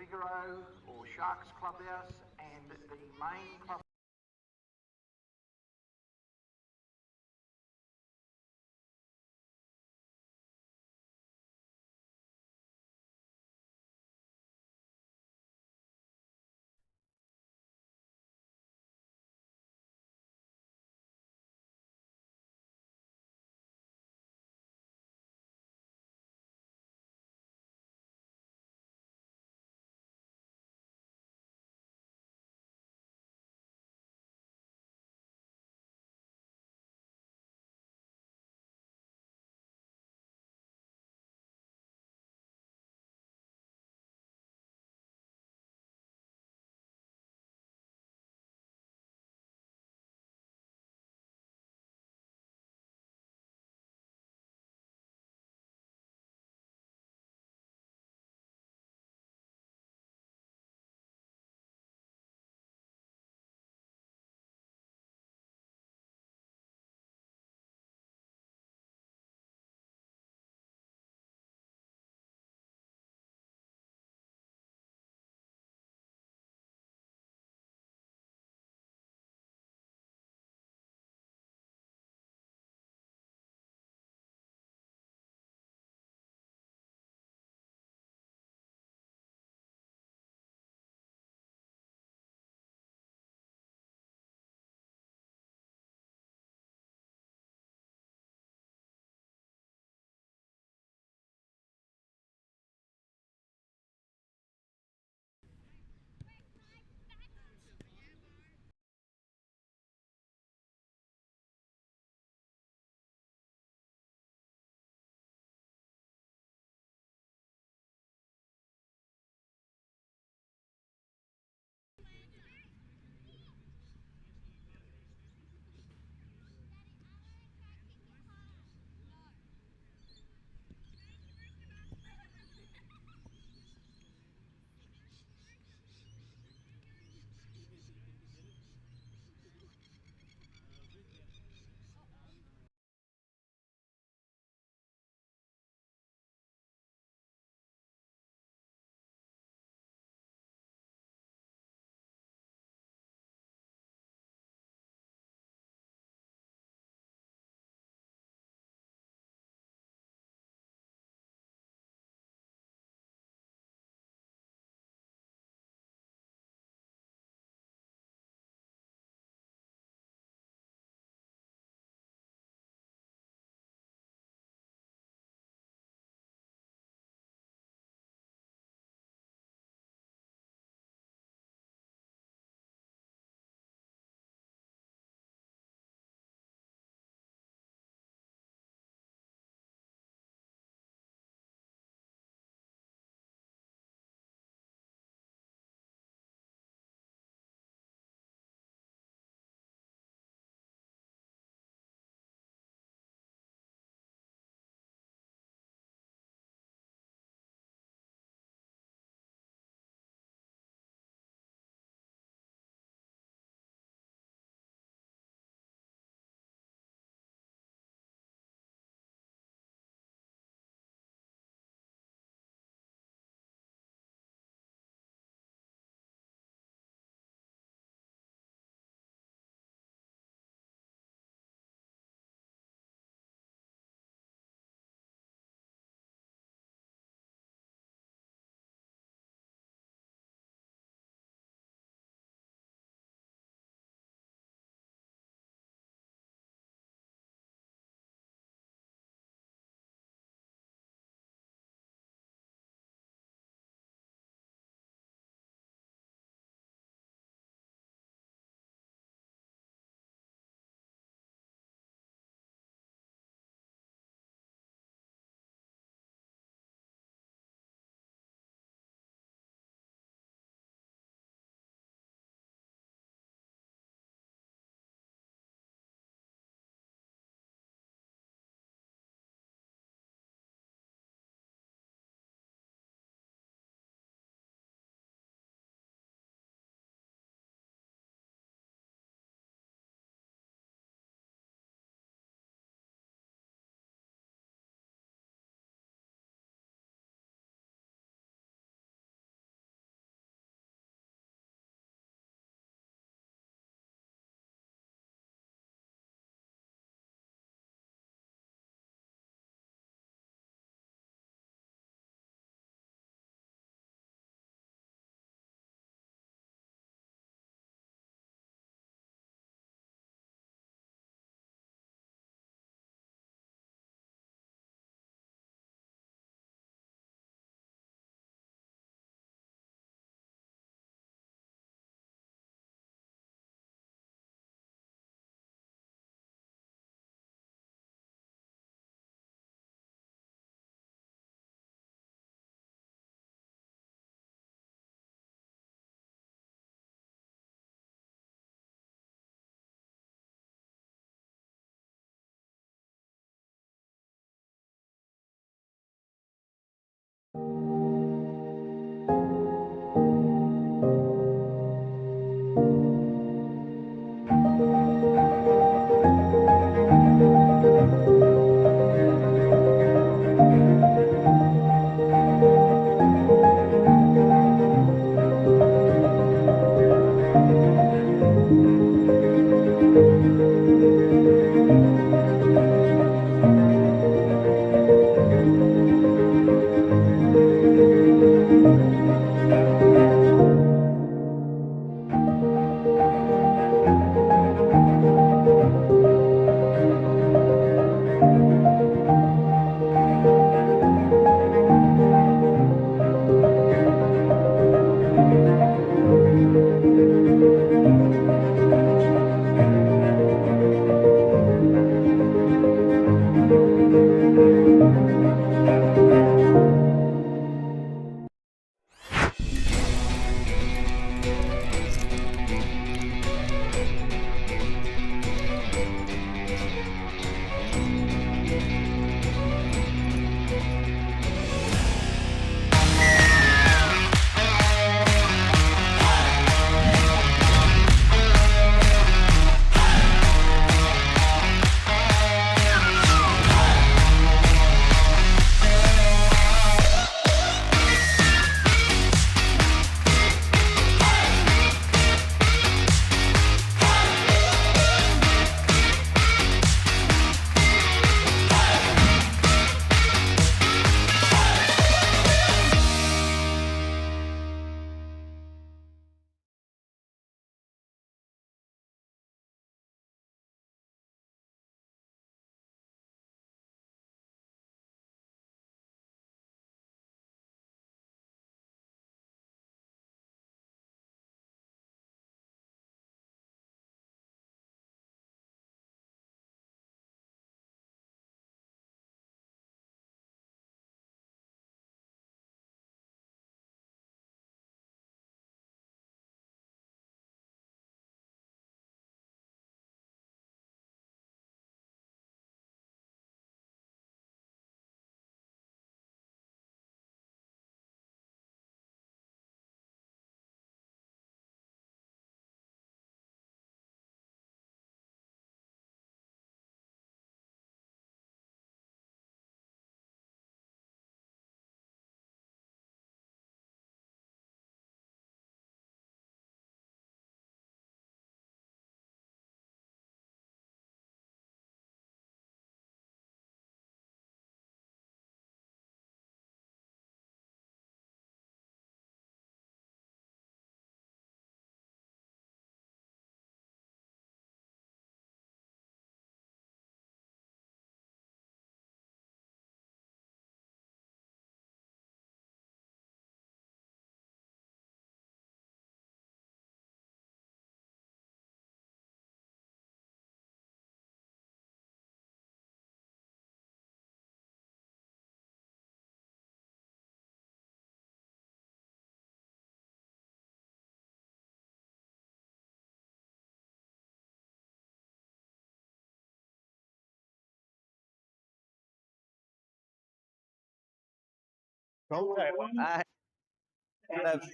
Figaro or Sharks Clubhouse, and the main club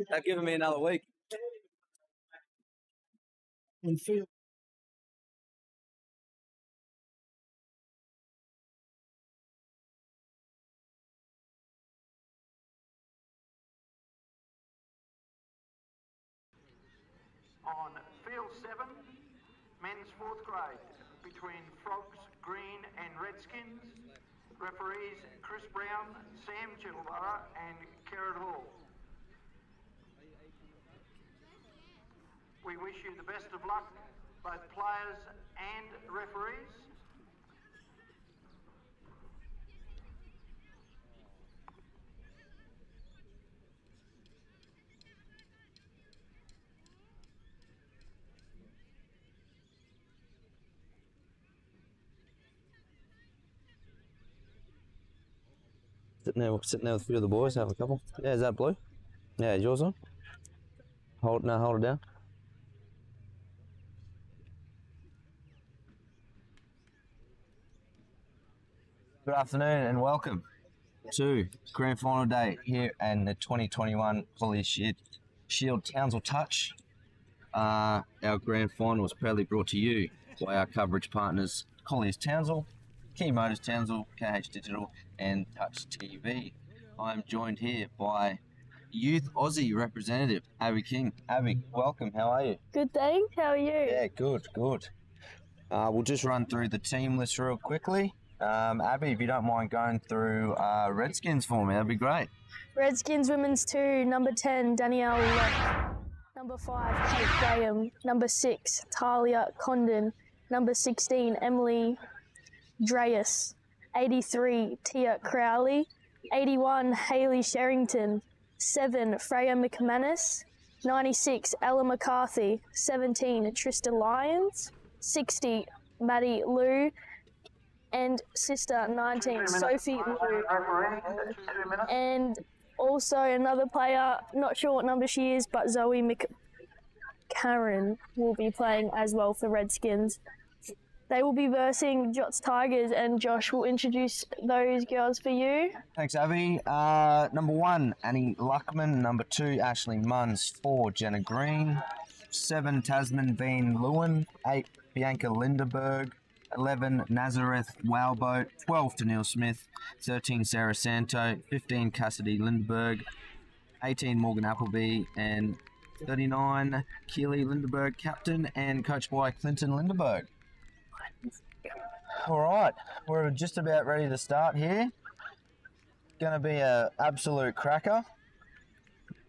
They've given me another week. On field 7, men's 4th grade, between Frogs, Green and Redskins. Referees Chris Brown, Sam Chittleborough and Kerrod Hall. We wish you the best of luck, both players and referees. Sitting there with a few of the boys, having a couple. Yeah, is that blue? Yeah, is yours on? Hold it down. Good afternoon and welcome to Grand Final Day here in the 2021 Colliers Shield Townsville Touch. Our Grand Final was proudly brought to you by our coverage partners Colliers Townsville, Motors Townsville, KH Digital and TouchTV. I'm joined here by Youth Aussie representative Abby King. Abby, welcome. How are you? Good, thanks. How are you? Yeah, good. We'll just run through the team list real quickly. Abby, if you don't mind going through Redskins for me, that'd be great. Redskins Women's 2, number 10, Danielle Locke. Number 5, Kate Graham. Number 6, Talia Condon. Number 16, Emily Dreas. 83, Tia Crowley. 81, Hayley Sherrington. 7, Freya McManus. 96, Ella McCarthy. 17, Trista Lyons. 60, Maddie Liu. And sister 19, Sophie Liu. And also another player, not sure what number she is, but Zoe McCarran will be playing as well for Redskins. They will be versing Jots-Tigers, and Josh will introduce those girls for you. Thanks, Abby. Number 1, Annie Luckman. Number 2, Ashley Munns. 4, Jenna Green. 7, Tasman Bean Lewin. 8, Bianca Lindeberg. 11, Nazareth Wowboat. 12, Tennille Smith. 13, Sarah Santo. 15, Cassidy Lindberg. 18, Morgan Appleby. And 39, Keely Lindeberg, captain, and coached by Clinton Lindeberg. All right, we're just about ready to start here. Going to be an absolute cracker.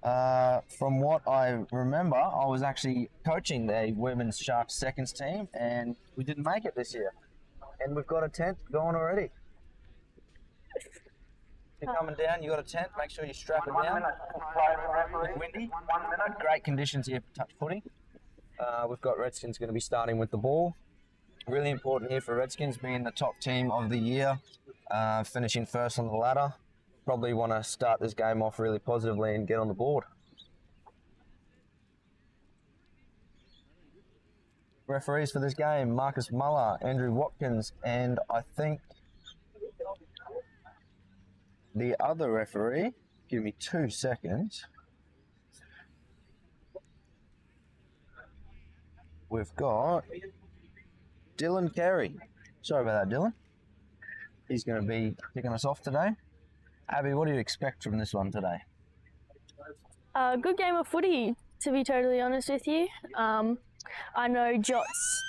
From what I remember, I was actually coaching the Women's Sharks seconds team, and we didn't make it this year. And we've got a tent going already. If you're coming down, you got a tent, make sure you strap it down. It's windy. Great conditions here for touch footy. We've got Redskins going to be starting with the ball. Really important here for Redskins, being the top team of the year, finishing first on the ladder. Probably want to start this game off really positively and get on the board. Referees for this game, Marcus Muller, Andrew Watkins, and I think the other referee, give me 2 seconds. We've got Dylan Carey. Sorry about that, Dylan. He's going to be kicking us off today. Abby, what do you expect from this one today? A good game of footy, to be totally honest with you. I know Jots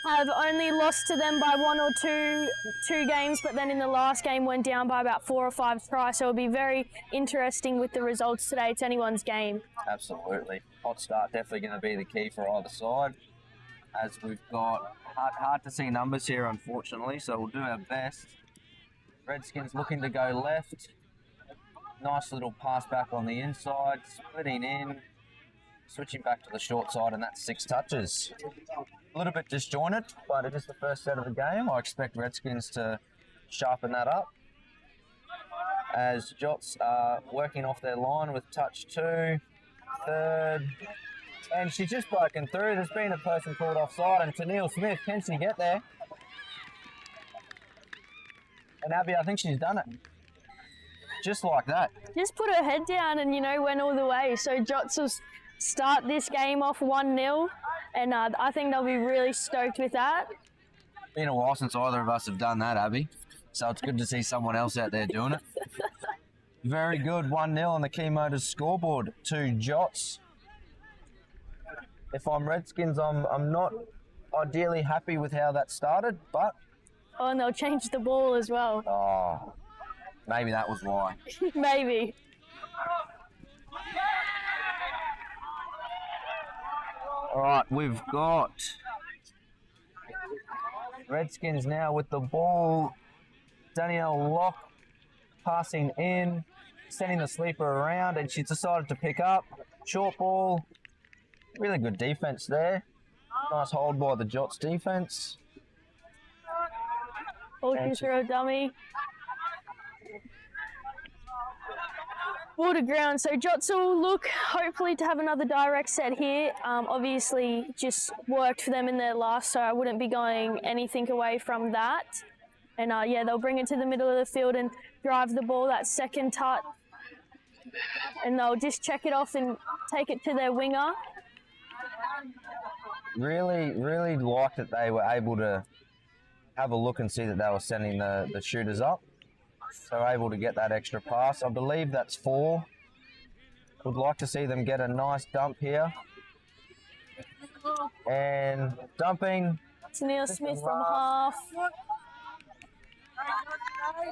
have only lost to them by 1 or 2 games, but then in the last game went down by about 4 or 5 tries, so it'll be very interesting with the results today. It's anyone's game. Absolutely. Hot start definitely going to be the key for either side, as we've got hard to see numbers here, unfortunately, so we'll do our best. Redskins looking to go left. Nice little pass back on the inside, splitting in, switching back to the short side, and that's 6 touches. A little bit disjointed, but it is the first set of the game. I expect Redskins to sharpen that up, as Jots are working off their line with touch 2, third, and she's just broken through. There's been a person called offside, and Tennille Smith, can she get there? And Abby, I think she's done it. Just like that. Just put her head down and, you know, went all the way. So Jots will start this game off 1-0, and I think they'll be really stoked with that. Been a while since either of us have done that, Abby. So it's good to see someone else out there doing it. Very good, 1-0 on the Key Motors scoreboard to Jots. If I'm Redskins, I'm not ideally happy with how that started, but... Oh, and they'll change the ball as well. Oh, maybe that was why. Maybe. All right, we've got Redskins now with the ball. Danielle Locke passing in, sending the sleeper around, and she's decided to pick up. Short ball. Really good defense there. Nice hold by the Jots defense. Walking through a dummy. Ball to ground. So Jots will look hopefully to have another direct set here. Obviously just worked for them in their last, so I wouldn't be going anything away from that. And yeah, they'll bring it to the middle of the field and drive the ball that second touch. And they'll just check it off and take it to their winger. Really liked that they were able to have a look and see that they were sending the shooters up. So able to get that extra pass. I believe that's 4. Would like to see them get a nice dump here. And dumping. Neil Smith from half.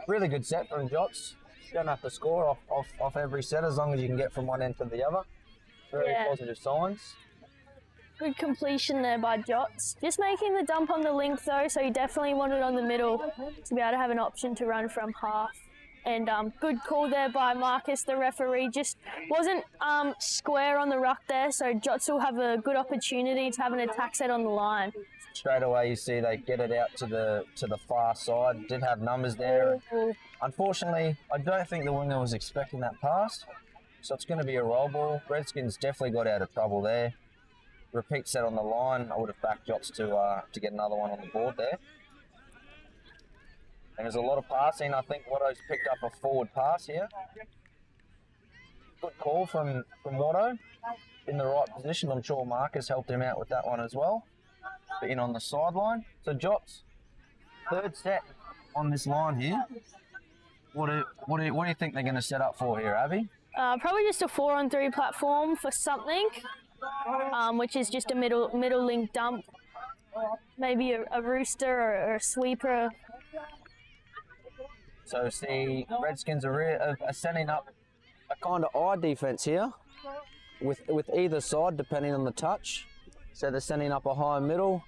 Really good set from Jots. You don't have to score off every set as long as you can get from one end to the other. Very positive signs. Good completion there by Jots. Just making the dump on the link though, so you definitely want it on the middle to be able to have an option to run from half. And good call there by Marcus, the referee. Just wasn't square on the ruck there, so Jots will have a good opportunity to have an attack set on the line. Straight away you see they get it out to the far side. Did have numbers there. Unfortunately, I don't think the winger was expecting that pass, so it's going to be a roll ball. Redskins definitely got out of trouble there. Repeat set on the line. I would have backed Jots to get another one on the board there. And there's a lot of passing. I think Watto's picked up a forward pass here. Good call from Watto. In the right position. I'm sure Marcus helped him out with that one as well. But in on the sideline. So Jots, third set on this line here. What do you think they're going to set up for here, Abby? Probably just a 4-on-3 platform for something, which is just a middle link dump. Maybe a rooster or a sweeper. So see, Redskins are setting up a kind of eye defense here with either side depending on the touch. So they're sending up a high middle.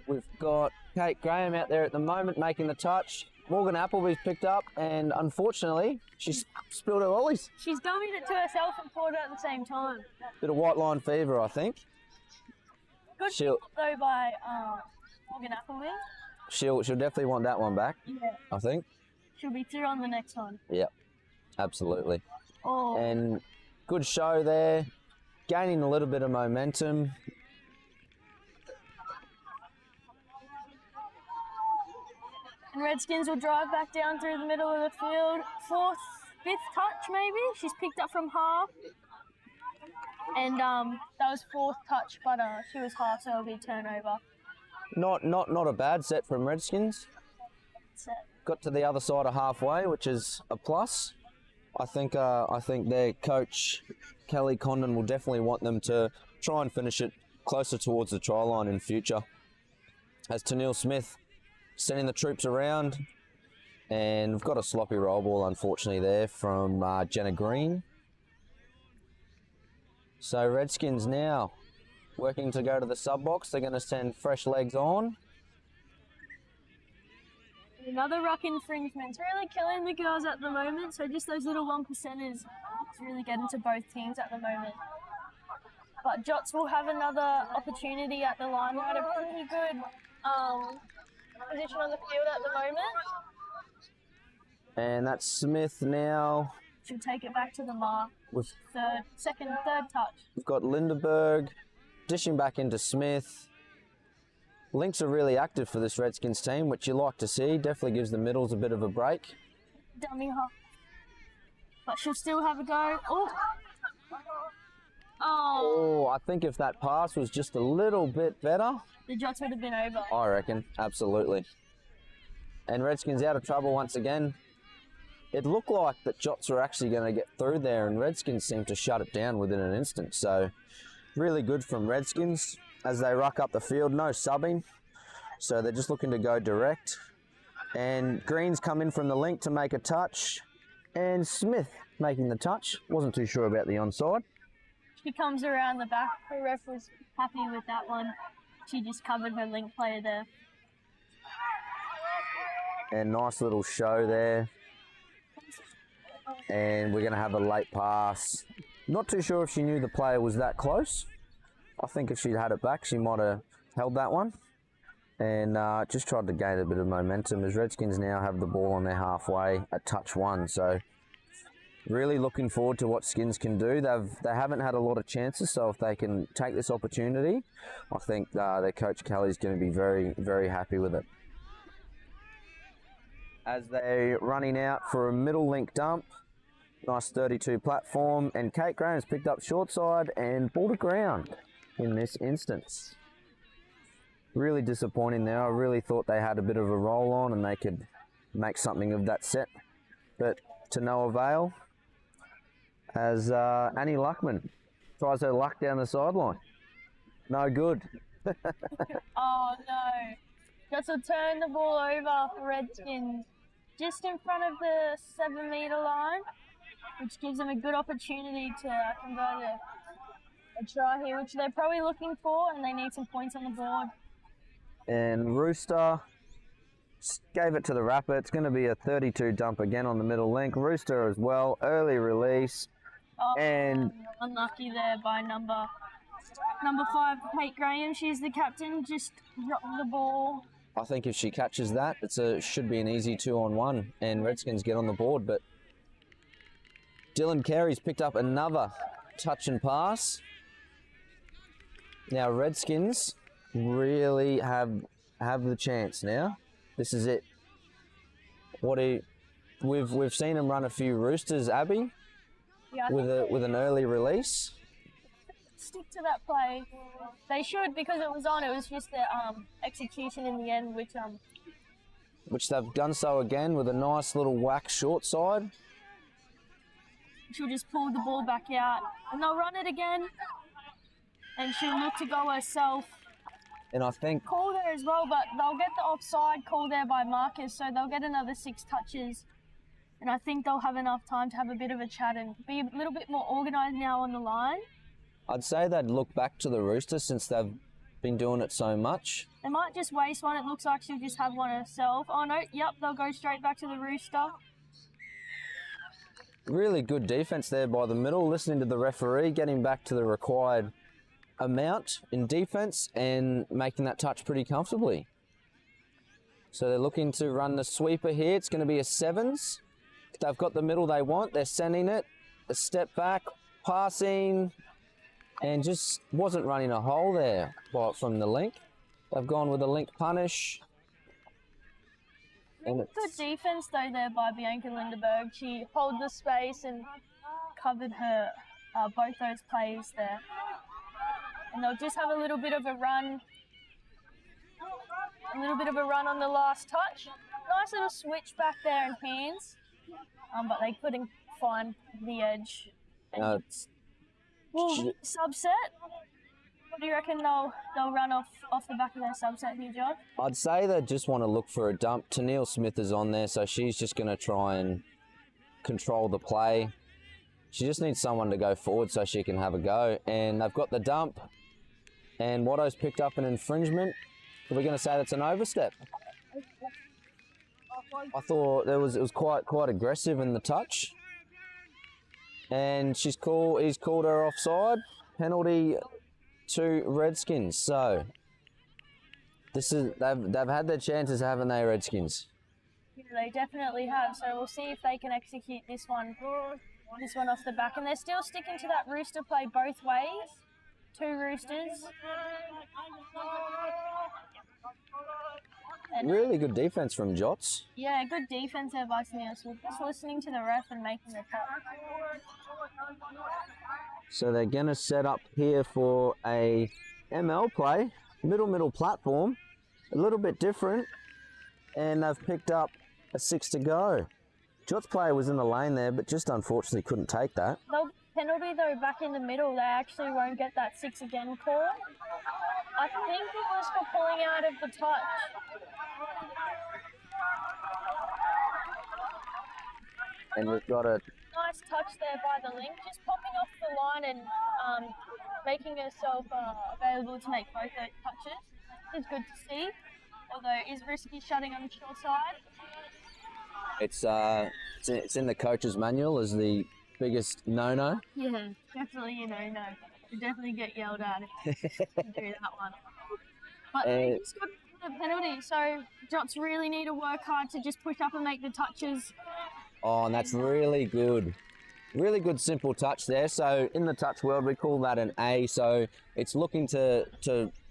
We've got Kate Graham out there at the moment making the touch. Morgan Appleby's picked up, and unfortunately, she's spilled her lollies. She's gummied it to herself and poured it at the same time. Bit of white line fever, I think. Good though by Morgan Appleby. She'll definitely want that one back. Yeah. I think. She'll be through on the next one. Yep, absolutely. Oh. And good show there, gaining a little bit of momentum. And Redskins will drive back down through the middle of the field. 5th touch maybe. She's picked up from half. And that was 4th touch, but she was half, so it'll be turnover. Not a bad set from Redskins. Set. Got to the other side of halfway, which is a plus. I think their coach Kelly Condon will definitely want them to try and finish it closer towards the try line in future. As Tennille Smith sending the troops around, and we've got a sloppy roll ball unfortunately there from Jenna Green. So Redskins now working to go to the sub box. They're going to send fresh legs on. Another ruck infringement. It's really killing the girls at the moment, so just those little 1%ers is really getting to both teams at the moment. But Jots will have another opportunity at the line. We're at a pretty good position on the field at the moment. And that's Smith now. She'll take it back to the mark. With third touch. We've got Lindeberg dishing back into Smith. Links are really active for this Redskins team, which you like to see. Definitely gives the middles a bit of a break. Dummy half. but she'll still have a go. Oh. Oh, I think if that pass was just a little bit better, The Jots would have been over. I reckon, absolutely. And Redskins out of trouble once again. It looked like that Jots were actually going to get through there, and Redskins seemed to shut it down within an instant. So really good from Redskins as they ruck up the field, no subbing. So they're just looking to go direct. And Green's come in from the link to make a touch. And Smith making the touch. Wasn't too sure about the onside. She comes around the back. The ref was happy with that one. She just covered her link player there. And nice little show there. And we're going to have a late pass. Not too sure if she knew the player was that close. I think if she'd had it back, she might have held that one. And just tried to gain a bit of momentum as Redskins now have the ball on their halfway at touch 1. So really looking forward to what Skins can do. They haven't had a lot of chances, so if they can take this opportunity, I think their coach Kelly's going to be very, very happy with it. As they're running out for a middle link dump, nice 32 platform, and Kate Graham's picked up short side and ball to ground in this instance. Really disappointing there. I really thought they had a bit of a roll on and they could make something of that set, but to no avail as Annie Luckman tries her luck down the sideline. No good. Oh no. Jots will turn the ball over for Redskins just in front of the 7-metre line, which gives them a good opportunity to convert a try here, which they're probably looking for, and they need some points on the board. And Rooster gave it to the Rapper. It's going to be a 32 dump again on the middle link. Rooster as well, early release. Oh, and unlucky there by number 5, Kate Graham. She's the captain, just dropped the ball. I think if she catches that, should be an easy 2-on-1 and Redskins get on the board. But Dylan Carey's picked up another touch and pass. Now Redskins really have the chance now. This is it. We've seen them run a few Roosters, Abby, Yeah, with an early release. Stick to that play. They should, because it was on. It was just their execution in the end, which they've done so again with a nice little whack short side. She'll just pull the ball back out, and they'll run it again. And she'll look to go herself. And I think call there as well, but they'll get the offside call there by Marcus, so they'll get another 6 touches. And I think they'll have enough time to have a bit of a chat and be a little bit more organised now on the line. I'd say they'd look back to the Roosters since they've been doing it so much. They might just waste one. It looks like she'll just have one herself. Oh no, yep, they'll go straight back to the Rooster. Really good defence there by the middle, listening to the referee, getting back to the required amount in defence and making that touch pretty comfortably. So they're looking to run the sweeper here. It's going to be a 7s. They've got the middle they want. They're sending it. A step back, passing, and just wasn't running a hole there from the link. They've gone with a link punish. And good defence though there by Bianca Lindeberg. She held the space and covered her both those plays there. And they'll just have a little bit of a run. On the last touch. Nice little switch back there in hands. But they couldn't find the edge. Subset. What do you reckon they'll run off the back of their subset here, John? I'd say they just want to look for a dump. Tennille Smith is on there, so she's just going to try and control the play. She just needs someone to go forward so she can have a go. And they've got the dump. And Watto's picked up an infringement. Are we going to say that's an overstep? I thought it was quite aggressive in the touch. And he's called her offside. Penalty to Redskins. So they've had their chances, haven't they, Redskins? Yeah, they definitely have. So we'll see if they can execute this one off the back. And they're still sticking to that Rooster play both ways. 2 Roosters. And really good defense from Jots. yeah, good defense there by Sneers. We're just listening to the ref and making the cut. So they're going to set up here for a ML play, middle platform, a little bit different, and they've picked up a 6 to go. Jots player was in the lane there, but just unfortunately couldn't take that. No penalty though back in the middle. They actually won't get that 6 again call. I think it was for pulling out of the touch. And we've got a Nice touch there by the link, just popping off the line and making herself available to make both those touches. It's good to see, although it is risky shutting on the short side. it's in the coach's manual as the biggest no-no. Yeah, definitely, you definitely get yelled at if you do that one. But they just got the penalty, so Jots really need to work hard to just push up and make the touches. Oh, and that's really good. Really good simple touch there. So in the touch world, we call that an A. So it's looking to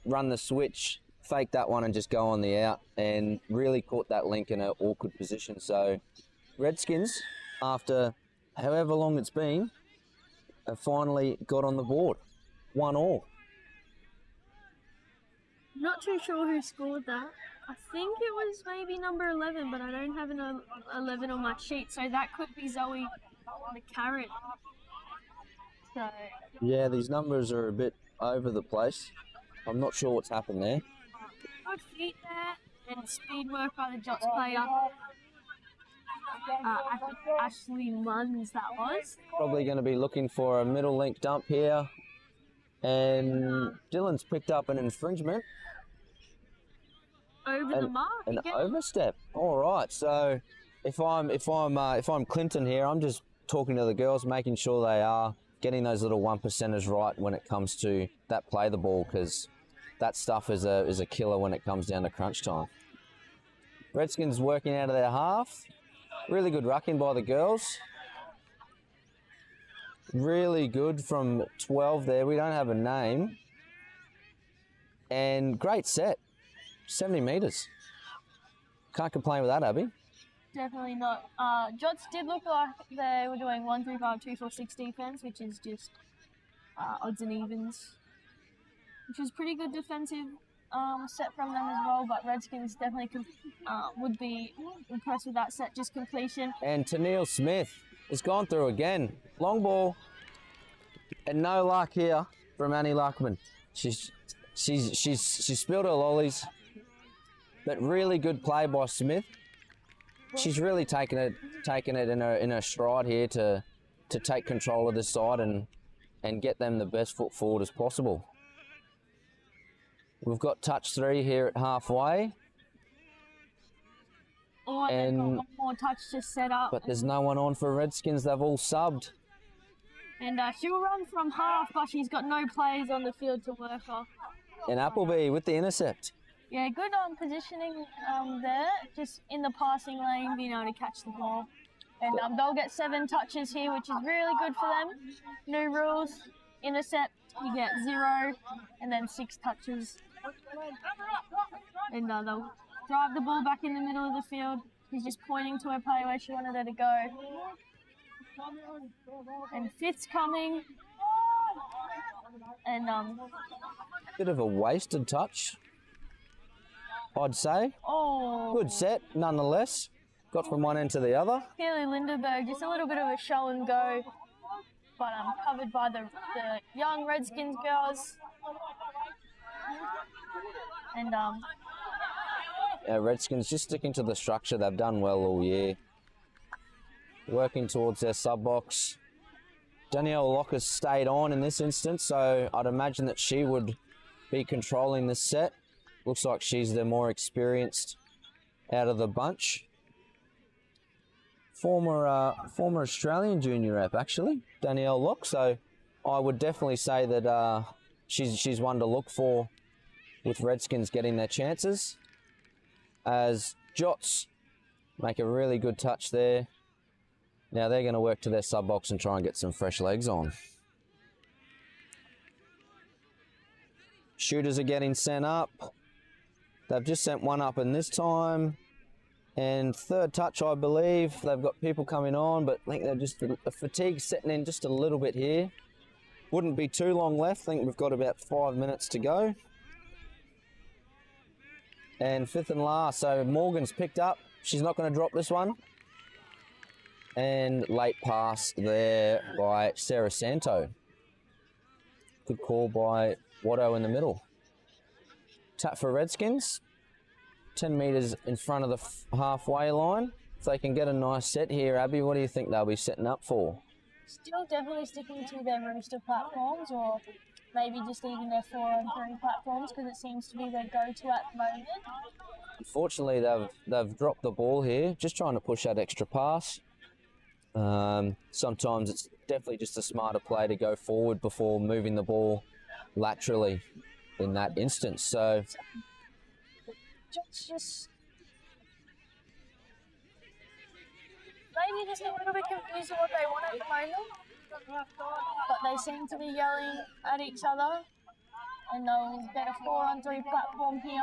run the switch, fake that one and just go on the out, and really caught that link in an awkward position. So Redskins, after however long it's been, have finally got on the board. 1-1. Not too sure who scored that. I think it was maybe number 11, but I don't have an 11 on my sheet, so that could be Zoe the Carrot. So Yeah, these numbers are a bit over the place. I'm not sure what's happened there. good feet there and speed work by the Jots player. I think Ashley Munns that was. Probably going to be looking for a middle link dump here. And Dylan's picked up an infringement. Over the mark An again. overstep. All right. So if I'm Clinton here, I'm just talking to the girls, making sure they are getting those little 1%ers right when it comes to that play the ball, because that stuff is a killer when it comes down to crunch time. Redskins working out of their half. Really good rucking by the girls. Really good from 12 there. We don't have a name. And great set. 70 metres. Can't complain with that, Abby. Definitely not. Jots did look like they were doing 1-3-5-2-4-6 defense, which is just odds and evens, which is pretty good defensive set from them as well. But Redskins definitely would be impressed with that set, just completion. And Tennille Smith has gone through again. Long ball. And no luck here from Annie Luckman. She's spilled her lollies. But really good play by Smith. She's really taken it in her stride here to take control of this side and get them the best foot forward as possible. We've got touch 3 here at halfway. Oh, and they've got one more touch to set up. But there's no one on for Redskins. They've all subbed. And she'll run from half, but she's got no players on the field to work off. And Appleby with the intercept. Yeah, good positioning there, just in the passing lane, being able to catch the ball. And they'll get 7 touches here, which is really good for them. New rules, intercept, you get 0, and then 6 touches. And they'll drive the ball back in the middle of the field. He's just pointing to her play where she wanted her to go. And 5th's coming. And Bit of a wasted touch, I'd say. oh, Good set, nonetheless. Got from one end to the other. Haley Lindenberg, just a little bit of a show and go, but covered by the young Redskins girls. And Redskins just sticking to the structure. They've done well all year. Working towards their sub box. Danielle Locke has stayed on in this instance, so I'd imagine that she would be controlling this set. Looks like she's the more experienced out of the bunch. Former Australian junior rep, actually, Danielle Locke. So I would definitely say that she's one to look for with Redskins getting their chances. As Jots make a really good touch there. Now they're going to work to their sub box and try and get some fresh legs on. Shooters are getting sent up. They've just sent one up in this time. And third touch, I believe. They've got people coming on, but I think they're just the fatigue setting in just a little bit here. Wouldn't be too long left. I think we've got about 5 minutes to go. And fifth and last, so Morgan's picked up. She's not going to drop this one. And late pass there by Sarah Santo. Good call by Watto in the middle. Tap for Redskins. 10 metres in front of the halfway line. If they can get a nice set here, Abby, what do you think they'll be setting up for? Still definitely sticking to their rooster platforms, or maybe just even their 4-on-3 platforms, because it seems to be their go-to at the moment. Unfortunately, they've dropped the ball here, just trying to push that extra pass. Sometimes it's definitely just a smarter play to go forward before moving the ball laterally in that instance. So just maybe just a little bit confused with what they want at the moment, but they seem to be yelling at each other, and they'll get a 4-on-3 platform here.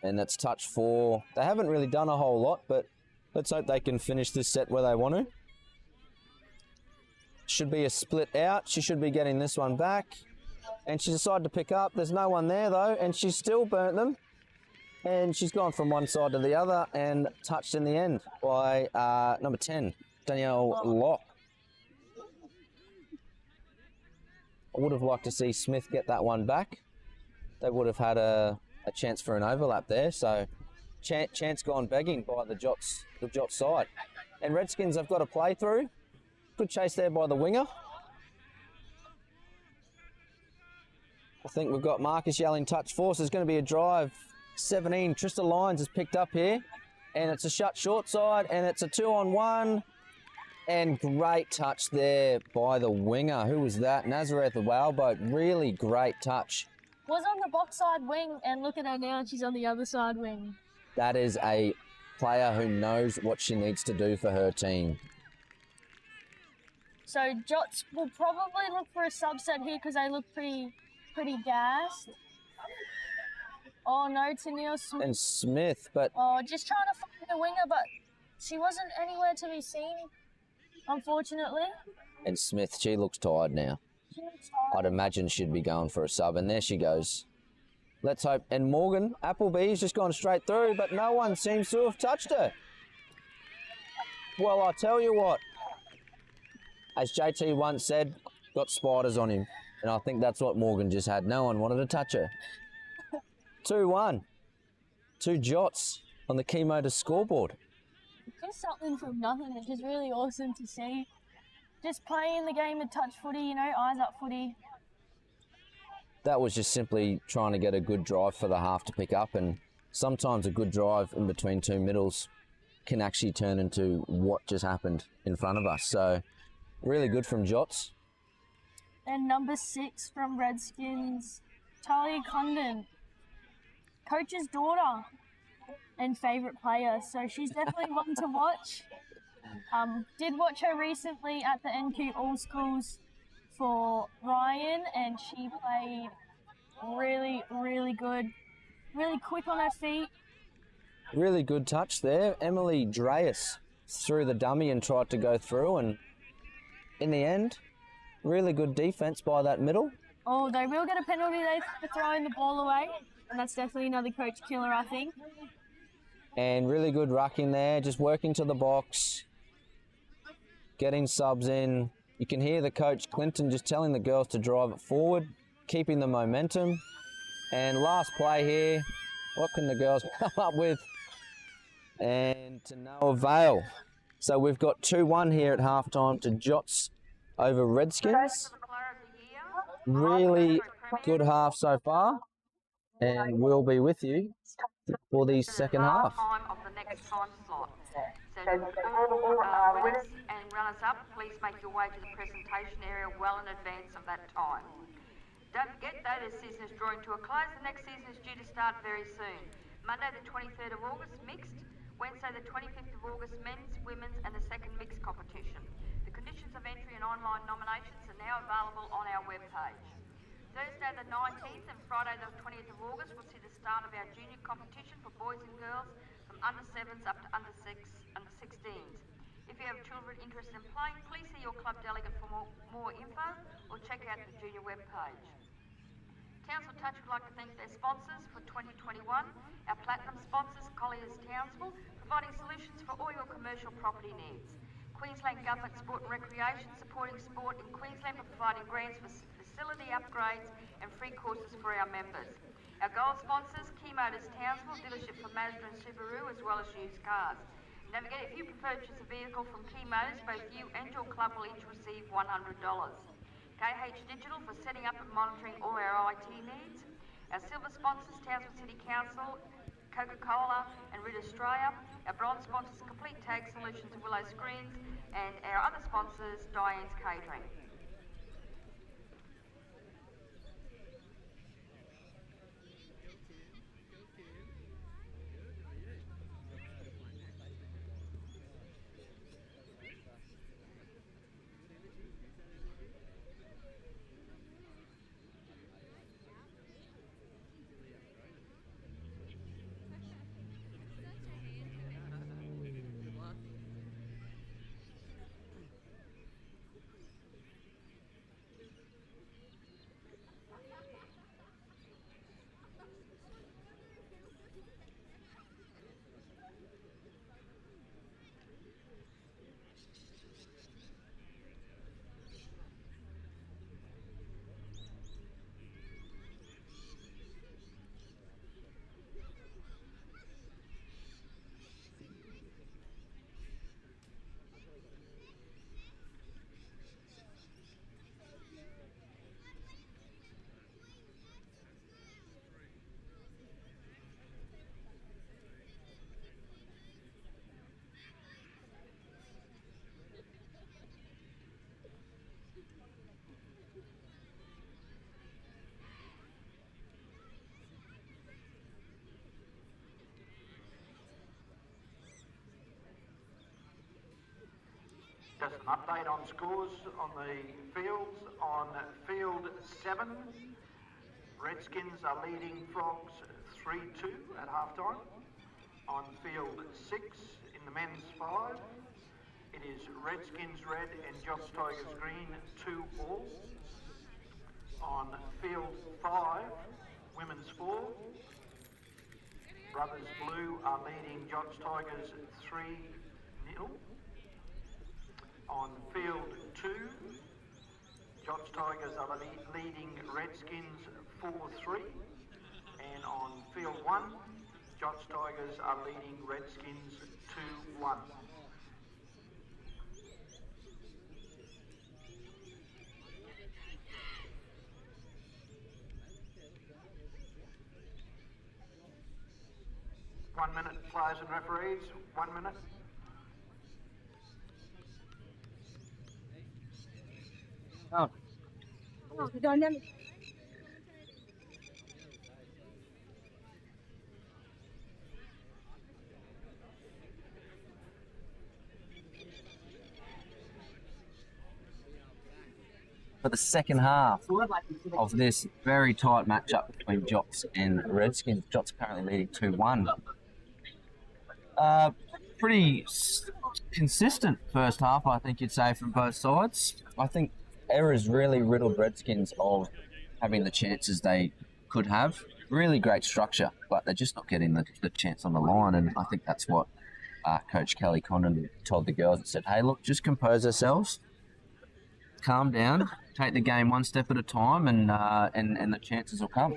And that's touch 4. They haven't really done a whole lot, but let's hope they can finish this set where they want to. Should be a split out. She should be getting this one back. And she decided to pick up. There's no one there though, and she's still burnt them. And she's gone from one side to the other and touched in the end by number 10, Danielle Locke. I would have liked to see Smith get that one back. They would have had a chance for an overlap there. So chance gone begging by the Jots side. And Redskins have got a play through. Good chase there by the winger. I think we've got Marcus yelling touch 4, so there's going to be a drive. 17, Trista Lyons is picked up here, and it's a shut short side, and it's a 2-on-1, and great touch there by the winger. Who was that? Nazareth Wowboat. Really great touch. Was on the box side wing, and look at her now, she's on the other side wing. That is a player who knows what she needs to do for her team. So Jots will probably look for a subset here because they look pretty gassed. Oh no, to Neil Smith. And Smith, but... Oh, just trying to find the winger, but she wasn't anywhere to be seen, unfortunately. And Smith, she looks tired now. She looks tired. I'd imagine she'd be going for a sub, and there she goes. Let's hope. And Morgan, Appleby's just gone straight through, but no one seems to have touched her. Well, I tell you what, as JT once said, got spiders on him. And I think that's what Morgan just had. No one wanted to touch her. 2-1. 2 Jots on the Key Motors scoreboard. Just something from nothing, which is really awesome to see. Just playing the game of touch footy, you know, eyes up footy. That was just simply trying to get a good drive for the half to pick up, and sometimes a good drive in between 2 middles can actually turn into what just happened in front of us. So really good from Jots. And number 6 from Redskins, Talia Condon, coach's daughter and favourite player. So she's definitely one to watch. Did watch her recently at the NQ All Schools for Ryan, and she played really good, really quick on her feet. Really good touch there. Emily Dreas threw the dummy and tried to go through, and in the end, really good defence by that middle. Oh, they will get a penalty there for throwing the ball away, and that's definitely another coach killer, I think. And really good rucking there, just working to the box, getting subs in. You can hear the coach, Clinton, just telling the girls to drive it forward, keeping the momentum. And last play here, what can the girls come up with? And to no avail. So we've got 2-1 here at halftime to Jots over Redskins. Really good half so far, and we'll be with you for the second half. Time of the next time slot. So all winners and runners-up, please make your way to the presentation area well in advance of that time. Don't forget though, this season is drawing to a close. The next season is due to start very soon. Monday the 23rd of August, mixed. Wednesday the 25th of August, men's, women's and the second mixed competition. The conditions of entry and online nominations are now available on our webpage. Thursday the 19th and Friday the 20th of August will see the start of our junior competition for boys and girls from under 7s up to under 16s. If you have children interested in playing, please see your club delegate for more info or check out the junior webpage. Townsville Touch would like to thank their sponsors for 2021, our platinum sponsors, Colliers Townsville, providing solutions for all your commercial property needs. Queensland Government Sport and Recreation, supporting sport in Queensland by providing grants for facility upgrades and free courses for our members. Our gold sponsors, Motors Townsville, dealership for Mazda and Subaru, as well as used cars. Don't forget, if you purchase a vehicle from Motors, both you and your club will each receive $100. KH Digital for setting up and monitoring all our IT needs. Our silver sponsors, Townsville City Council, Coca-Cola and Rid Australia. Our bronze sponsors, Complete Tag Solutions and Willow Screens. And our other sponsors, Diane's Catering. Just an update on scores on the fields. On field 7, Redskins are leading Frogs 3-2 at halftime. On field 6, in the men's 5, it is Redskins red and Jots-Tigers green 2-all. On field 5, women's 4, Brothers Blue are leading Jots-Tigers 3-0. On field 2, Jots-Tigers are leading Redskins 4-3. And on field 1, Jots-Tigers are leading Redskins 2-1. One minute, players and referees. 1 minute. Oh. Dynamic. For the second half of this very tight matchup between Jots and Redskins. Jots currently leading 2-1. Pretty consistent first half, I think you'd say, from both sides. I think errors really riddled Redskins of having the chances they could have. Really great structure, but they're just not getting the chance on the line, and I think that's what Coach Kelly Condon told the girls and said, hey, look, just compose ourselves, calm down, take the game one step at a time, and the chances will come.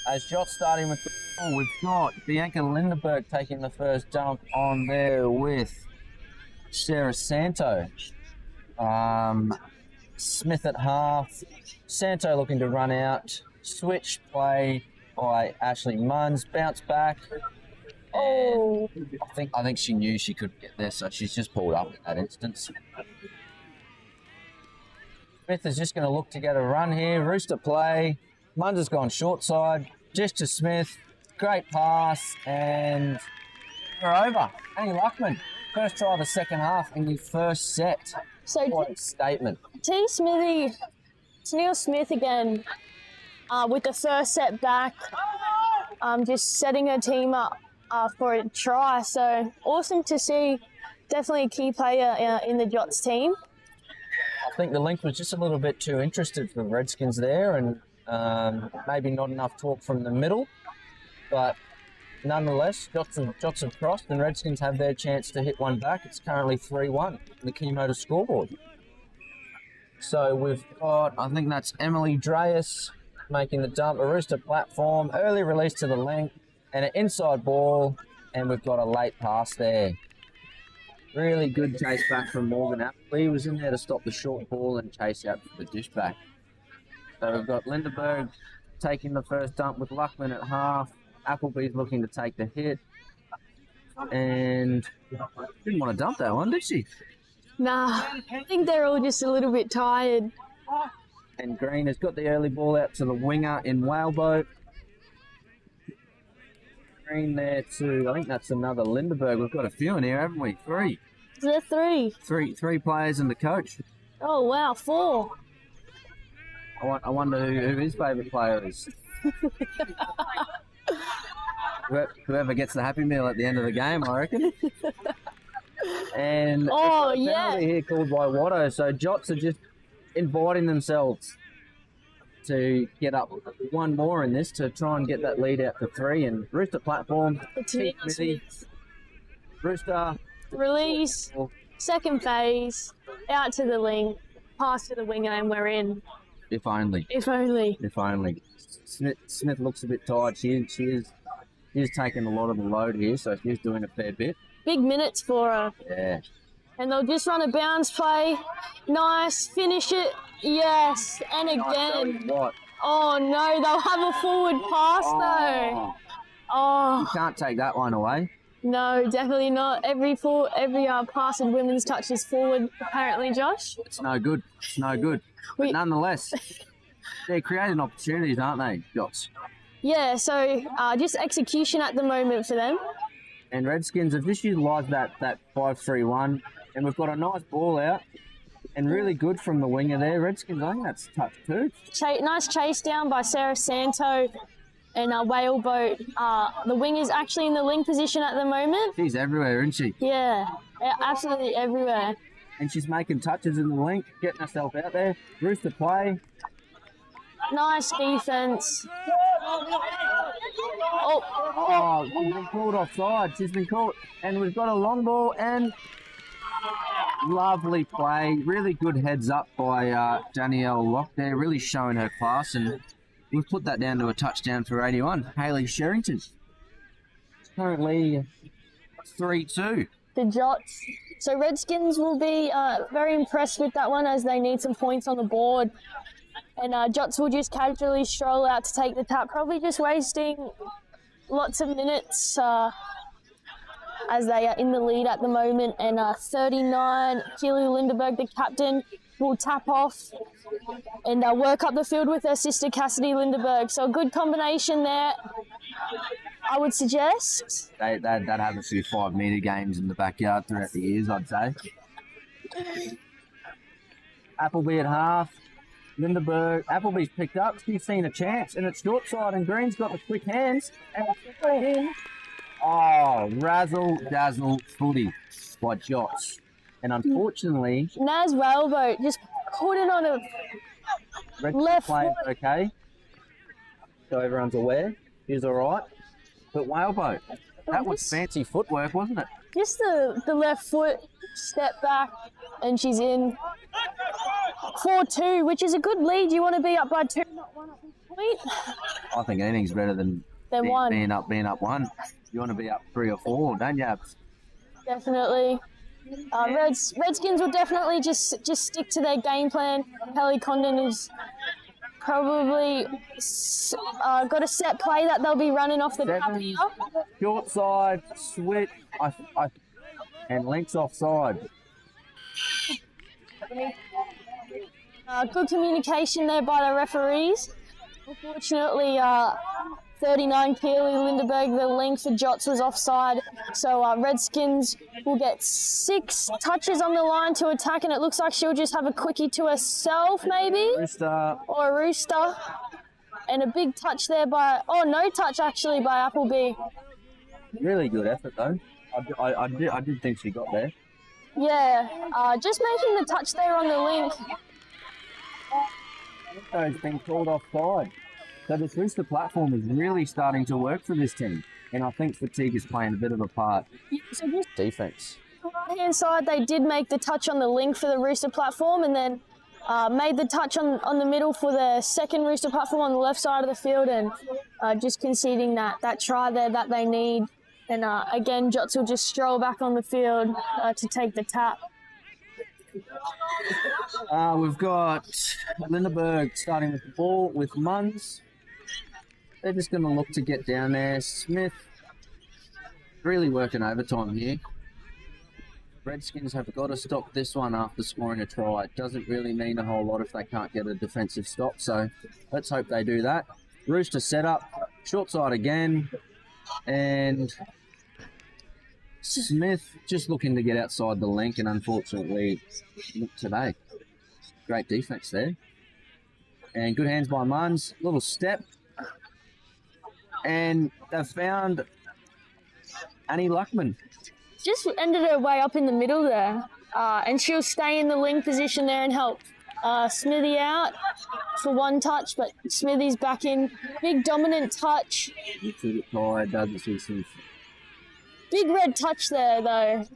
As Jots starting with the ball, we've got Bianca Lindenberg taking the first jump on there with Sarah Santo. Smith at half. Santo looking to run out. Switch play by Ashley Munns. Bounce back. Oh, I think she knew she could get there, so she's just pulled up in that instance. Smith is just going to look to get a run here. Rooster play. Munns has gone short side. Just to Smith. Great pass, and we're over. Annie Luckman, first try of the second half in the first set. so What a statement. T. Smithy It's Neil Smith again with the first set back, just setting her team up for a try. So awesome to see. Definitely a key player in the Jots team. I think the link was just a little bit too interested for the Redskins there, and maybe not enough talk from the middle. But nonetheless, Jots have crossed, and Redskins have their chance to hit one back. It's currently 3-1 in the Key Motors scoreboard. So we've got, I think that's Emily Dreas making the dump, a Rooster platform, early release to the length, and an inside ball, and we've got a late pass there. Really good chase back from Morgan Appleby. He was in there to stop the short ball and chase out for the dish back. So we've got Lindeberg taking the first dump with Luckman at half. Appleby's looking to take the hit. And didn't want to dump that one, did she? Nah, I think they're all just a little bit tired. And Green has got the early ball out to the winger in Whaleboat. Green there too. I think that's another Lindeberg. We've got a few in here, haven't we? Three. Is there three? Three players and the coach. Oh, wow, 4. I wonder who his favourite player is. Whoever gets the Happy Meal at the end of the game, I reckon. And oh, a penalty here called by Watto. So Jots are just inviting themselves to get up one more in this to try and get that lead out to 3. And Rooster platform, Rooster release, second phase, out to the link, pass to the winger, and we're in. If only. If only. If only. Smith looks a bit tired. She is taking a lot of the load here, so she's doing a fair bit. Big minutes for her. Yeah. And they'll just run a bounce play. Nice. Finish it. Yes. And again. What? Oh, no. They'll have a forward pass, though. Oh. You can't take that one away. No, definitely not. Every pass in women's touch is forward, apparently, Josh. It's no good. It's no good. But nonetheless, they're creating opportunities, aren't they, Jots? Yeah, so just execution at the moment for them. And Redskins have just utilised that 5-3-1, and we've got a nice ball out, and really good from the winger there. Redskins, I think that's touch 2. Nice chase down by Sarah Santo and Whaleboat. The winger's actually in the link position at the moment. She's everywhere, isn't she? Yeah, absolutely everywhere. And she's making touches in the link, getting herself out there. Rooster play. Nice defence. Oh, she's been called offside. She's been called. And we've got a long ball and lovely play. Really good heads up by Danielle Locke there. Really showing her class. And we've put that down to a touchdown for 81. Hayley Sherrington. It's currently 3-2. The Jots. So Redskins will be very impressed with that one as they need some points on the board. And Jots will just casually stroll out to take the tap, probably just wasting lots of minutes as they are in the lead at the moment. And 39, Keely Lindeberg, the captain, will tap off and work up the field with her sister Cassidy Lindeberg. So a good combination there, I would suggest. They'd have a few 5-metre games in the backyard throughout the years, I'd say. Appleby at half. Lindeberg, Appleby's picked up. She's seen a chance, and it's short side, and Green's got the quick hands. And in. Oh, razzle dazzle footy by Jots. And unfortunately, Naz Whaleboat just caught it on a left foot. Okay, so everyone's aware. He's all right. But Whaleboat, that was fancy footwork, wasn't it? Just the left foot, step back, and she's in. 4-2, which is a good lead. You want to be up by 2, not 1 at this point. I think anything's better than 1. Being up 1. You want to be up 3 or 4, don't you? Definitely. Redskins will definitely just stick to their game plan. Kelly Condon has probably got a set play that they'll be running off the top here. Short side, switch, and links offside. Good communication there by the referees. Unfortunately, 39 Keely Lindenberg. The length for Jots was offside. So Redskins will get 6 touches on the line to attack, and it looks like she'll just have a quickie to herself, maybe? Rooster. Or a Rooster. And a big touch there by, no touch actually by Appleby. Really good effort though. I did think she got there. Yeah, just making the touch there on the link. So it's been called offside. So this Rooster platform is really starting to work for this team. And I think fatigue is playing a bit of a part. So just Defense. on the right-hand side, they did make the touch on the link for the Rooster platform, and then made the touch on the middle for the second Rooster platform on the left side of the field, and just conceding that try there that they need. And again, Jots will just stroll back on the field to take the tap. We've got Lindenberg starting with the ball with Munns. They're just going to look to get down there. Smith really working overtime here. Redskins have got to stop this one after scoring a try. It doesn't really mean a whole lot if they can't get a defensive stop, so let's hope they do that. Rooster set up, short side again, and Smith just looking to get outside the link, and unfortunately, not today. Great defense there. And good hands by Munns, little step. And they've found Annie Luckman. Just ended her way up in the middle there, and she'll stay in the link position there and help Smithy out for one touch, but Smithy's back in. Big dominant touch. Looks a bit tired, doesn't she, Smith? Big red touch there though.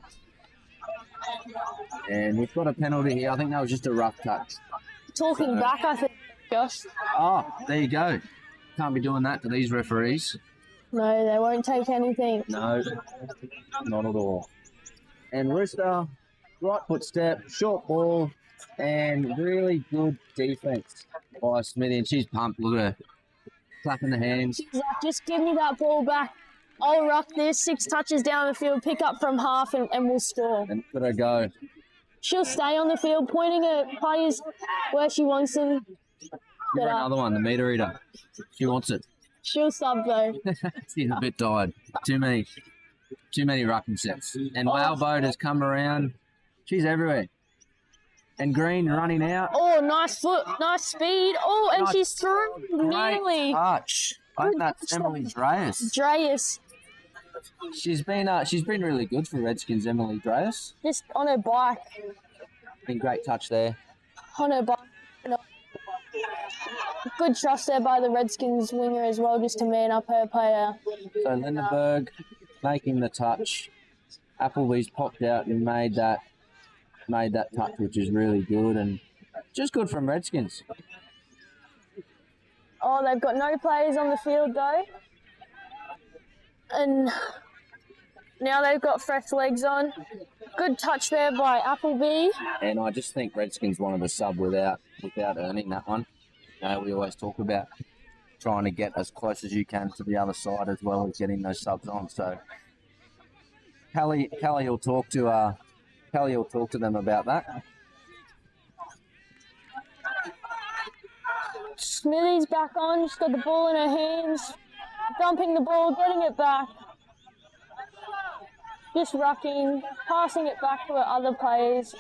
And we've got a penalty here. I think that was just a rough touch. Talking back, I think, Josh. Oh, there you go. Can't be doing that to these referees. No, they won't take anything. No, not at all. And Rooster, right foot step, short ball, and really good defense by Smithy. And she's pumped. Look at her. Clapping the hands. She's like, just give me that ball back. I'll ruck this, 6 touches down the field, pick up from half, and we'll score. And look at her go. She'll stay on the field, pointing at players where she wants them. Give her another one, the meter reader. She wants it. She'll sub though. She's a bit tired. Too many rucking sets. And Whaleboat has come around. She's everywhere. And Green running out. Oh, nice foot, nice speed. Oh, and Nice. she's through nearly. Touch. I think that's Emily Dreas. Dreas, She's been really good for Redskins, Emily Dreas. just on her bike. Been great touch there. On her bike. Good trust there by the Redskins winger as well, just to man up her player. So Lindenberg making the touch. Appleby's popped out and made that touch, which is really good and just good from Redskins. Oh, they've got no players on the field though. And now they've got fresh legs on. Good touch there by Appleby. And I just think Redskins wanted a sub without earning that one. You know, we always talk about trying to get as close as you can to the other side as well as getting those subs on. So Kelly will talk to them about that. Smithy's back on, she's got the ball in her hands, dumping the ball, getting it back. Just rucking, passing it back to her other players.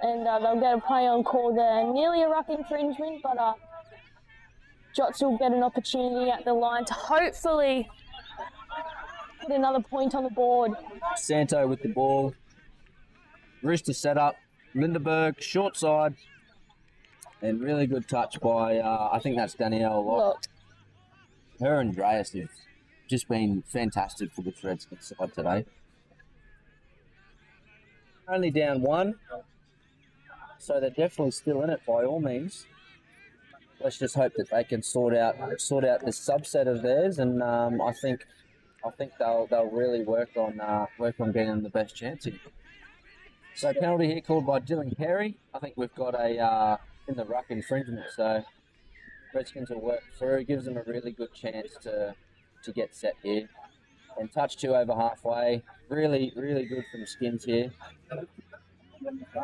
And they'll get a play on call there. Nearly a ruck infringement, but Jots will get an opportunity at the line to hopefully put another point on the board. Santo with the ball. Rooster set up. Lindenberg, short side. And really good touch by, I think that's Danielle Locke. Look, Her and Dreas have just been fantastic for the Redskins side today. Only down 1. So they're definitely still in it by all means. Let's just hope that they can sort out this subset of theirs, and I think they'll really work on getting the best chance here. So penalty here called by Dylan Carey. I think we've got a in the ruck infringement. So Redskins will work through. Gives them a really good chance to get set here. And touch 2 over halfway. Really good from Skins here.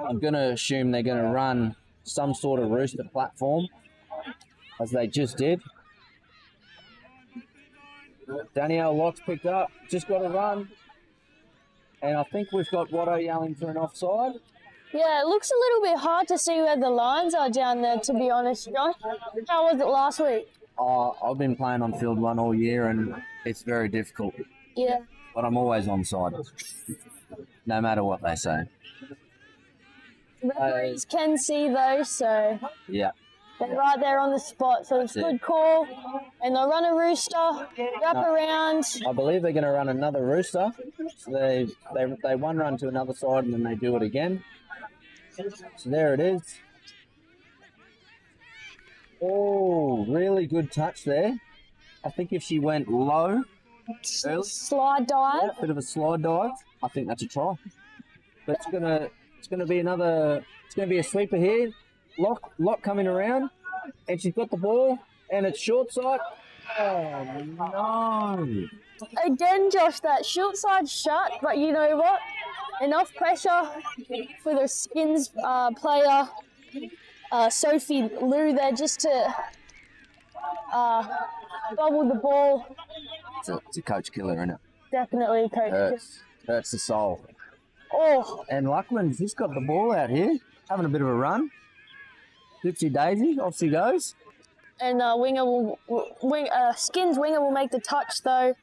I'm going to assume they're going to run some sort of Rooster platform, as they just did. Danielle Locke's picked up, just got a run. And I think we've got Watto yelling for an offside. Yeah, it looks a little bit hard to see where the lines are down there, to be honest, Josh. How was it last week? I've been playing on field 1 all year and it's very difficult. Yeah. But I'm always onside, no matter what they say. Referees can see though, so Yeah. they're right there on the spot. So it's a good call. And they'll run a rooster, wrap around. I believe they're going to run another rooster. So they one run to another side and then they do it again. So there it is. Oh, really good touch there. I think if she went low, early, Slide dive. bit of a slide dive, I think that's a try. But it's gonna be another. It's gonna be a sweeper here. Lock coming around, and she's got the ball, and it's short side. Oh no! Again, Josh, that short side shut, but you know what? Enough pressure for the Skins player, Sophie Lou, there just to bubble the ball. It's a coach killer, isn't it? Definitely, coach. Hurts the soul. Oh, And Luckman's just got the ball out here, having a bit of a run. Dipsy Daisy, off she goes. and Skins winger will make the touch though.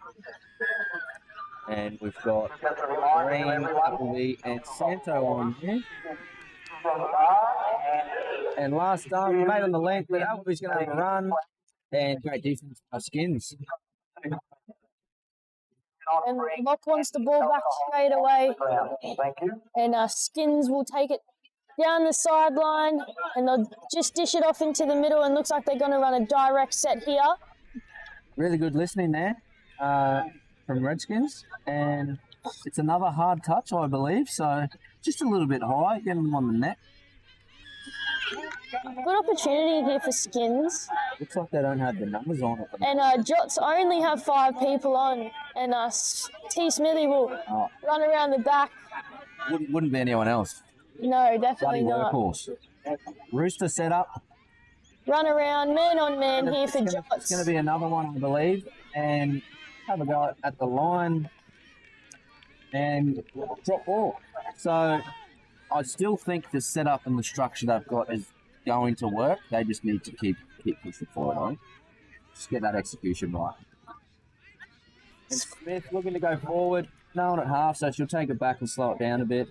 And we've got Green, Appleby, and Santo on here. And last time, made on the length, but Appleby's going to have a run. And great defense by Skins. And Locke wants the ball back straight away. And Skins will take it down the sideline, and they'll just dish it off into the middle, and looks like they're going to run a direct set here. Really good listening there from Redskins. And it's another hard touch, I believe. So just a little bit high, getting them on the net. Good opportunity here for Skins. Looks like they don't have the numbers on it. And Jots only have 5 people on, and T. Smithy will run around the back. Wouldn't be anyone else. No, definitely Bloody not. workhorse. Rooster set up. Run around, man on man here for It's Jots. going to be another one, I believe. And have a go at the line and drop ball. So I still think the setup and the structure they've got is going to work. They just need to keep pushing forward on. Just get that execution right. And Smith looking to go forward. No one at half, so she'll take it back and slow it down a bit.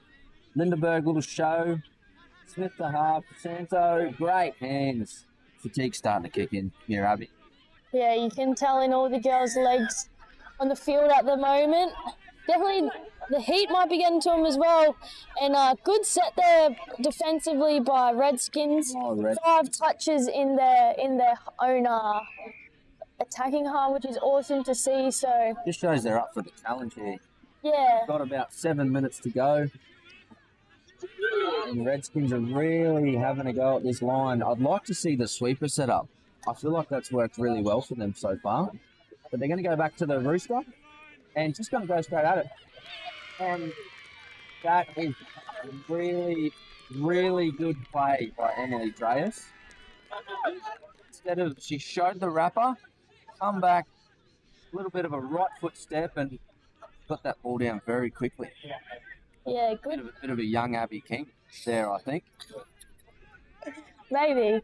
Lindenberg, little show. Smith to half. Santo, great hands. Fatigue's starting to kick in here, Abby. Yeah, you can tell in all the girls' legs on the field at the moment. Definitely the heat might be getting to them as well. And good set there defensively by Redskins. Oh, Red. 5 touches in their own attacking half, which is awesome to see. So Just shows they're up for the challenge here. yeah, Got about 7 minutes to go. And Redskins are really having a go at this line. I'd like to see the sweeper set up. I feel like that's worked really well for them so far. But they're going to go back to the rooster and just going to go straight at it. And that is really, really good play by Emily Dreas. She showed the wrapper, come back, a little bit of a right foot step, and got that ball down very quickly. yeah, good. Bit of a young Abby King there, I think. Maybe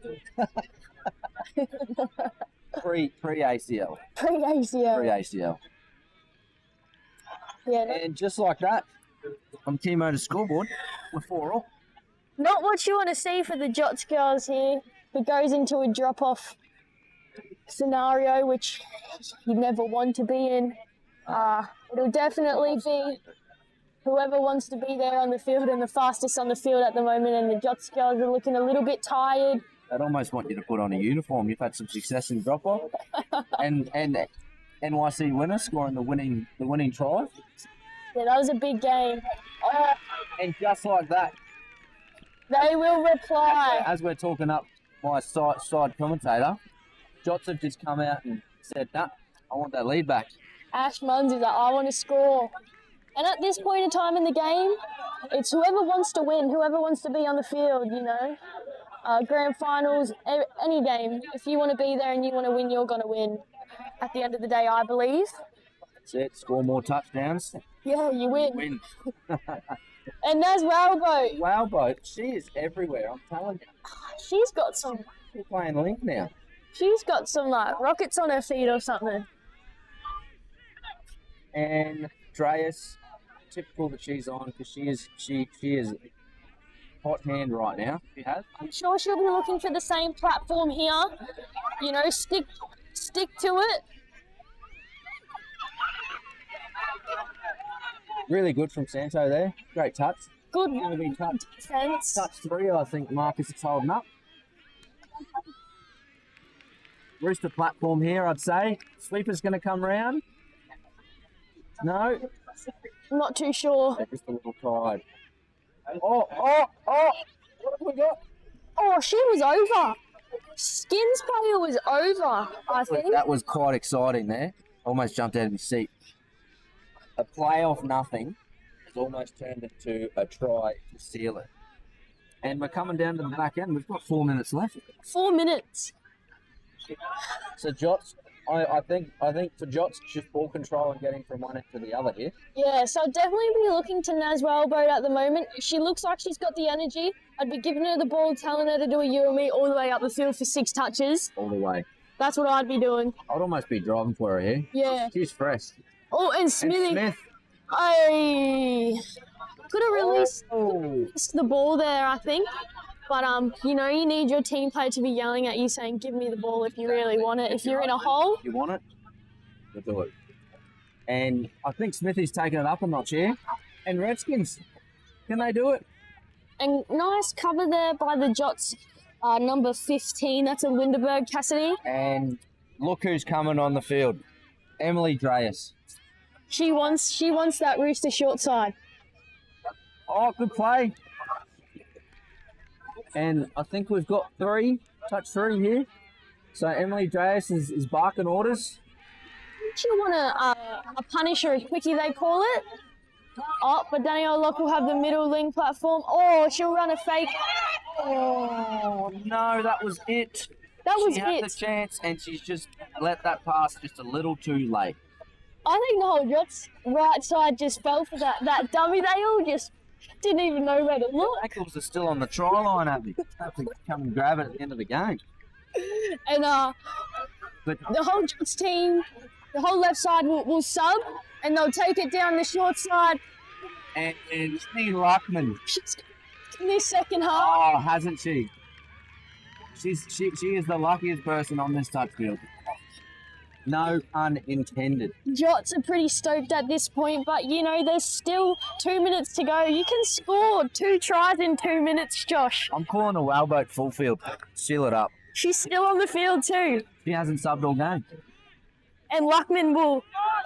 Pre-ACL. pre-ACL. Pre-ACL. Yeah, And just like that, on Team Motors scoreboard, we're 4-all. not what you want to see for the Jots girls here. It goes into a drop-off scenario, which you never want to be in. It'll definitely be whoever wants to be there on the field and the fastest on the field at the moment, and the Jots girls are looking a little bit tired. I'd almost want you to put on a uniform. You've had some success in drop-off. and NYC winner scoring the winning try. Yeah, that was a big game. And just like that, They will reply. as we're talking up my side commentator, Jots have just come out and said, nah, I want that lead back. Ash Munns is like, I want to score. And at this point in time in the game, it's whoever wants to win, whoever wants to be on the field, you know. Grand finals, any game. If you want to be there and you want to win, you're going to win. at the end of the day, I believe. That's it. Score more touchdowns. Yeah, you win. Win. And there's Wowboat. Wowboat, she is everywhere. I'm telling you. She's got some. She's playing Link now. She's got some like rockets on her feet or something. And Dreas, typical that she's on because she is hot hand right now. She has. I'm sure she'll be looking for the same platform here. You know, stick to it. Really good from Santo there. Great touch. Good Gonna be touch defense. 3, I think Marcus is holding up. Rooster platform here, I'd say. Sweeper's going to come round. No. I'm not too sure. They're just a little tired. Oh! What have we got? Oh, she was over. Skins player was over, I think. That was quite exciting there. Almost jumped out of his seat. A play off nothing has almost turned into a try to seal it. And we're coming down to the back end. We've got 4 minutes left. 4 minutes. So Jots, I think for Jots, it's just ball control and getting from one end to the other here. Yeah, so I'd definitely be looking to Naz Wellboat at the moment. She looks like she's got the energy. I'd be giving her the ball, telling her to do a you and me all the way up the field for 6 touches. All the way. That's what I'd be doing. I'd almost be driving for her here. Yeah. She's fresh. Oh, and Smithy. And Smith. I could have released Oh. the ball there, I think. But, you know, you need your team player to be yelling at you saying, give me the ball if you really want it. If you're in a hole. You want it? We'll do it. And I think Smithy's taking it up a notch here. And Redskins, can they do it? And nice cover there by the Jots, number 15. That's a Lindeberg Cassidy. And look who's coming on the field. Emily Dreas. She wants that Rooster short side. Oh, good play. And I think we've got touch three here. So Emily Dreas is barking orders. She want a punisher, a quickie they call it. Oh, but Danielle Locke will have the middle link platform. Oh, she'll run a fake. Oh, no, that was it. She had the chance and she's just let that pass just a little too late. I think the whole Jots right side just fell for that dummy. They all just didn't even know where to look. Ankles are still on the try line, Abby. Have to come and grab it at the end of the game. And But the whole Jots team, the whole left side will sub, and they'll take it down the short side. and Steve Luckman. She's in this second half. Oh, hasn't she? She is the luckiest person on this touch field. No pun intended. Jots are pretty stoked at this point, but you know, there's still 2 minutes to go. You can score 2 tries in 2 minutes, Josh. I'm calling a whaleboat full field. Seal it up. She's still on the field too. She hasn't subbed all game. And Luckman will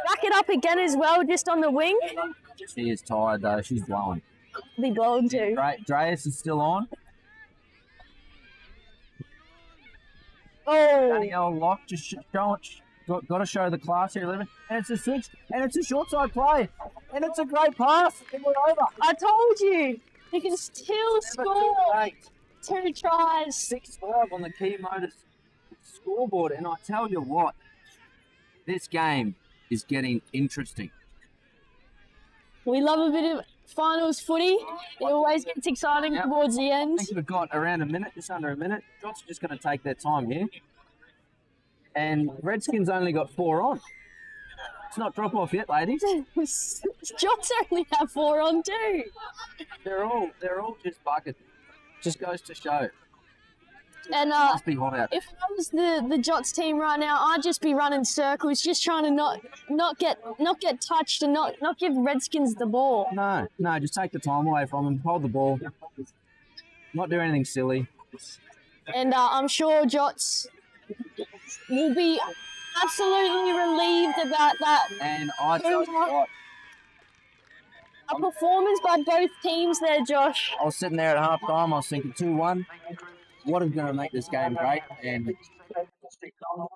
back it up again as well, just on the wing. She is tired though. She's blowing. Be blowing too. Dreas is still on. Oh, Danielle Locke just showing. Got to show the class here, Living. And it's a switch, and it's a short side play, and it's a great pass. And we're over. I told you. You can still score 2 tries. 6-5 on the Key Motors scoreboard, and I tell you what, this game is getting interesting. We love a bit of finals footy. It always gets exciting towards the I end. think we've got around a minute, just under a minute. Jots are just going to take their time here. And Redskins only got 4 on. It's not drop off yet, ladies. Jots only have 4 on too. They're all just bucket. Just goes to show. And Must be hot out. if I was the Jots team right now, I'd just be running circles, just trying to not get touched and not give Redskins the ball. No, just take the time away from them. Hold the ball. Not do anything silly. And I'm sure Jots will be absolutely relieved about that. And I tell you what, A performance by both teams there, Josh. I was sitting there at half time, I was thinking 2-1. What is going to make this game great? And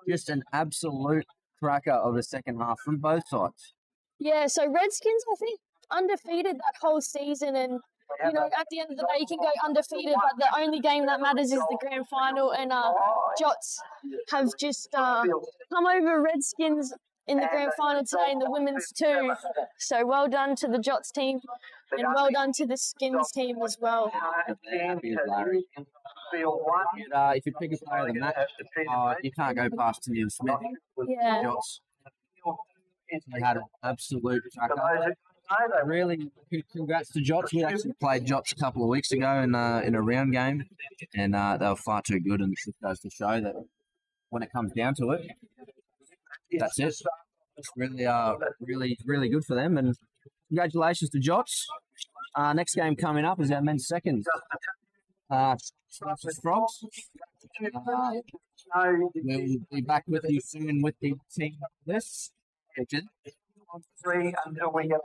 just an absolute cracker of the second half from both sides. Yeah, so Redskins, I think, undefeated that whole season, and you know, at the end of the day, you can go undefeated, but the only game that matters is the grand final. And Jots have just come over Redskins in the grand final today in the women's too. So well done to the Jots team, and well done to the Skins team as well. If you pick a player of the match, you can't go past Neil Smith. Yeah. Jots. He had an absolute cracker. Really, congrats to Jots. We actually played Jots a couple of weeks ago in a round game, and they were far too good. And it goes to show that when it comes down to it, that's it. It's really good for them. And congratulations to Jots. Next game coming up is our men's second. Crocs. We'll be back with you soon with the team lists. Richard. 3 until we get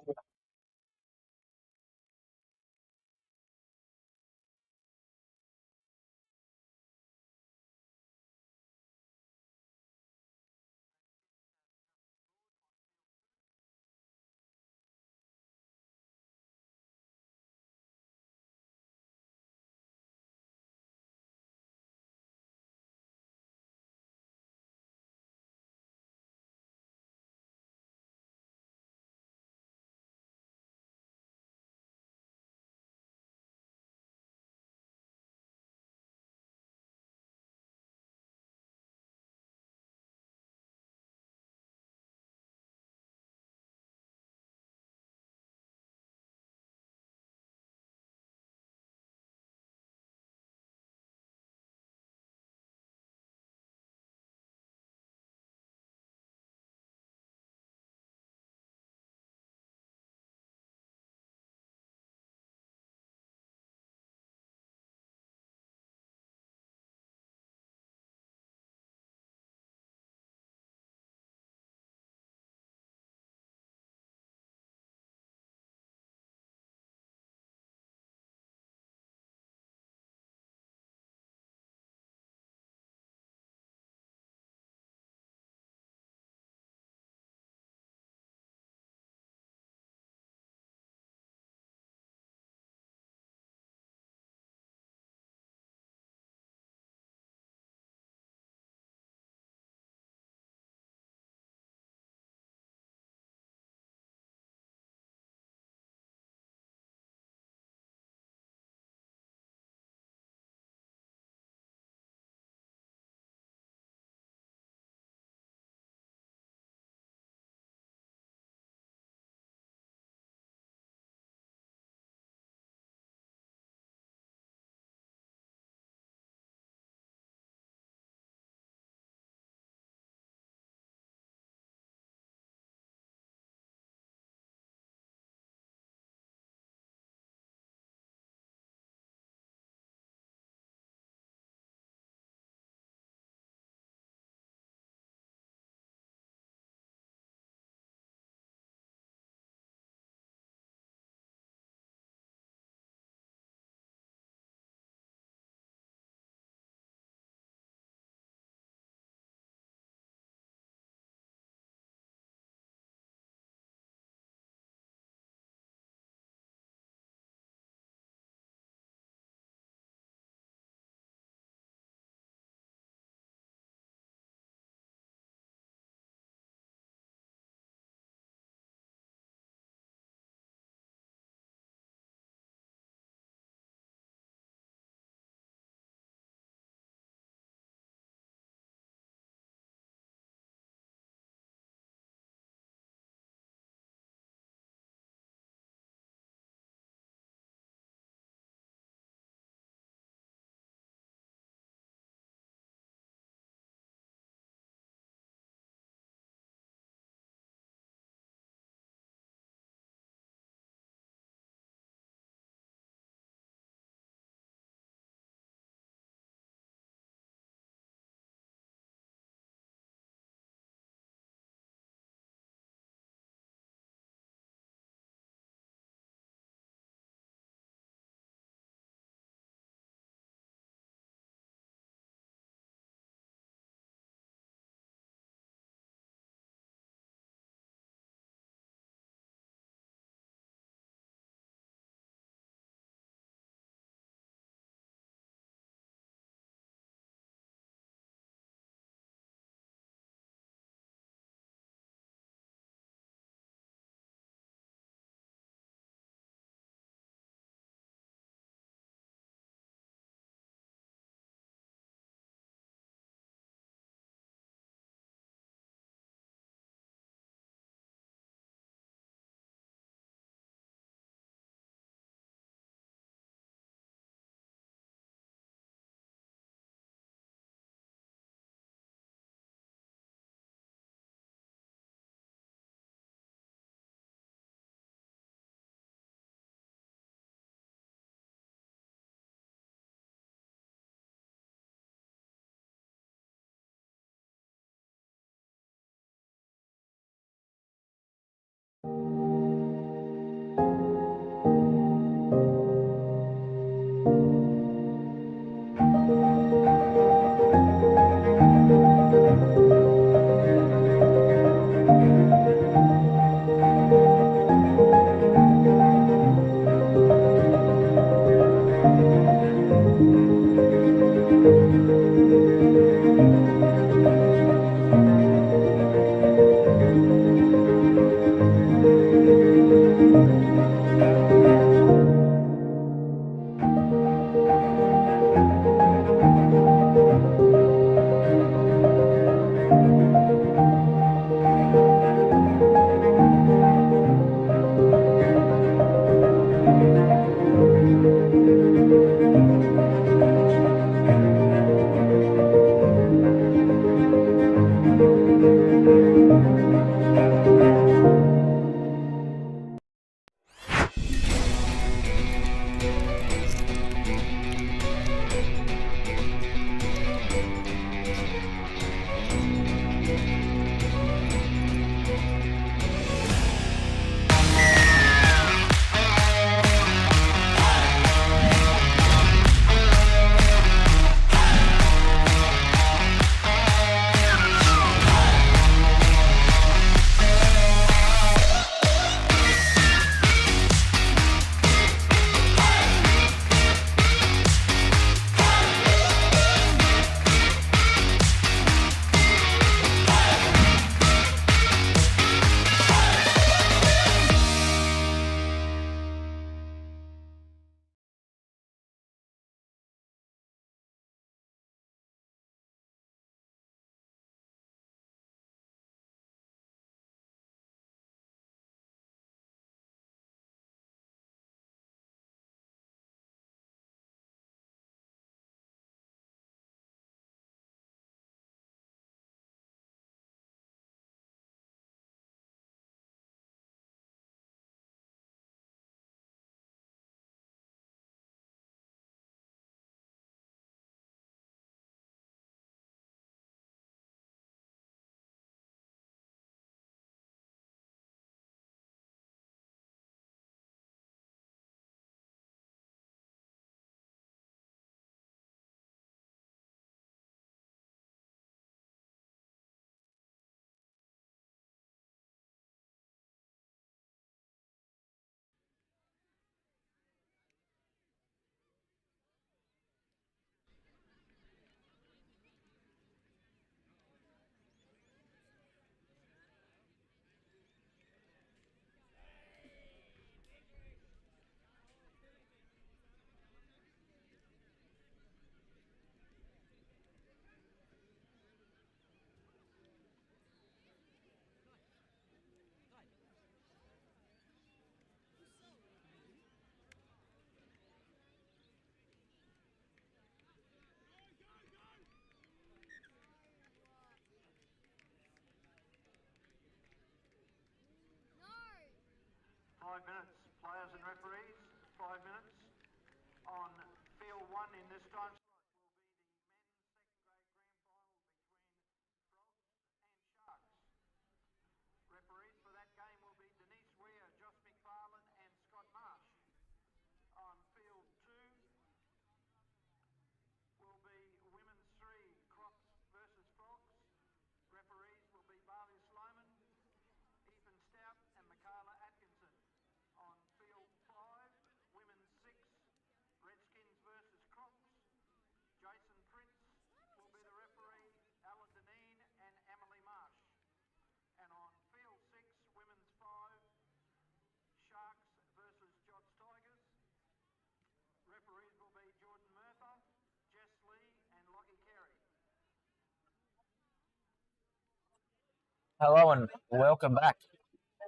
Hello and welcome back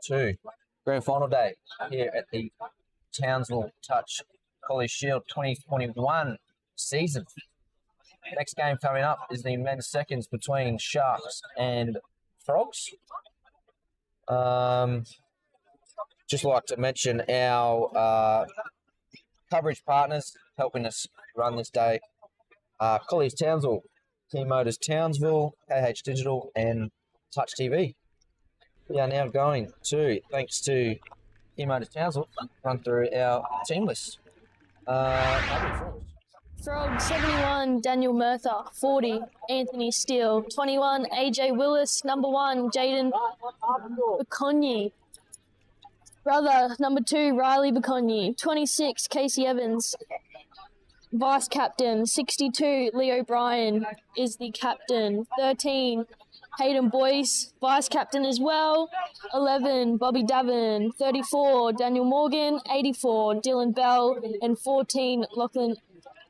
to Grand Final Day here at the Townsville Touch Colliers Shield 2021 season. Next game coming up is the men's seconds between Sharks and Frogs. Just like to mention our coverage partners helping us run this day. Colliers Townsville, Team Motors Townsville, KH Digital and TouchTV. We are now going to, thanks to Team Motors Townsville, run through our team list. Frog 71, Daniel Murtha. 40, Anthony Steele. 21, AJ Willis. Number 1, Jaden Baconyi. Brother, number 2, Riley Baconyi. 26, Casey Evans. Vice captain. 62, Leo Bryan is the captain. 13, Hayden Boyce, vice captain as well. 11, Bobby Davin. 34, Daniel Morgan. 84, Dylan Bell. And 14, Lachlan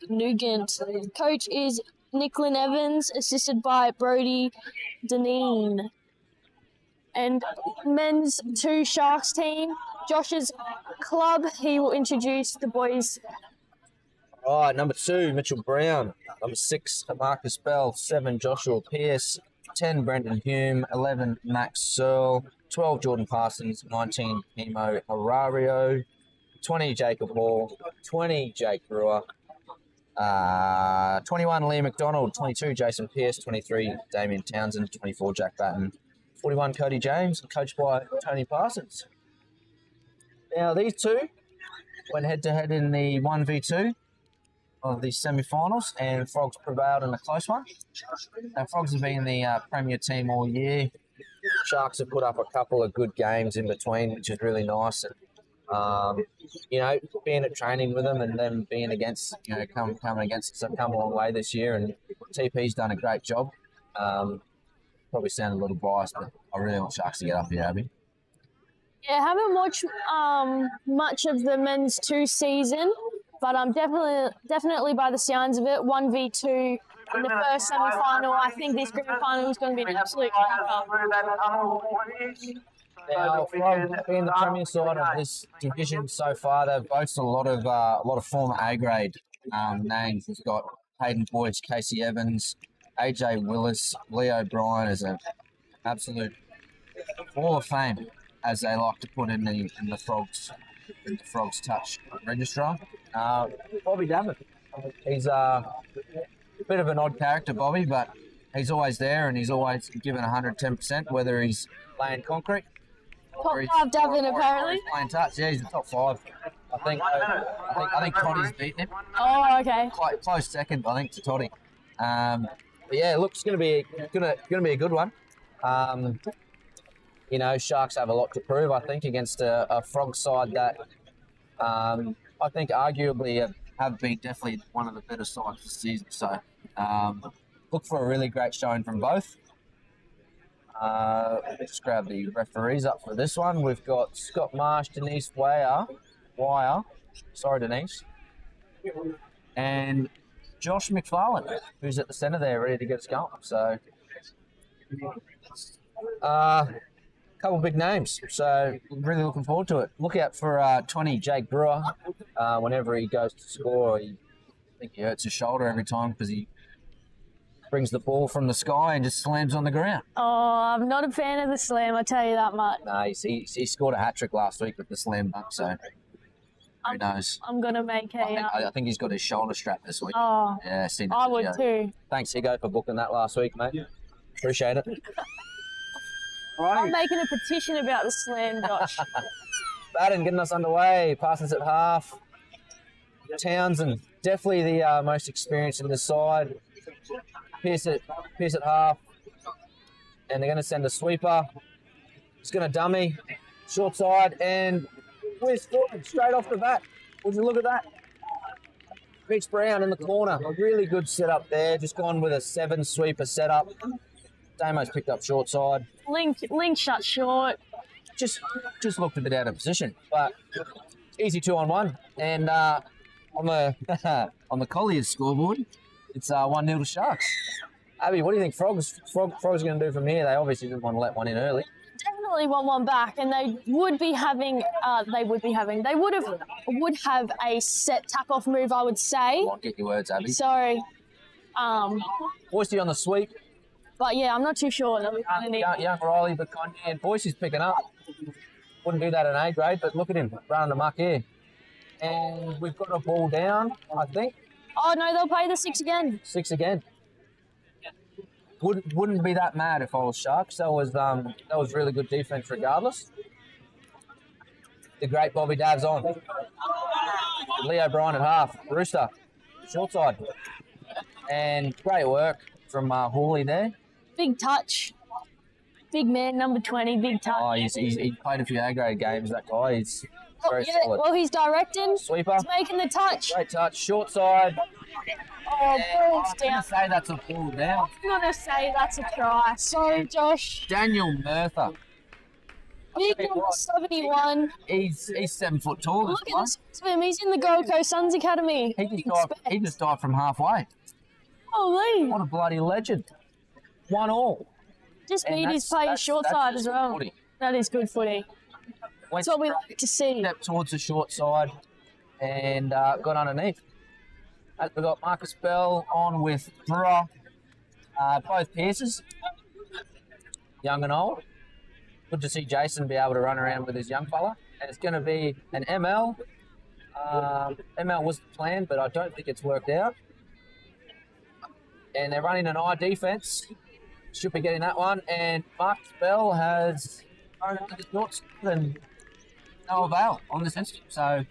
Nugent. Coach is Nicklin Evans, assisted by Brody Deneen. And men's 2 Sharks team, Josh's club. He will introduce the boys. All right, number 2, Mitchell Brown. Number 6, Marcus Bell. 7, Joshua Pearce. 10, Brendan Hume. 11, Max Searle. 12, Jordan Parsons. 19, Hemo Horario. 20, Jacob Hall. 20, Jake Brewer. 21, Liam McDonald. 22, Jason Pearce. 23, Damien Townsend. 24, Jack Batten. 41, Cody James, coached by Tony Parsons. Now, these two went head-to-head in the 1v2 of the semi-finals, and Frogs prevailed in a close one. Now, Frogs have been the premier team all year. Sharks have put up a couple of good games in between, which is really nice. And, being at training with them and them being against, coming against us, have come a long way this year, and TP's done a great job. Probably sound a little biased, but I really want Sharks to get up here, Abby. Yeah, I haven't watched much of the men's 2 season, but I'm definitely by the sounds of it, 1v2 in the first semi-final. I think this grand final is going to be an absolute cracker. Now, Frogs being the premier side of this division so far, they've boasted a lot of former A-grade names. We've got Hayden Boyce, Casey Evans, AJ Willis, Leo Bryan is an absolute Hall of Fame, as they like to put in the Frogs Touch registrar. Bobby Davin, he's a bit of an odd character, Bobby, but he's always there and he's always given 110%, whether he's laying concrete. Top 5 Davin, apparently. He's playing touch. Yeah, he's the top 5. I think Toddy's beaten him. Oh, okay. Quite close second, I think, to Toddy. But yeah, look, it's going to be a good one. Sharks have a lot to prove, I think, against a Frog side that I think arguably have been definitely one of the better sides this season. So look for a really great showing from both. Just grab the referees up for this one. We've got Scott Marsh, Denise Wire. Sorry, Denise. And Josh McFarlane, who's at the centre there, ready to get us going. So, couple big names. So, really looking forward to it. Look out for 20, Jake Brewer. Whenever he goes to score, I think he hurts his shoulder every time because he brings the ball from the sky and just slams on the ground. Oh, I'm not a fan of the slam, I tell you that much. No, he scored a hat-trick last week with the slam dunk, so who knows? I'm going to make I think he's got his shoulder strap this week. Oh, yeah, I would too. Thanks, Higo, for booking that last week, mate. Yeah. Appreciate it. I'm making a petition about the slam, Josh. Batten getting us underway. Passes at half. Townsend, definitely the most experienced in this side. Pierce at half. And they're going to send a sweeper. It's going to dummy. Short side, and we're scoring straight off the bat. Would you look at that? Mitch Brown in the corner. A really good setup there. Just gone with a 7 sweeper setup. Damo's picked up short side. Link shut short. Just looked a bit out of position, but easy 2-on-1. And on the Colliers scoreboard, it's 1-0 to Sharks. Abby, what do you think Frogs going to do from here? They obviously didn't want to let one in early. Definitely want one back, and they would have a set tack-off move, I would say. Come on, get your words, Abby. So, Boise on the sweep. but yeah, I'm not too sure. Young Riley, but Kanye and Boise's picking up. Wouldn't do that in A grade, but look at him running the muck here. And we've got a ball down, I think. Oh no, they'll play the 6 again. 6 again. Wouldn't be that mad if I was Sharks. That was really good defense regardless. The great Bobby Dav's on. Leo Bryan at half. Rooster, short side. And great work from Hawley there. Big touch. Big man, number 20, big touch. Oh, he played a few A-grade games, that guy. He's very solid. Well, he's directing. Sweeper. He's making the touch. Great touch. Short side. Oh, ball's I'm going down. to say that's a ball down. I'm going to say that's a try. Sorry, Josh. Daniel Murtha. Big number 71. He's 7 foot tall. Look at this of him. He's in the Gold Coast Suns Academy. He just died from halfway. Holy. What a bloody legend. 1-1. Just And beat his that's- play short that's side just as well. footy. That is good footy. Went That's what we like to see. step towards the short side and got underneath. We've got Marcus Bell on with Brewer. Both Pierces, young and old. Good to see Jason be able to run around with his young fella. And it's going to be an ML. ML was the plan, but I don't think it's worked out. And they're running an I defense. Should be getting that one. And Marcus Bell has thrown it to the shorts and no avail on this instant. So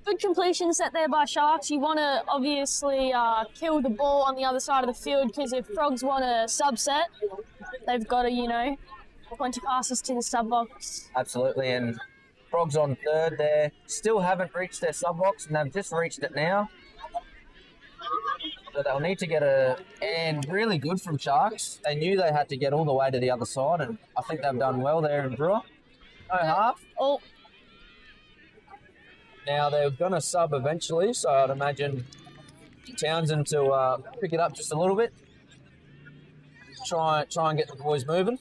Good completion set there by Sharks. You want to obviously kill the ball on the other side of the field, because if Frogs want a subset, they've got to, 20 passes to the sub box. absolutely. And Frogs on third there. Still haven't reached their sub box, and they've just reached it now. So they'll need to get and really good from Sharks. They knew they had to get all the way to the other side, and I think they've done well there in Brewer. No half. Oh, Now they're going to sub eventually, so I'd imagine Townsend to pick it up just a little bit. Try and get the boys moving.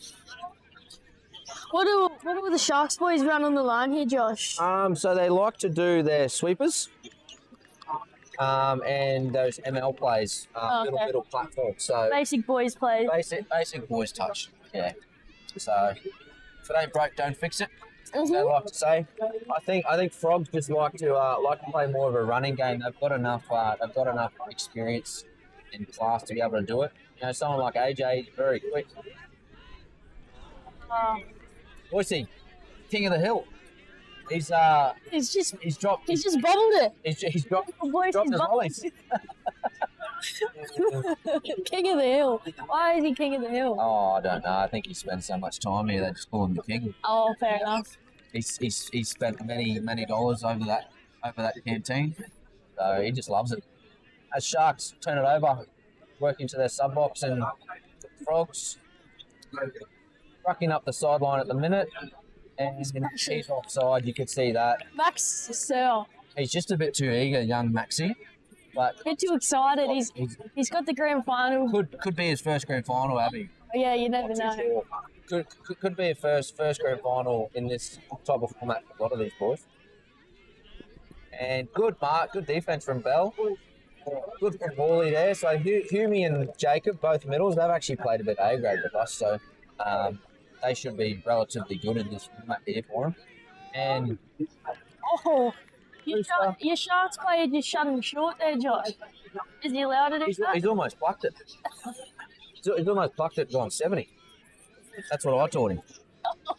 what do the Sharks boys run on the line here, Josh? So they like to do their sweepers and those ML plays, Okay. middle platform. So Basic boys play. basic boys touch. Yeah. So if it ain't broke, don't fix it. They Mhm. like to say. I think Frogs just like to play more of a running game. They've got enough experience and class to be able to do it. Someone like AJ is very quick. Boise, king of the hill. He's dropped He's just bobbled it. he's dropped Boys, dropped he's his bobbled. volleys. King of the hill. Why is he king of the hill? Oh, I don't know. I think he spends so much time here they just call him the king. Oh, fair enough. He's spent many dollars over that canteen, so he just loves it. As Sharks turn it over, work into their sub box, and Frogs rucking up the sideline at the minute, and he's offside. You could see that. Max Sir, He's just a bit too eager, young Maxi, but a bit too excited. He's got the grand final. could be his first grand final, Abby. Yeah, you never know. Could be a first grand final in this type of format for a lot of these boys. And good defense from Bell. Good from Hawley there. So Humey and Jacob, both middles, they've actually played a bit A grade with us, so they should be relatively good in this format here for them. And Oh, your Sharks player just shut him short there, Josh. Is he allowed to do that? he's almost plucked it. He's almost plucked it gone 70. That's what I taught him.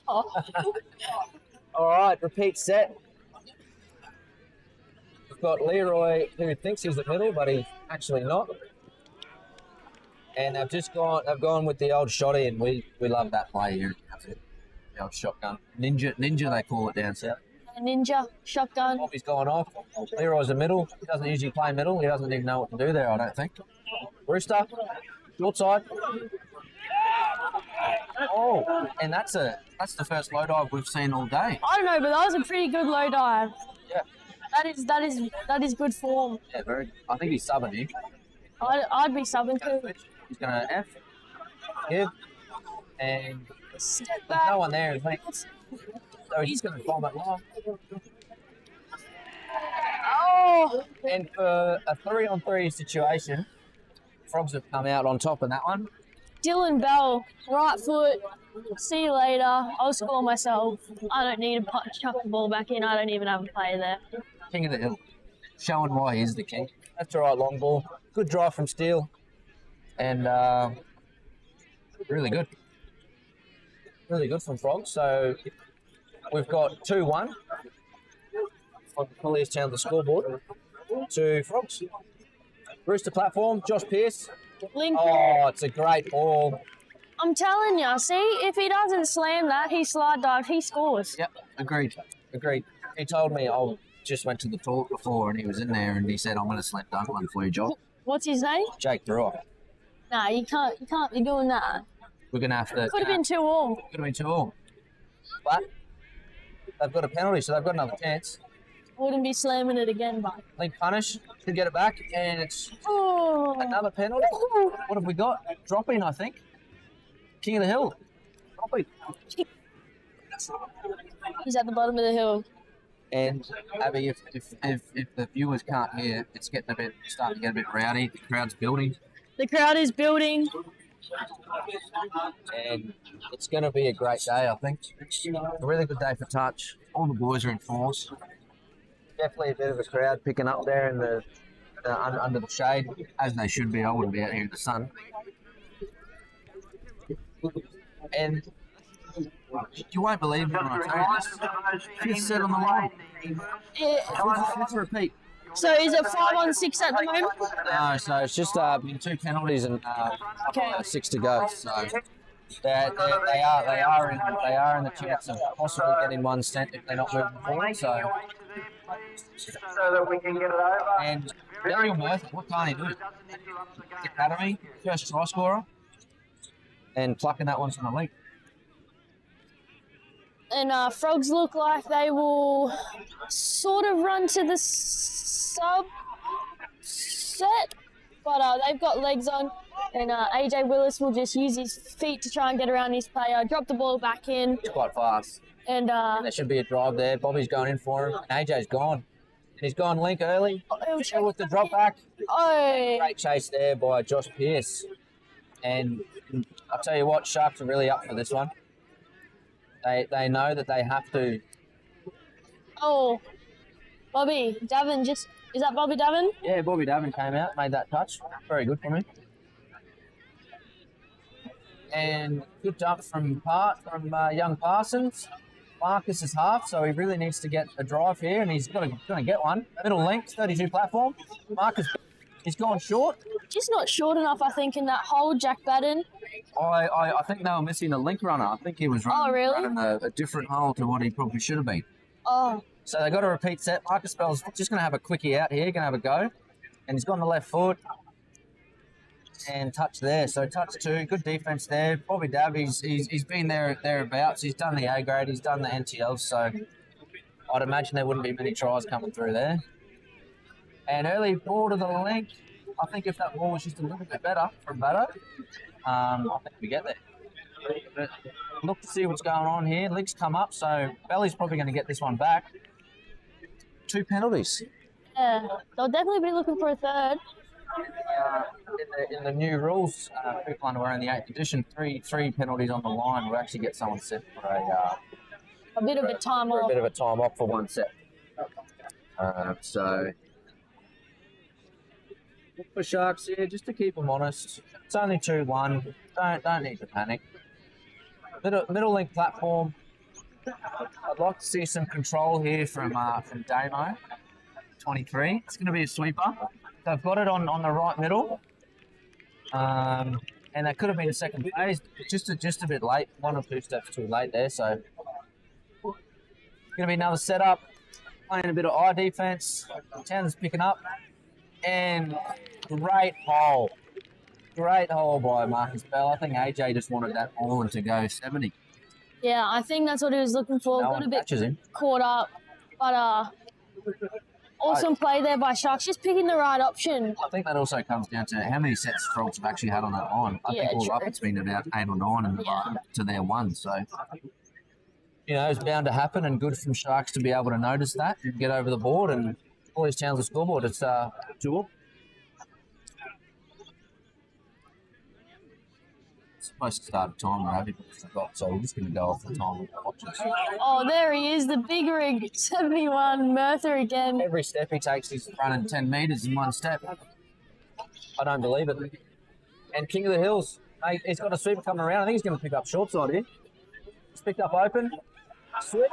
All right, repeat set. We've got Leroy, who thinks he's at middle, but he's actually not. And they've gone with the old shotty, and we love that play here. The old shotgun. Ninja they call it down south. Ninja, shotgun. Bobby's gone off. Leroy's a middle. He doesn't usually play middle. He doesn't even know what to do there, I don't think. Rooster, short side. Oh, and that's the first low dive we've seen all day. I don't know, but that was a pretty good low dive. Yeah. That is good form. Yeah, very. I think he's subbing you. I'd be subbing too. He's going to F. give. And Step there's back. no one there, I think. So he's going to bomb it long. Oh, And for a 3-on-3 situation, Frogs have come out on top in that one. Dylan Bell, right foot. See you later. I'll score myself. I don't need to chuck the ball back in. I don't even have a player there. King of the hill. Showing why he's the king. That's all right, long ball. Good drive from Steele. And really good. Really good from Frogs. So we've got 2-1 on the Colliers Townsville scoreboard to Frogs. Rooster platform, Josh Pearce. Link. Oh, it's a great ball. I'm telling you, see, if he doesn't slam that, he slide dive, he scores. Yep, agreed. He told me I just went to the toilet before and he was in there and he said, I'm going to slam dunk one for you, Josh. What's his name? Jake Brewer. Nah, you can't be doing that. We're going to have to... Could have been 2-2. Could have been 2-2. But they've got a penalty, so they've got another chance. Wouldn't be slamming it again, but. Link punish, could get it back, and it's Oh. another penalty. What have we got? Dropping, I think. King of the hill. Dropping. He's at the bottom of the hill. And Abby, if the viewers can't hear, it's starting to get a bit rowdy. The crowd's building, The crowd is building. and it's going to be a great day, I think. A really good day for touch. All the boys are in force. Definitely a bit of a crowd picking up there in the under the shade, as they should be. I wouldn't be out here in the sun. And you won't believe me when I tell you this. Fifth set on the line. Fifth repeat. So is it 5-on-6 at the moment? No, so it's just been 2 penalties and 6 to go. So they are in the chance of possibly getting one sent if they're not moving forward. So that we can get it over. and very worth it. What can't he do? Academy, first try scorer, and plucking that one from the league. And Frogs look like they will sort of run to the sub set, but they've got legs on, and AJ Willis will just use his feet to try and get around his player, drop the ball back in, It's quite fast. and There should be a drive there. Bobby's going in for him. And AJ's gone. He's gone Link early. he'll check With the drop back. Oh, Great chase there by Josh Pearce. And I'll tell you what, Sharks are really up for this one. They know that they have to. oh, Bobby Davin is that Bobby Davin? Yeah, Bobby Davin came out, made that touch. Very good from him. And good jump from young Parsons. Marcus is half, so he really needs to get a drive here, and he's going to get one. Middle length, 32 platform. Marcus, he's gone short. Just not short enough, I think, in that hole, Jack Batten. I think they were missing a link runner. I think he was running, running a different hole to what he probably should have been. Oh, So they got a repeat set. Marcus Bell's just going to have a quickie out here, going to have a go. And he's gone the left foot. And touch there. So touch 2. Good defense there. Bobby Dav, he's been thereabouts. He's done the A grade. He's done the NTLs. So I'd imagine there wouldn't be many tries coming through there. And early ball to the link. I think if that ball was just a little bit better from Batter, I think we get there. But look to see what's going on here. Link's come up, so Belly's probably going to get this one back. 2 penalties. yeah. They'll definitely be looking for a third. In the new rules, people underwear in the 8th edition, three penalties on the line will actually get someone set for A bit of a time a off. bit of a time off for one set. So look for Sharks here, just to keep them honest. It's only 2-1. Don't need to panic. Middle link platform. I'd like to see some control here from Damo. 23. It's going to be a sweeper. They've got it on the right middle. And that could have been a second phase. Just a bit late. 1 or 2 steps too late there. So going to be another setup. Playing a bit of eye defense. Townsville's picking up. And great hole. Great hole by Marcus Bell. I think AJ just wanted that ball and to go 70. Yeah, I think that's what he was looking for. No Got one a bit catches him. caught up, but Awesome play there by Sharks, just picking the right option. I think that also comes down to how many sets Frogs have actually had on that line. I think all up it's been about 8 or 9 and to their 1. So, you know, it's bound to happen, and good from Sharks to be able to notice that and get over the board. And Colliers Townsville scoreboard, it's 2-all. Supposed to start a timer, I forgot, so we're just going to go off the timer. Oh, there he is, the big rig, 71, Merthyr again. Every step he takes, he's running 10 metres in one step. I don't believe it. And King of the Hills, mate, he's got a sweep coming around. I think he's going to pick up short side here. He's picked up open. Sweep.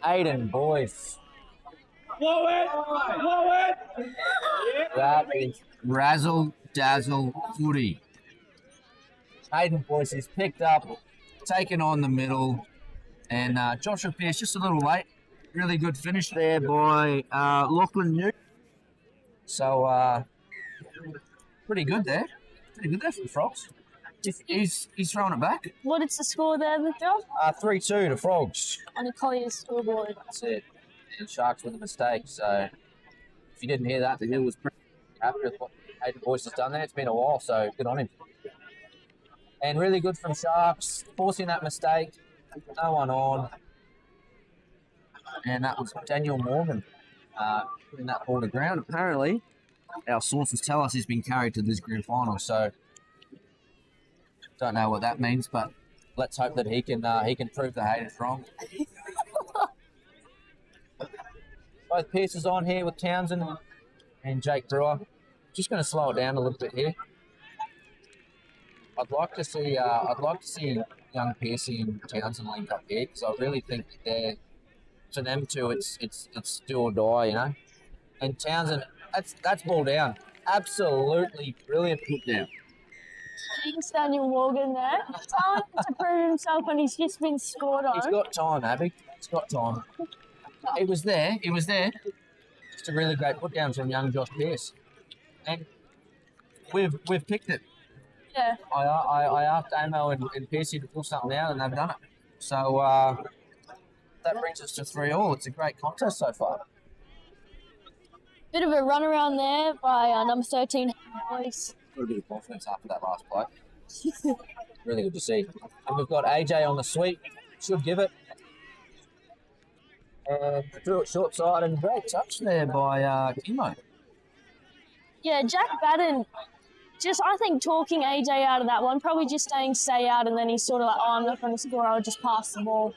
Aiden, boys. That is razzle dazzle footy. Aiden, boys, is picked up, taken on the middle, and Joshua Pearce just a little late. Really good finish there by Lachlan New. So pretty good there. Pretty good there for the Frogs. He's throwing it back. What is the score there, Victor? 3-2 to Frogs. On the Colliers scoreboard. That's it. And Sharks with a mistake. So if you didn't hear that, the Hill was pretty happy with what Aiden Boyce has done there. It's been a while, so good on him. And really good from Sharks, forcing that mistake. No one on. And that was Daniel Morgan putting that ball to ground. Apparently, our sources tell us he's been carried to this grand final. So don't know what that means, but let's hope that he can prove the haters wrong. Both Pierces on here with Townsend and Jake Brewer. Just going to slow it down a little bit here. I'd like to see young Piercy and Townsend link up here, because I really think for them two, it's do or die, you know. And Townsend, that's ball down. Absolutely brilliant put down. Thanks, Daniel Morgan there. Time to prove himself, and he's just been scored on. He's got time, Abby. He's got time. He was there. It's a really great put down from young Josh Pearce. And we've picked it. Yeah. I asked Amo and Piercy to pull something out, and they've done it. So that brings us to 3-all. It's a great contest so far. Bit of a run around there by number 13, boys. Got a bit of confidence after that last play. Really good to see. And we've got AJ on the sweep. Should give it. And threw it short side, and great touch there by Kimo. Yeah, Jack Batten, I think talking AJ out of that one, probably just stay out, and then he's sort of like, I'm not going to score, I'll just pass the ball.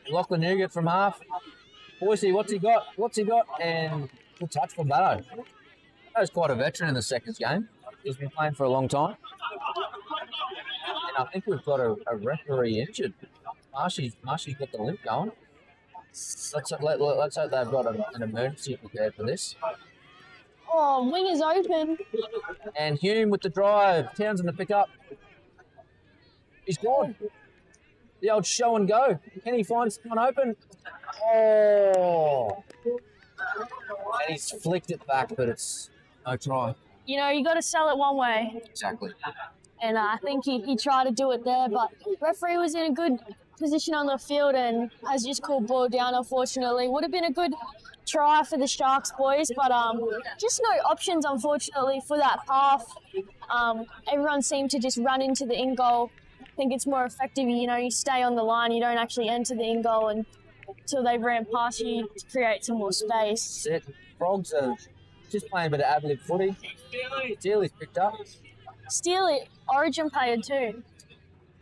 Lachlan Nugent from half. Boise, what's he got? And good touch from Batto. Batto's quite a veteran in the seconds game. He's been playing for a long time. And I think we've got a referee injured. Marshy's got the limp going. Let's hope they've got an emergency prepared for this. Oh, wing is open. And Hume with the drive. Townsend to pick up. He's gone. The old show and go. Can he find someone open? Oh. And he's flicked it back, but it's no try. You know, you got to sell it one way. Exactly. And I think he tried to do it there, but referee was in a good position on the field and has just called ball down, unfortunately. Would have been a good try for the Sharks boys, but just no options, unfortunately, for that half. Everyone seemed to just run into the in goal. I think it's more effective, you know, you stay on the line, you don't actually enter the in goal until they ran past you to create some more space. Set. Frogs are just playing a bit of ad-lib footy. Steely's picked up. Steely, Origin player too,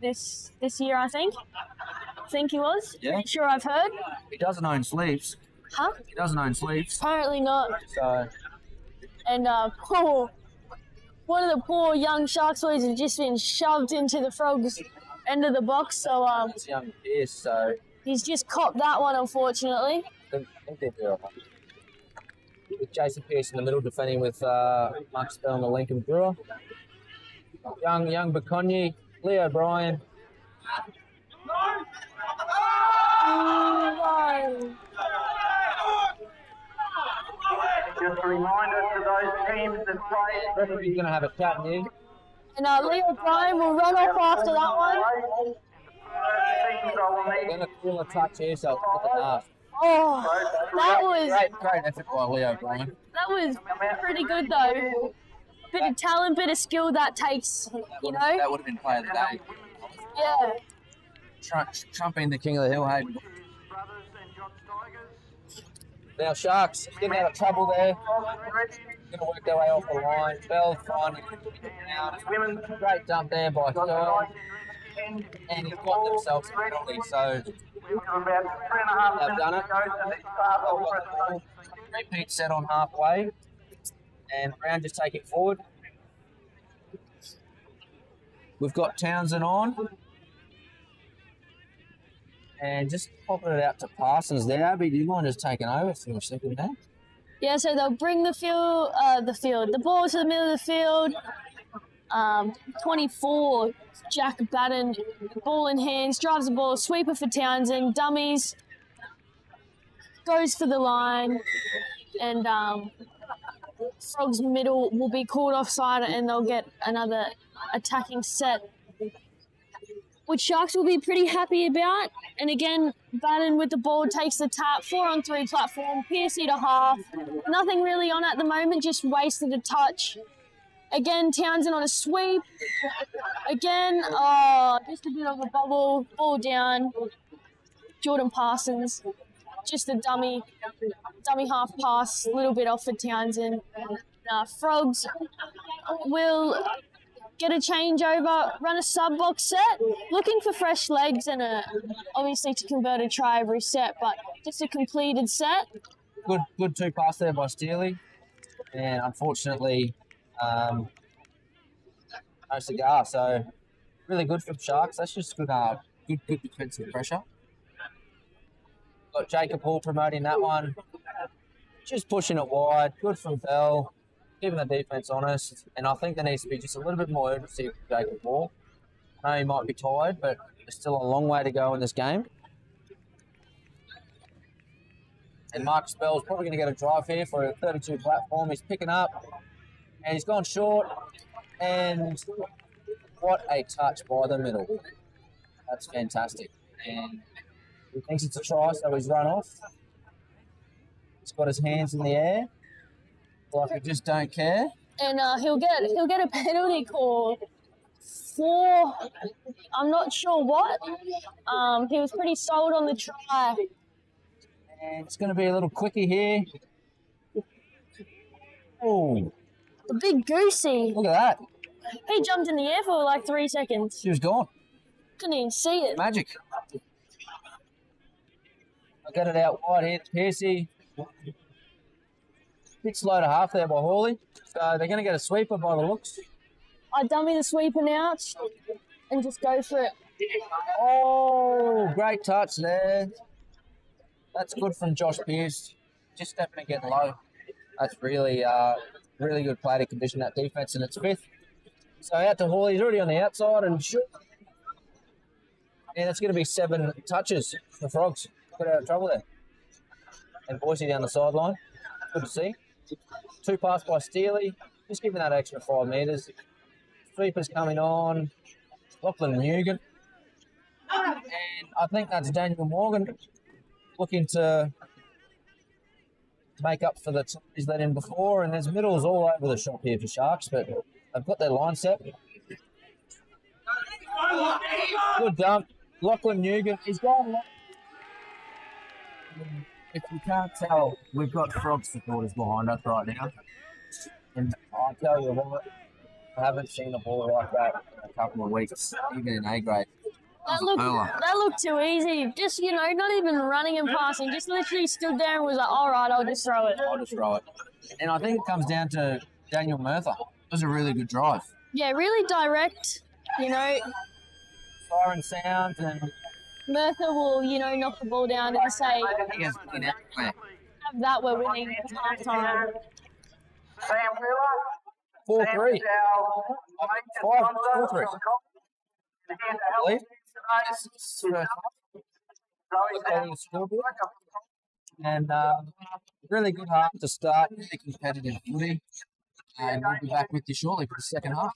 this year, I think. I think he was. Yeah. Pretty sure I've heard. He doesn't own sleeves. Huh? He doesn't own sleeves. Apparently not. So. And one of the poor young Sharks boys has just been shoved into the Frogs' end of the box. So it's young Pierce, so. He's just copped that one, unfortunately. I think they'll be all right. With Jason Pierce in the middle, defending with Mark Spell and the Lincoln Brewer. Young Baconyi, Leo O'Brien. Just a reminder to those teams that play. Referee's going to have a chat here. And Leo O'Brien will run off after that one. We're going to call a touch here, so it's not the half. Oh, that was Great effort by Leo, Brian. that was pretty good though. Bit of talent, bit of skill that takes, you know. That would have been player of the day. Yeah. Trump being the king of the hill, hey. Brothers and Jots-Tigers. Now, Sharks getting out of trouble there. Going to work their way off the line. Bell finally down. Great dump there by Sterling. And he's got themselves a penalty, so they've done it. Repeat set on halfway. And Brown just taking forward. We've got Townsend on. And just popping it out to Parsons there. Abby, do you mind just taking over for a second there? Yeah, so they'll bring the ball to the middle of the field. 24, Jack Batten, ball in hands, drives the ball, sweeper for Townsend, dummies, goes for the line, and Frogs middle will be called offside and they'll get another attacking set, which Sharks will be pretty happy about. And again, Batten with the ball takes the tap, 4-on-3 platform, Piercy to half. Nothing really on at the moment, just wasted a touch. Again, Townsend on a sweep. Again, just a bit of a bubble, ball down. Jordan Parsons, just a dummy half pass, a little bit off for Townsend. Frogs will get a changeover, run a sub-box set, looking for fresh legs and obviously to convert a try every set, but just a completed set. Good two pass there by Steely. And unfortunately, no cigar. So really good from Sharks. That's just good defensive pressure. Got Jacob Hall promoting that one. Just pushing it wide. Good from Bell. Keeping the defense honest. And I think there needs to be just a little bit more urgency from Jacob Hall. I know he might be tired, but there's still a long way to go in this game. And Marcus Bell's probably going to get a drive here for a 32 platform. He's picking up. And he's gone short. And what a touch by the middle. That's fantastic. And he thinks it's a try, so he's run off. He's got his hands in the air. Like we just don't care. And he'll get a penalty call for, I'm not sure what. He was pretty sold on the try. And it's going to be a little quickie here. Oh, The big goosey. look at that. He jumped in the air for like 3 seconds. She was gone. Couldn't even see it. Magic. I got it out wide here to Piercy. Bit slow to half there by Hawley. So they're going to get a sweeper by the looks. I dummy the sweeper out and just go for it. Oh, great touch there. That's good from Josh Pearce. Just stepping and getting low. That's really good play to condition that defense in its fifth. So out to Hawley. He's already on the outside and shoot. And that's going to be 7 touches for Frogs. Got out of trouble there. And Boise down the sideline. Good to see. 2 pass by Steely. Just giving that extra 5 metres. Sweepers coming on. Lachlan Nugent. And I think that's Daniel Morgan looking to make up for the time he's let in before. And there's middles all over the shop here for Sharks, but they've got their line set. Good dump. Lachlan Nugent. He's gone. If you can't tell, we've got Frog supporters behind us right now. And I'll tell you what, I haven't seen a ball like that in a couple of weeks, even in A grade. That looked too easy. Just, not even running and passing. Just literally stood there and was like, all right, I'll just throw it. And I think it comes down to Daniel Murtha. It was a really good drive. Yeah, really direct, Siren sounds and Murtha will, knock the ball down and say, he has been everywhere. have that, we're winning half time. Sam Wheeler. 4-3. 4-3. And really good half to start the competitive footy. And we'll be back with you shortly for the second half.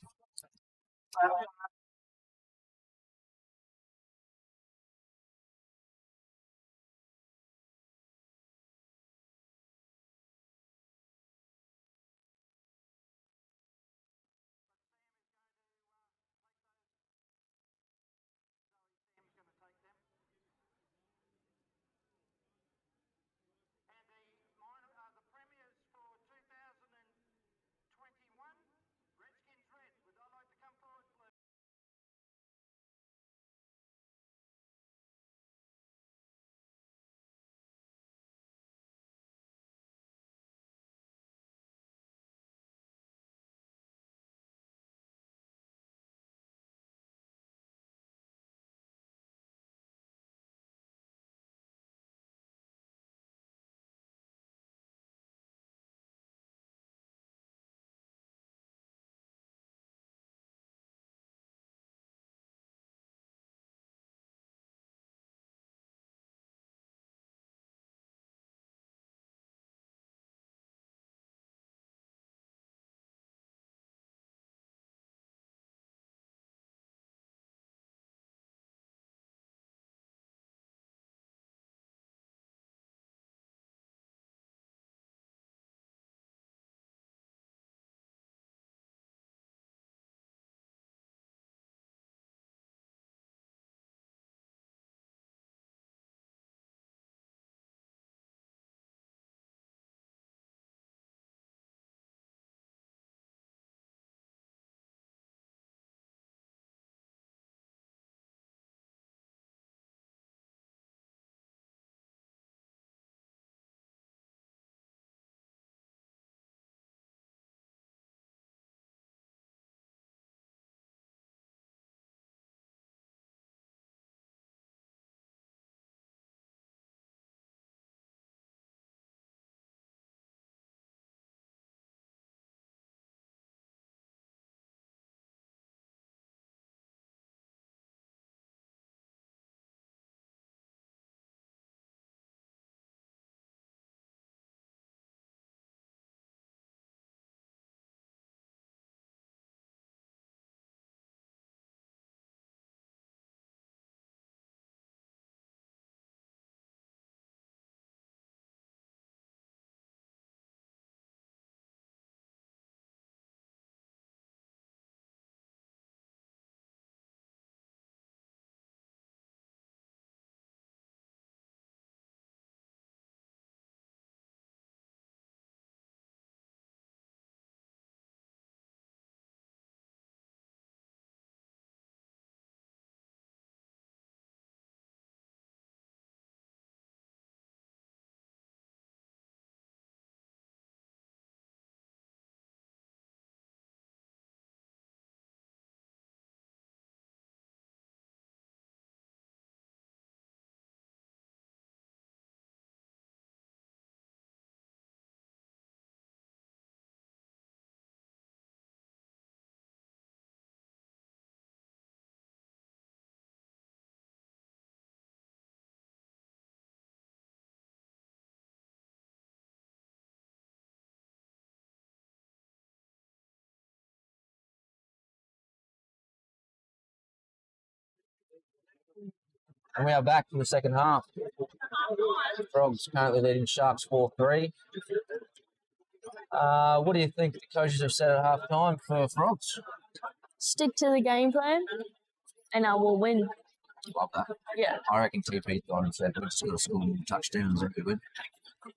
And we are back in the second half. Frogs currently leading Sharks 4-3. What do you think the coaches have said at half time for Frogs? Stick to the game plan, and I will win. Love that. Yeah. I reckon TP's gone and said, we're just going to score more touchdowns and we win.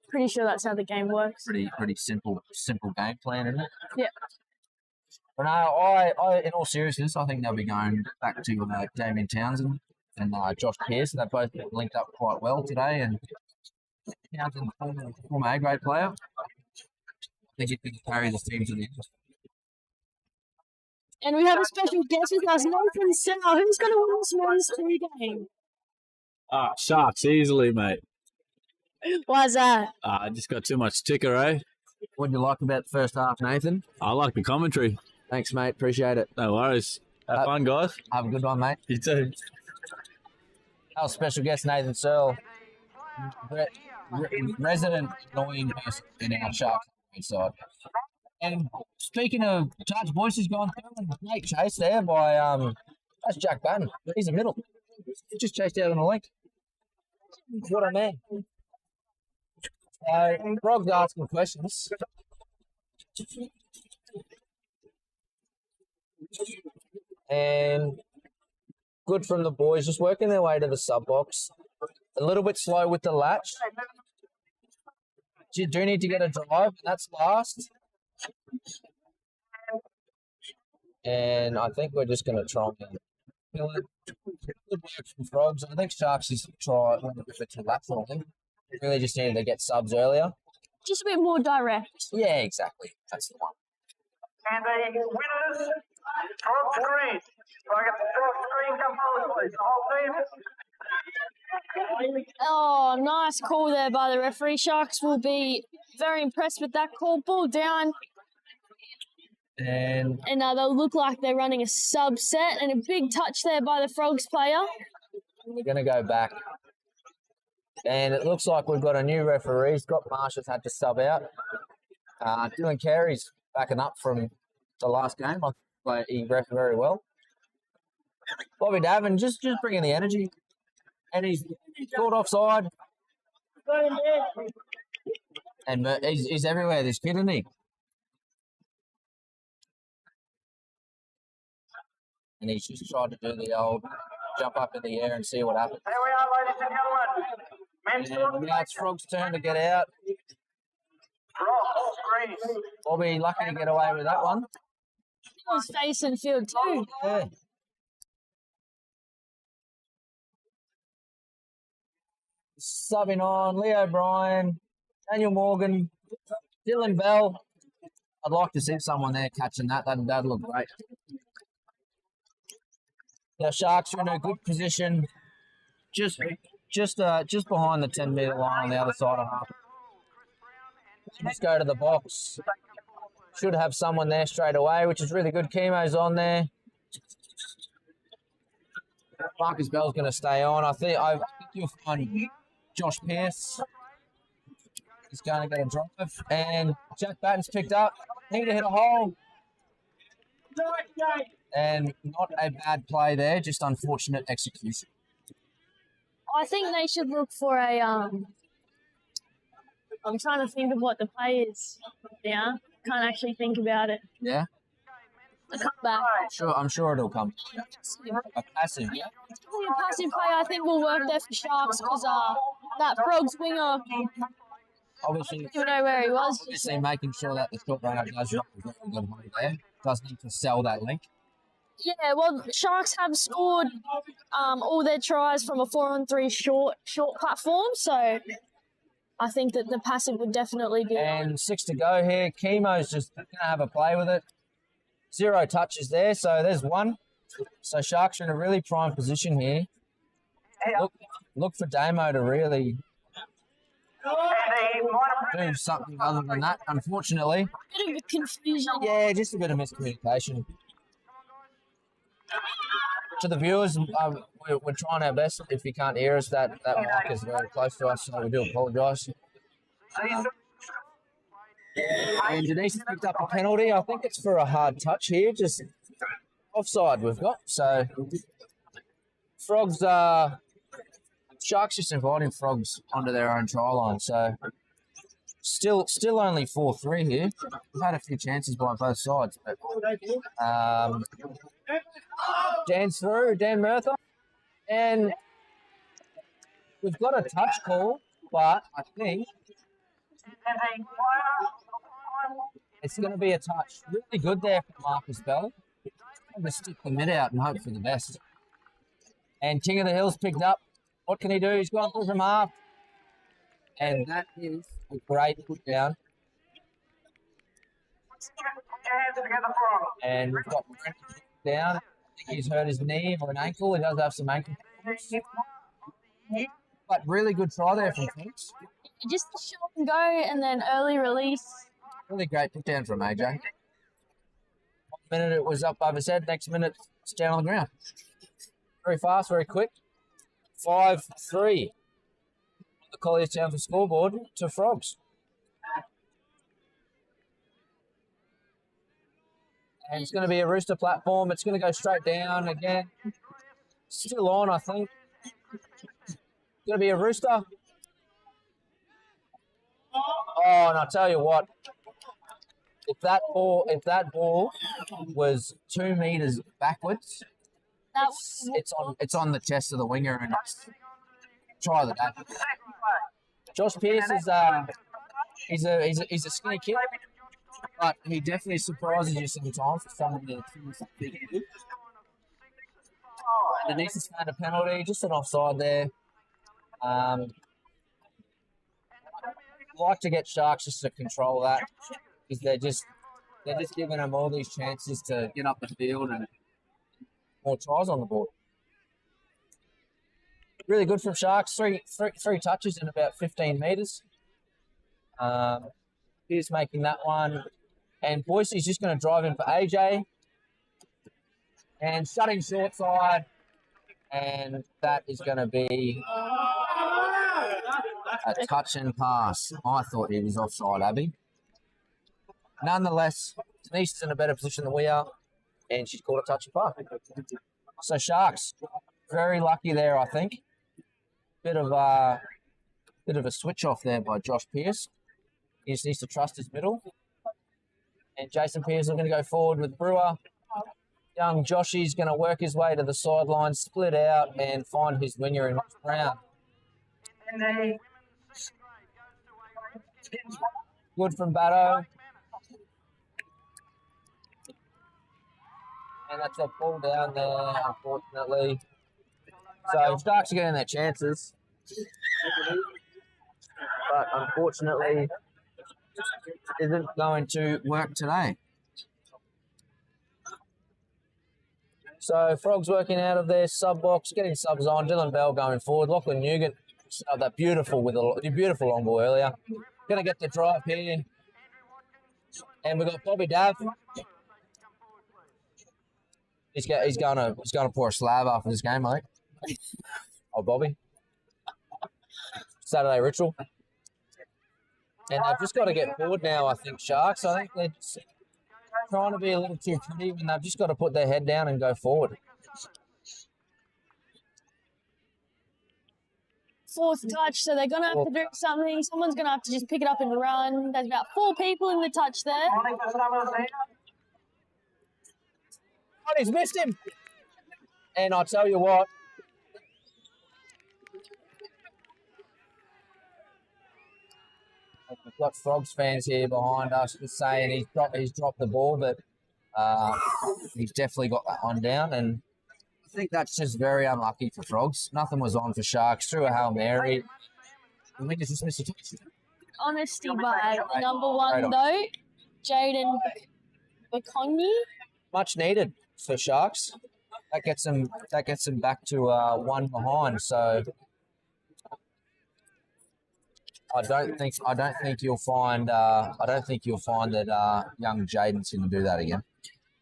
Pretty sure that's how the game works. Pretty simple game plan, isn't it? Yeah. But no, I in all seriousness, I think they'll be going back to Damien Townsend and Josh Pearce. They've both linked up quite well today. And Townsend, former A-grade player, I think he can carry the team to the end. And we have a special guest with us, Nathan Sell. Who's going to win this Motors 2 game? Sharks, easily, mate. Why's that? I just got too much ticker, eh? What do you like about the first half, Nathan? I like the commentary. Thanks, mate. Appreciate it. No worries. Have fun, guys. Have a good one, mate. You too. Our special guest, Nathan Searle, resident annoying person in our Sharks side. And speaking of Judge, boys has gone through and great chase there by that's Jack Batten. He's in the middle. He just chased out on the link. What a man. So Frog's asking questions. And good from the boys, just working their way to the sub box. A little bit slow with the latch. You do need to get a drive, that's last. And I think we're just going to try and kill it. Good work from Frogs. I think Sharks is try went a bit too lateral. I think really just needed to get subs earlier. Just a bit more direct. Yeah, exactly. That's the one. And the winners, Frogs Green. If I get the Frogs Green, come forward, please. The whole team. Oh, nice call there by the referee. Sharks will be very impressed with that call. Ball down. And They'll look like they're running a subset, and a big touch there by the Frogs player. we're going to go back. And it looks like we've got a new referee. Scott Marshall's had to sub out. Dylan Carey's backing up from the last game. I think he ref very well. Bobby Davin just bringing the energy. And he's caught offside. And he's everywhere, this kid, isn't he? And he's just tried to do the old jump up in the air and see what happens. Here we are, ladies and gentlemen. Men's And now it's Frog's turn to get out. Frogs Green. Bobby lucky to get away with that one. He was facing field too. Yeah. Subbing on Leo Bryan, Daniel Morgan, Dylan Bell. I'd like to see someone there catching that. That'd look great. The Sharks are in a good position, just behind the 10-metre line on the other side of half. Let's go to the box. Should have someone there straight away, which is really good. Chemo's on there. Marcus Bell's going to stay on. I think you'll find Josh Pearce is going to get a drive. And Jack Batten's picked up. Need to hit a hole. And not a bad play there, just unfortunate execution. I think they should look for a I'm trying to think of what the play is. Yeah, can't actually think about it. Yeah? A comeback. I'm sure it'll come. A passive, yeah? Probably a passive play I think will work there for Sharks because that Frogs winger, Obviously, you know where he was. obviously making sure that the short runner does drop the good one there. Does need to sell that link. Yeah, well, Sharks have scored all their tries from a 4-on-3 short platform, so I think that the passive would definitely be. And 6 to go here. Chemo's just going to have a play with it. 0 touches there, so there's 1. So Sharks are in a really prime position here. Look for Damo to really do something other than that, unfortunately. Bit of a confusion. Yeah, just a bit of miscommunication. To the viewers, we're trying our best. If you can't hear us, that mic is very close to us, so we do apologise. And Denise has picked up a penalty. I think it's for a hard touch here, just offside we've got. So Frogs Sharks just inviting Frogs onto their own try line, so still only 4-3 here. We've had a few chances by both sides, but Dan's through, Dan Murtha, and we've got a touch call, but I think it's going to be a touch. Really good there for Marcus Bell. I'm going to stick the mid out and hope for the best. And King of the Hills picked up. What can he do? He's gone through from half. And that is a great put down. And we've got Brent down. I think he's hurt his knee or an ankle. He does have some ankle problems. But really good try there from Fox. Just shot and go, and then early release. Really great put down from AJ. 1 minute it was up over his head. Next minute it's down on the ground. Very fast, very quick. 5-3. The Colliers Townsville scoreboard to Frogs. And it's going to be a rooster platform. It's going to go straight down again. Still on, I think. It's going to be a rooster. Oh, and I'll tell you what. If that ball was 2 meters backwards, it's on the chest of the winger, and try that. Josh Pearce is he's a skinny kid, but he definitely surprises you sometimes for some of the things that he can do. And Denise has found a penalty, just an offside there. Like to get Sharks just to control that, because they're just giving them all these chances to get up the field and more tries on the board. Really good from Sharks. Three touches in about 15 metres. He's making that one. And Boise's just going to drive in for AJ. And shutting short side. And that is going to be a touch and pass. I thought he was offside, Abby. Nonetheless, Denise is in a better position than we are. And she's called a touch and pass. So Sharks, very lucky there, I think. Bit of a switch off there by Josh Pearce. He just needs to trust his middle. And Jason Pearce is going to go forward with Brewer. Young Joshy's going to work his way to the sideline, split out, and find his winger in Brown. Good from Batto. And that's a pull down there, unfortunately. So Sharks are getting their chances. But unfortunately, isn't going to work today. So Frogs working out of their sub box, getting subs on. Dylan Bell going forward. Lachlan Nugent, that beautiful long ball earlier. Going to get the drive here. And we've got Bobby Dav. He's going to pour a slab after this game, mate. Oh, Bobby. Saturday ritual. And they've just got to get forward now, I think, Sharks. I think they're trying to be a little too pretty, and they've just got to put their head down and go forward. Fourth touch, so they're going to have to do something. Someone's going to have to just pick it up and run. There's about 4 people in the touch there. Oh, he's missed him. And I'll tell you what. We've got Frogs fans here behind us just saying he's dropped the ball, but he's definitely got that one down. And I think that's just very unlucky for Frogs. Nothing was on for Sharks. Threw a Hail Mary. I think it's just missed a touch. Honesty by number 1, though, Jaden Bakonyi. Much needed for Sharks. That gets them back to 1 behind. So I don't think you'll find that young Jaden's going to do that again.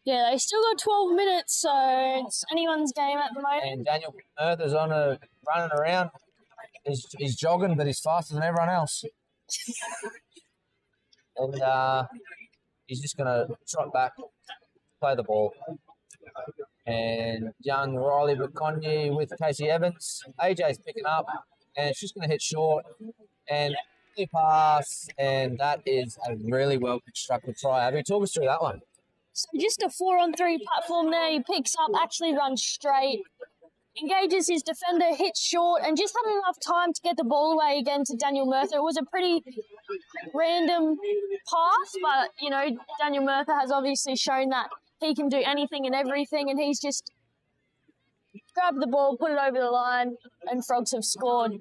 Yeah, they still got 12 minutes, so it's anyone's game at the moment. And Daniel Murtha's running around. He's jogging, but he's faster than everyone else. And he's just going to trot back, play the ball. And young Riley Bakonyi with Casey Evans. AJ's picking up. and it's just going to hit short and pass, and that is a really well constructed try. Abby, talk us through that one. So just a 4-on-3 platform there. He picks up, actually runs straight, engages his defender, hits short, and just had enough time to get the ball away again to Daniel Murtha. It was a pretty random pass, but, you know, Daniel Murtha has obviously shown that he can do anything and everything, and he's just grabbed the ball, put it over the line, and Frogs have scored.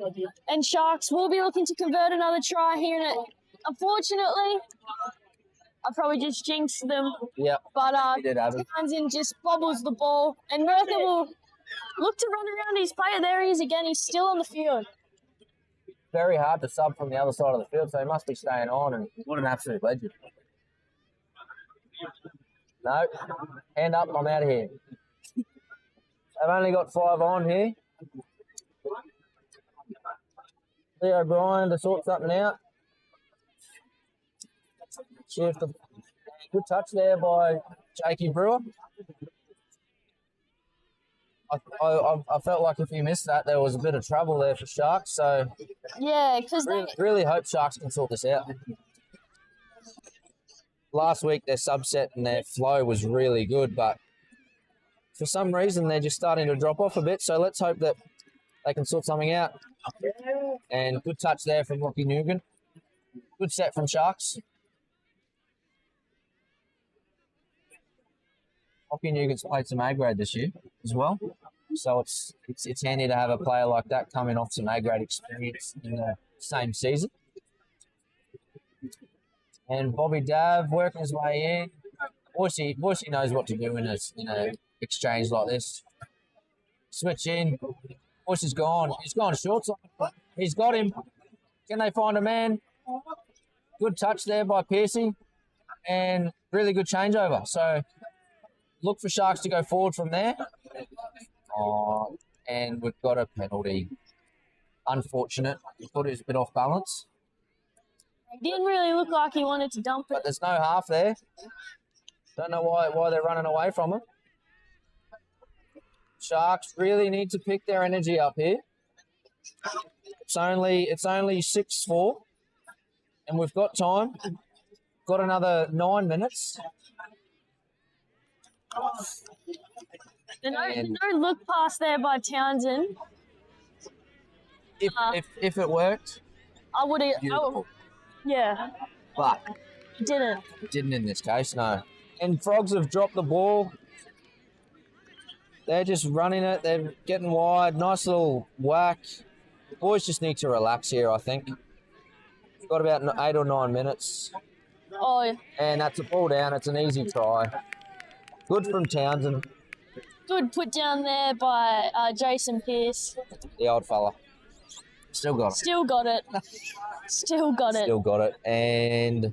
And Sharks will be looking to convert another try here. And unfortunately, I probably just jinxed them. Yeah, but Abby. Townsend just bobbles the ball, and Murtha will look to run around his player. There he is again. He's still on the field. Very hard to sub from the other side of the field, so he must be staying on, and what an absolute legend. No, hand up, I'm out of here. I've only got 5 on here. Leo O'Brien to sort something out. Shift. Good touch there by Jakey Brewer. I felt like if he missed that, there was a bit of trouble there for Sharks. So yeah, because really hope Sharks can sort this out. Last week their subset and their flow was really good, but for some reason they're just starting to drop off a bit. So let's hope that they can sort something out. And good touch there from Rocky Nugent. Good set from Sharks. Rocky Nugent's played some A-grade this year as well. So it's handy to have a player like that coming off some A-grade experience in the same season. And Bobby Dav working his way in. Boise knows what to do in a exchange like this. Switch in. Boise's gone. He's gone short side. He's got him. Can they find a man? Good touch there by Piercy. And really good changeover. So look for Sharks to go forward from there. Oh, and we've got a penalty. Unfortunate. We thought he was a bit off balance. It didn't really look like he wanted to dump it. But there's no half there. Don't know why they're running away from him. Sharks really need to pick their energy up here. It's only 6-4, and we've got time. Got another 9 minutes. The no look pass there by Townsend. If it worked, I would have. Oh, yeah. But it didn't. It didn't in this case, no. And Frogs have dropped the ball. They're just running it. They're getting wide. Nice little whack. The boys just need to relax here, I think. We've got about 8 or 9 minutes. Oh, yeah. And that's a ball down. It's an easy try. Good from Townsend. Good put down there by Jason Pearce. The old fella. Still got it. Still got it. Still got it. Still got it. And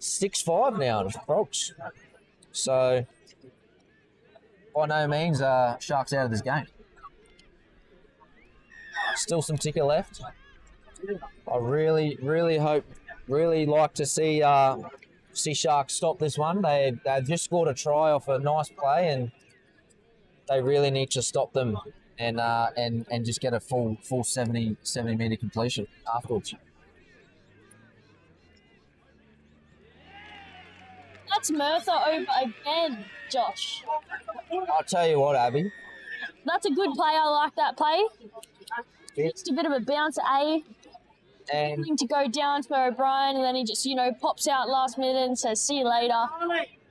6-5 now to Crocs. So, by no means are Sharks out of this game. Still some ticker left. I really like to see Sharks stop this one. They've just scored a try off a nice play, and they really need to stop them and just get a full 70 metre completion afterwards. That's Murtha over again, Josh. I'll tell you what, Abby. That's a good play. I like that play. Just a bit of a bounce A. And to go down to O'Brien, and then he just, pops out last minute and says, see you later.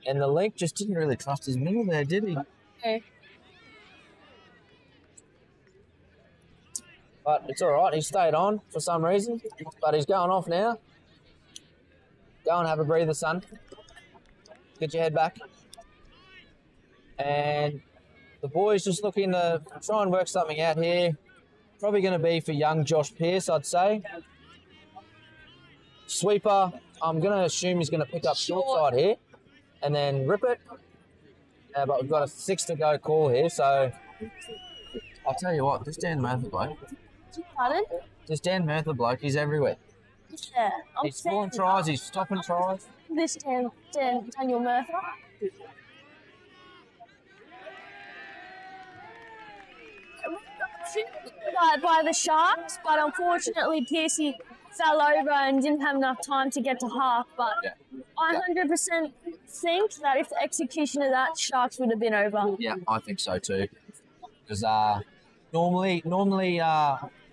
And the link just didn't really trust his middle there, did he? Okay. But it's all right. He stayed on for some reason. But he's going off now. Go and have a breather, son. Get your head back. And the boys just looking to try and work something out here. Probably going to be for young Josh Pearce, I'd say. Sweeper, I'm going to assume he's going to pick up short side here and then rip it. But we've got a 6 to go call here, so I'll tell you what, this Dan Murtha bloke. Pardon? This Dan Murtha bloke, he's everywhere. Yeah. He's scoring tries, he's stopping tries. This Daniel Murtha. by the Sharks, but unfortunately Piercy fell over and didn't have enough time to get to half. But I 100% think that if the execution of that, Sharks would have been over. Yeah, I think so too. Because normally,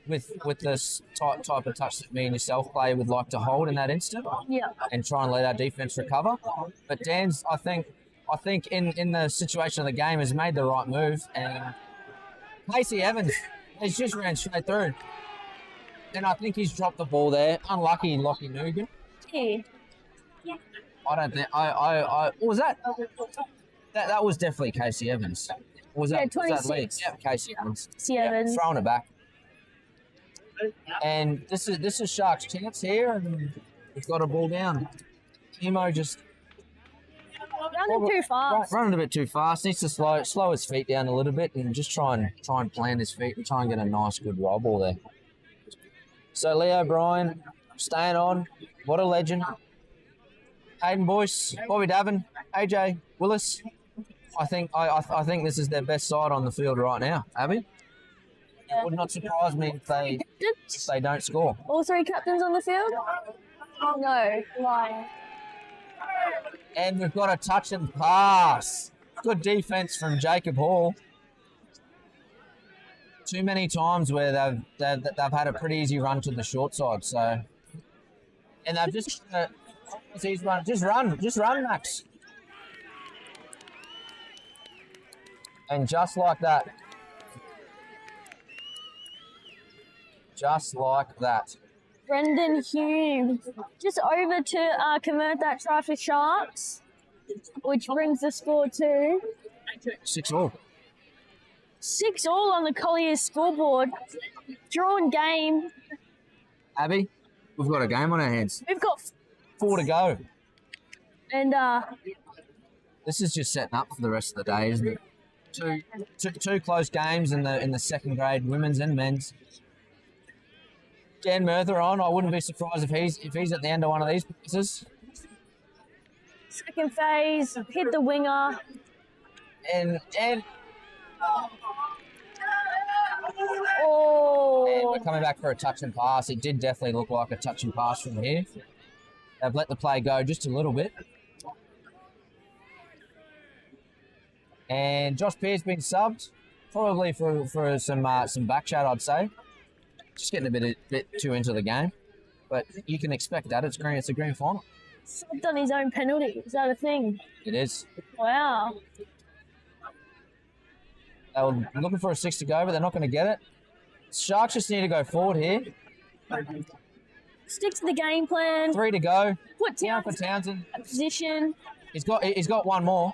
with this type of touch that me and yourself play, would like to hold in that instant. Yeah. And try and let our defense recover. But Dan's, I think in the situation of the game has made the right move, and Casey Evans has just ran straight through. And I think he's dropped the ball there. Unlucky Lockie Nugan. Yeah. I don't think what was that? That was definitely Casey Evans. Or was that 26. Yeah, Casey Evans. Casey Evans. Throwing it back. And this is Sharks' chance here, and we've got a ball down. Emo just running too fast. Running a bit too fast. Needs to slow his feet down a little bit and just try and plant his feet and try and get a nice good roll ball there. So Leo Bryan staying on. What a legend. Hayden Boyce, Bobby Davin, AJ Willis. I think this is their best side on the field right now, Abby. It would not surprise me if they don't score. All three captains on the field? No, lying. And we've got a touch and pass. Good defense from Jacob Hall. Too many times where they've had a pretty easy run to the short side. So, and they've just run, Max. And just like that. Just like that. Brendan Hume just over to convert that try for Sharks, which brings the score to 6-6. 6-6 on the Colliers scoreboard. Drawn game. Abby, we've got a game on our hands. We've got 4 to go. And this is just setting up for the rest of the day, isn't it? Two close games in the second grade, women's and men's. Dan Murther on. I wouldn't be surprised if he's at the end of one of these passes. Second phase, hit the winger. And we're coming back for a touch and pass. It did definitely look like a touch and pass from here. They've let the play go just a little bit. And Josh Pear's been subbed, probably for some back chat, I'd say. Just getting a bit too into the game, but you can expect that. It's a grand final. Subbed on his own penalty. Is that a thing? It is. Wow. They were looking for a 6 to go, but they're not going to get it. Sharks just need to go forward here. Stick to the game plan. 3 to go. Put Down for Townsend. Position. He's got one more.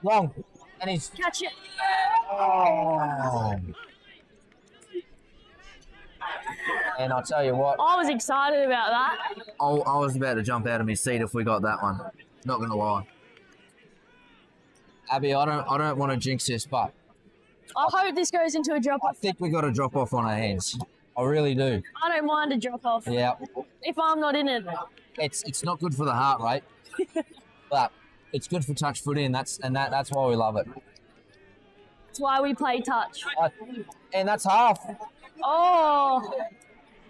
Long. And he's... Catch it. Oh. And I'll tell you what. I was excited about that. I was about to jump out of my seat if we got that one. Not going to lie. Abby, I don't want to jinx this, but I hope this goes into a drop-off. I think we got a drop-off on our hands. I really do. I don't mind a drop-off. Yeah. If I'm not in it. It's not good for the heart rate, but it's good for touch footy, and that's why we love it. That's why we play touch. And that's half. Oh.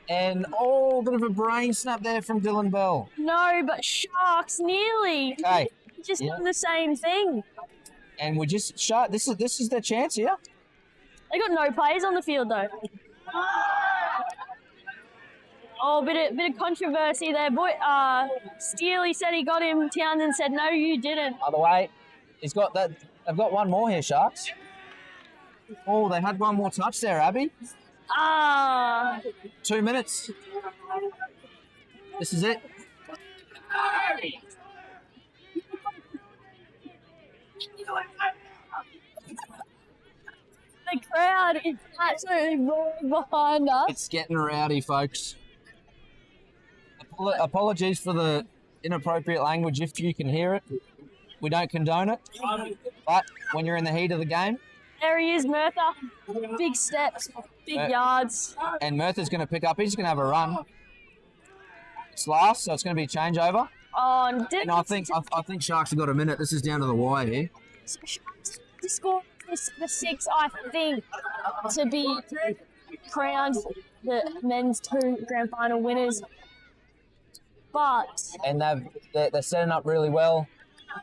And a bit of a brain snap there from Dylan Bell. No, but Sharks nearly. Okay. Just done the same thing. And we just shot. This is their chance here. They got no players on the field though. Oh, bit of controversy there. Boy, Steely said he got him. Townsend said no, you didn't. Other way, he's got that. They've got one more here, Sharks. Oh, they had one more touch there, Abby. 2 minutes. This is it. The crowd is absolutely roaring behind us. It's getting rowdy, folks. Apologies for the inappropriate language if you can hear it. We don't condone it. But when you're in the heat of the game. There he is, Murtha. Big steps, big yards. And Murtha's going to pick up. He's going to have a run. It's last, so it's going to be a changeover. Oh, and I think Sharks have got a minute. This is down to the wire here. So Sharks to score the six, I think, to be crowned the men's 2 grand final winners. But And they're setting up really well.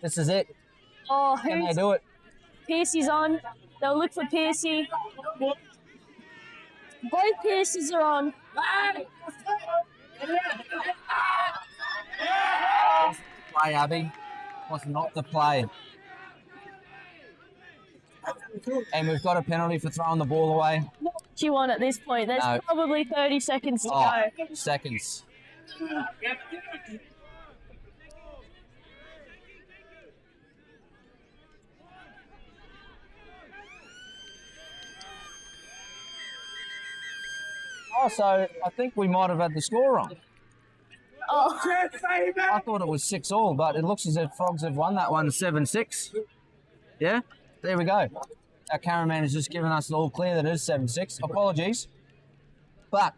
This is it. oh, Can they who's do it? Piercy's on? They'll look for Piercy. Both Pierces are on. Play, Abby. Was not the play. And we've got a penalty for throwing the ball away. What do you want at this point? There's No. probably 30 seconds to Oh, go. seconds. Oh, so I think we might have had the score wrong. Oh, I thought it was 6-all, but it looks as if Frogs have won that one 7-6. Yeah, there we go. Our cameraman has just given us the all clear that it is 7-6. Apologies. But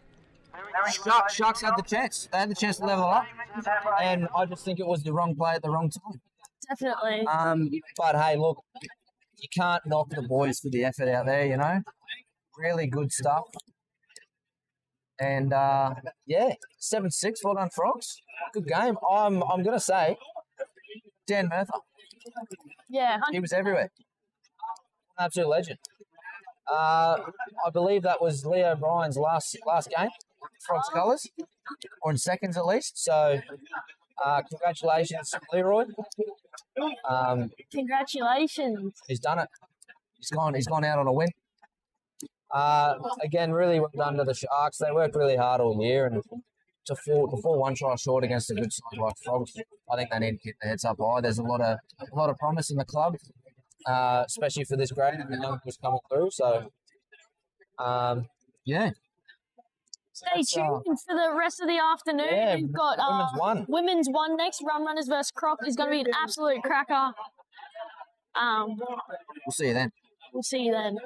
Sharks had the chance. They had the chance to level it up. And I just think it was the wrong play at the wrong time. definitely. But hey, look, you can't knock the boys for the effort out there, you know. Really good stuff. And yeah, 7-6. Well done, Frogs. Good game. I'm gonna say, Dan Murtha. Yeah, He was everywhere. Absolute legend. I believe that was Leo O'Brien's last game, Frogs colours, or in seconds at least. So congratulations, Leroy. congratulations. He's done it. He's gone out on a win. Again, really well done to the Sharks. They worked really hard all year, and to fall 1 try short against a good side like Frogs, I think they need to keep their heads up high. There's a lot of promise in the club, especially for this grade and the young who's coming through. So, yeah. Stay tuned for the rest of the afternoon. Yeah, We've got women's one next. Rum Runners versus Crocs is going to be an absolute cracker. We'll see you then. We'll see you then.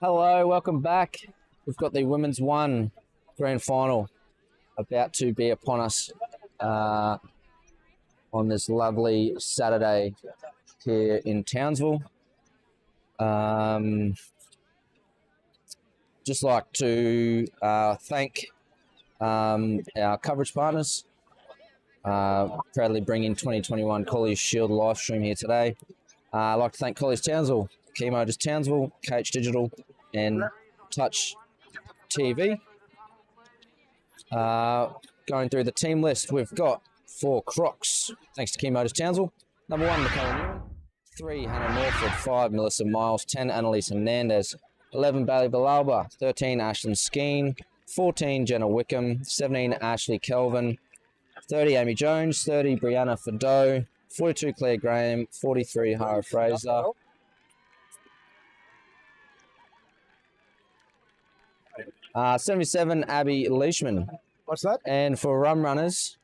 Hello, welcome back. We've got the Women's 1 Grand Final about to be upon us on this lovely Saturday here in Townsville. Just like to thank our coverage partners. Proudly bringing 2021 Colliers Shield live stream here today. I'd like to thank Colliers Townsville, Motors Townsville, KH Digital, and TouchTV. Going through the team list, we've got 4 Crocs, thanks to Motors Townsville. Number 1, Michaela Newman. 3, Hannah Morford. 5, Melissa Miles. 10, Annalise Hernandez. 11, Bailey Villalba. 13, Ashlyn Skeen. 14, Jenna Wickham. 17, Ashley Kelvin. 30, Amy Jones. 30, Brianna Fado. 42, Claire Graham. 43, Hara Fraser. 77, Abby Leishman. What's that? And for Rum Runners,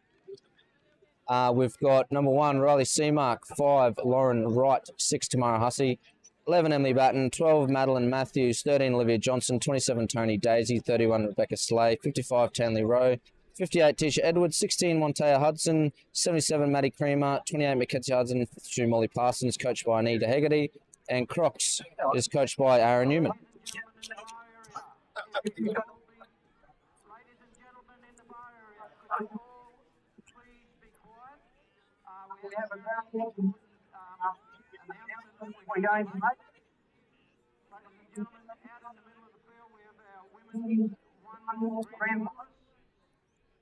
we've got number 1, Riley Seamark. 5, Lauren Wright. 6, Tamara Hussey. 11, Emily Batten. 12, Madeline Matthews. 13, Olivia Johnson. 27, Tony Daisy. 31, Rebecca Slay. 55, Tanley Rowe. 58, Tisha Edwards. 16, Montea Hudson. 77, Maddie Creamer. 28, Mackenzie Hudson. 52, Molly Parsons, coached by Anita Hegarty. And Crocs is coached by Aaron Newman. Ladies and gentlemen in the bar area, could you all please be quiet? We have a very important announcement we're going to make. Ladies and gentlemen, out in the middle of the field we have our Women's 1 Grand Finals.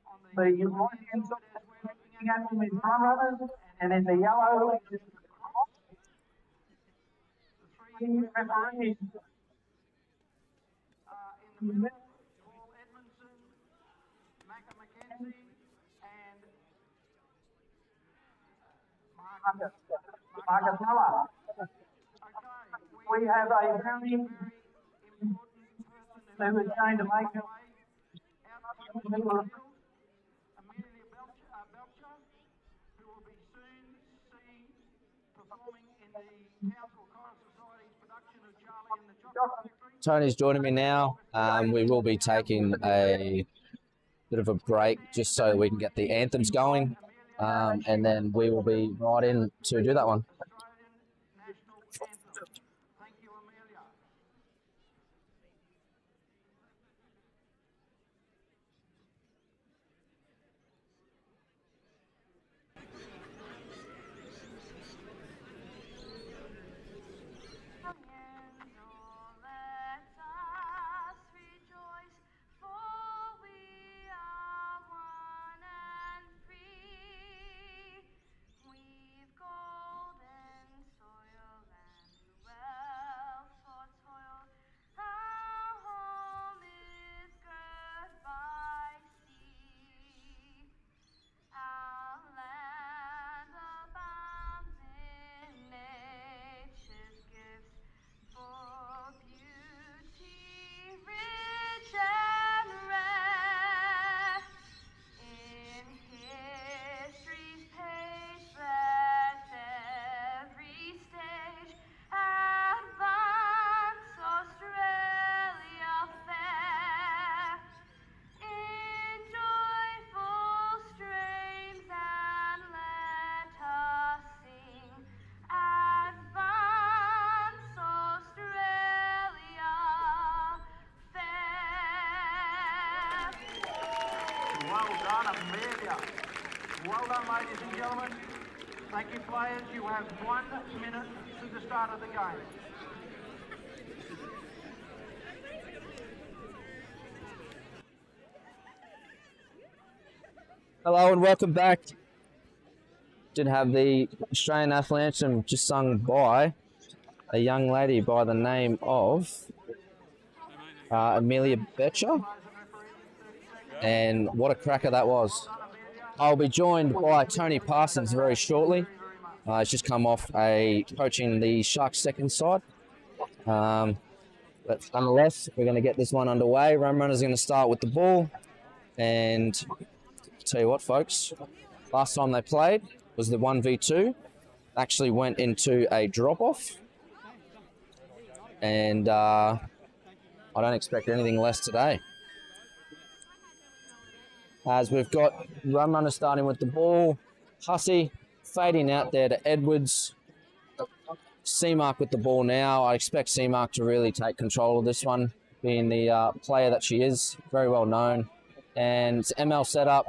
On the right-hand side as we're looking at them is Rum Runners, and in the yellow is the Crocs. The 3 referees. In the middle, Paul Edmondson, Macca McKenzie, and Marcus Miller. Okay, we have a very important person who is going to make her way out in the middle of the field, Amelia Belcher, who will be soon seen performing in the Townsville Chorus Society's production of Charlie and the Chocolate Factory. Tony's joining me now. We will be taking a bit of a break just so we can get the anthems going, and then we will be right in to do that one. Thank you, Amelia. Well done, ladies and gentlemen. Thank you, players. You have 1 minute to the start of the game. Hello and welcome back. Did have the Australian National Anthem just sung by a young lady by the name of Amelia Betcher. And what a cracker that was. I'll be joined by Tony Parsons very shortly. He's just come off coaching the Sharks second side. But nonetheless, we're going to get this one underway. Rum Runners are going to start with the ball. And tell you what, folks, last time they played was the 1v2. Actually went into a drop-off. and I don't expect anything less today. As we've got Rum Runners starting with the ball, Hussey fading out there to Edwards. C-Mark with the ball now. I expect C-Mark to really take control of this one, being the player that she is, very well known. And it's ML set up,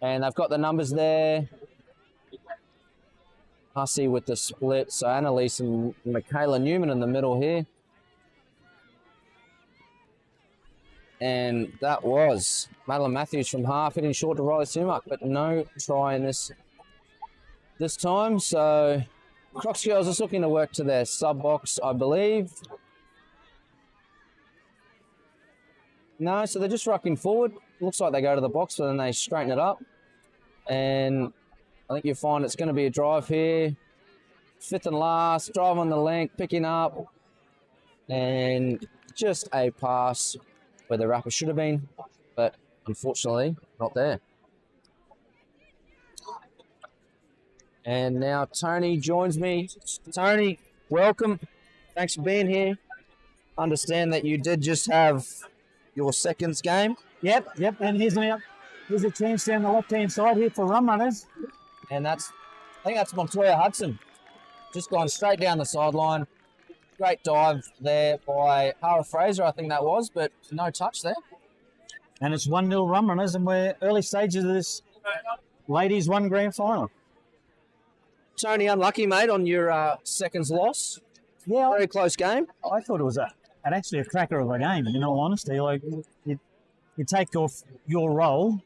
and they've got the numbers there. Hussey with the split, so Annalise and Michaela Newman in the middle here. And that was Madeline Matthews from half, hitting short to Riley C-Mark, but no try in this time. So Crocs girls are looking to work to their sub box, I believe. No, so they're just rocking forward. Looks like they go to the box, but then they straighten it up. And I think you'll find it's going to be a drive here. Fifth and last, drive on the length, picking up. And just a pass where the wrapper should have been, but unfortunately not there. And now Tony joins me. Tony, welcome. Thanks for being here. Understand that you did just have your seconds game. Yep. And here's a chance down the left-hand side here for Rum Runners. And I think that's Montoya Hudson. Just gone straight down the sideline. Great dive there by Hara Fraser, I think that was, but no touch there. And it's 1-0 Rum Runners, and we're early stages of this ladies' 1 grand final. Tony, unlucky, mate, on your seconds loss. Yeah, very close game. I thought it was actually a cracker of a game, in all honesty. Like, you take off your role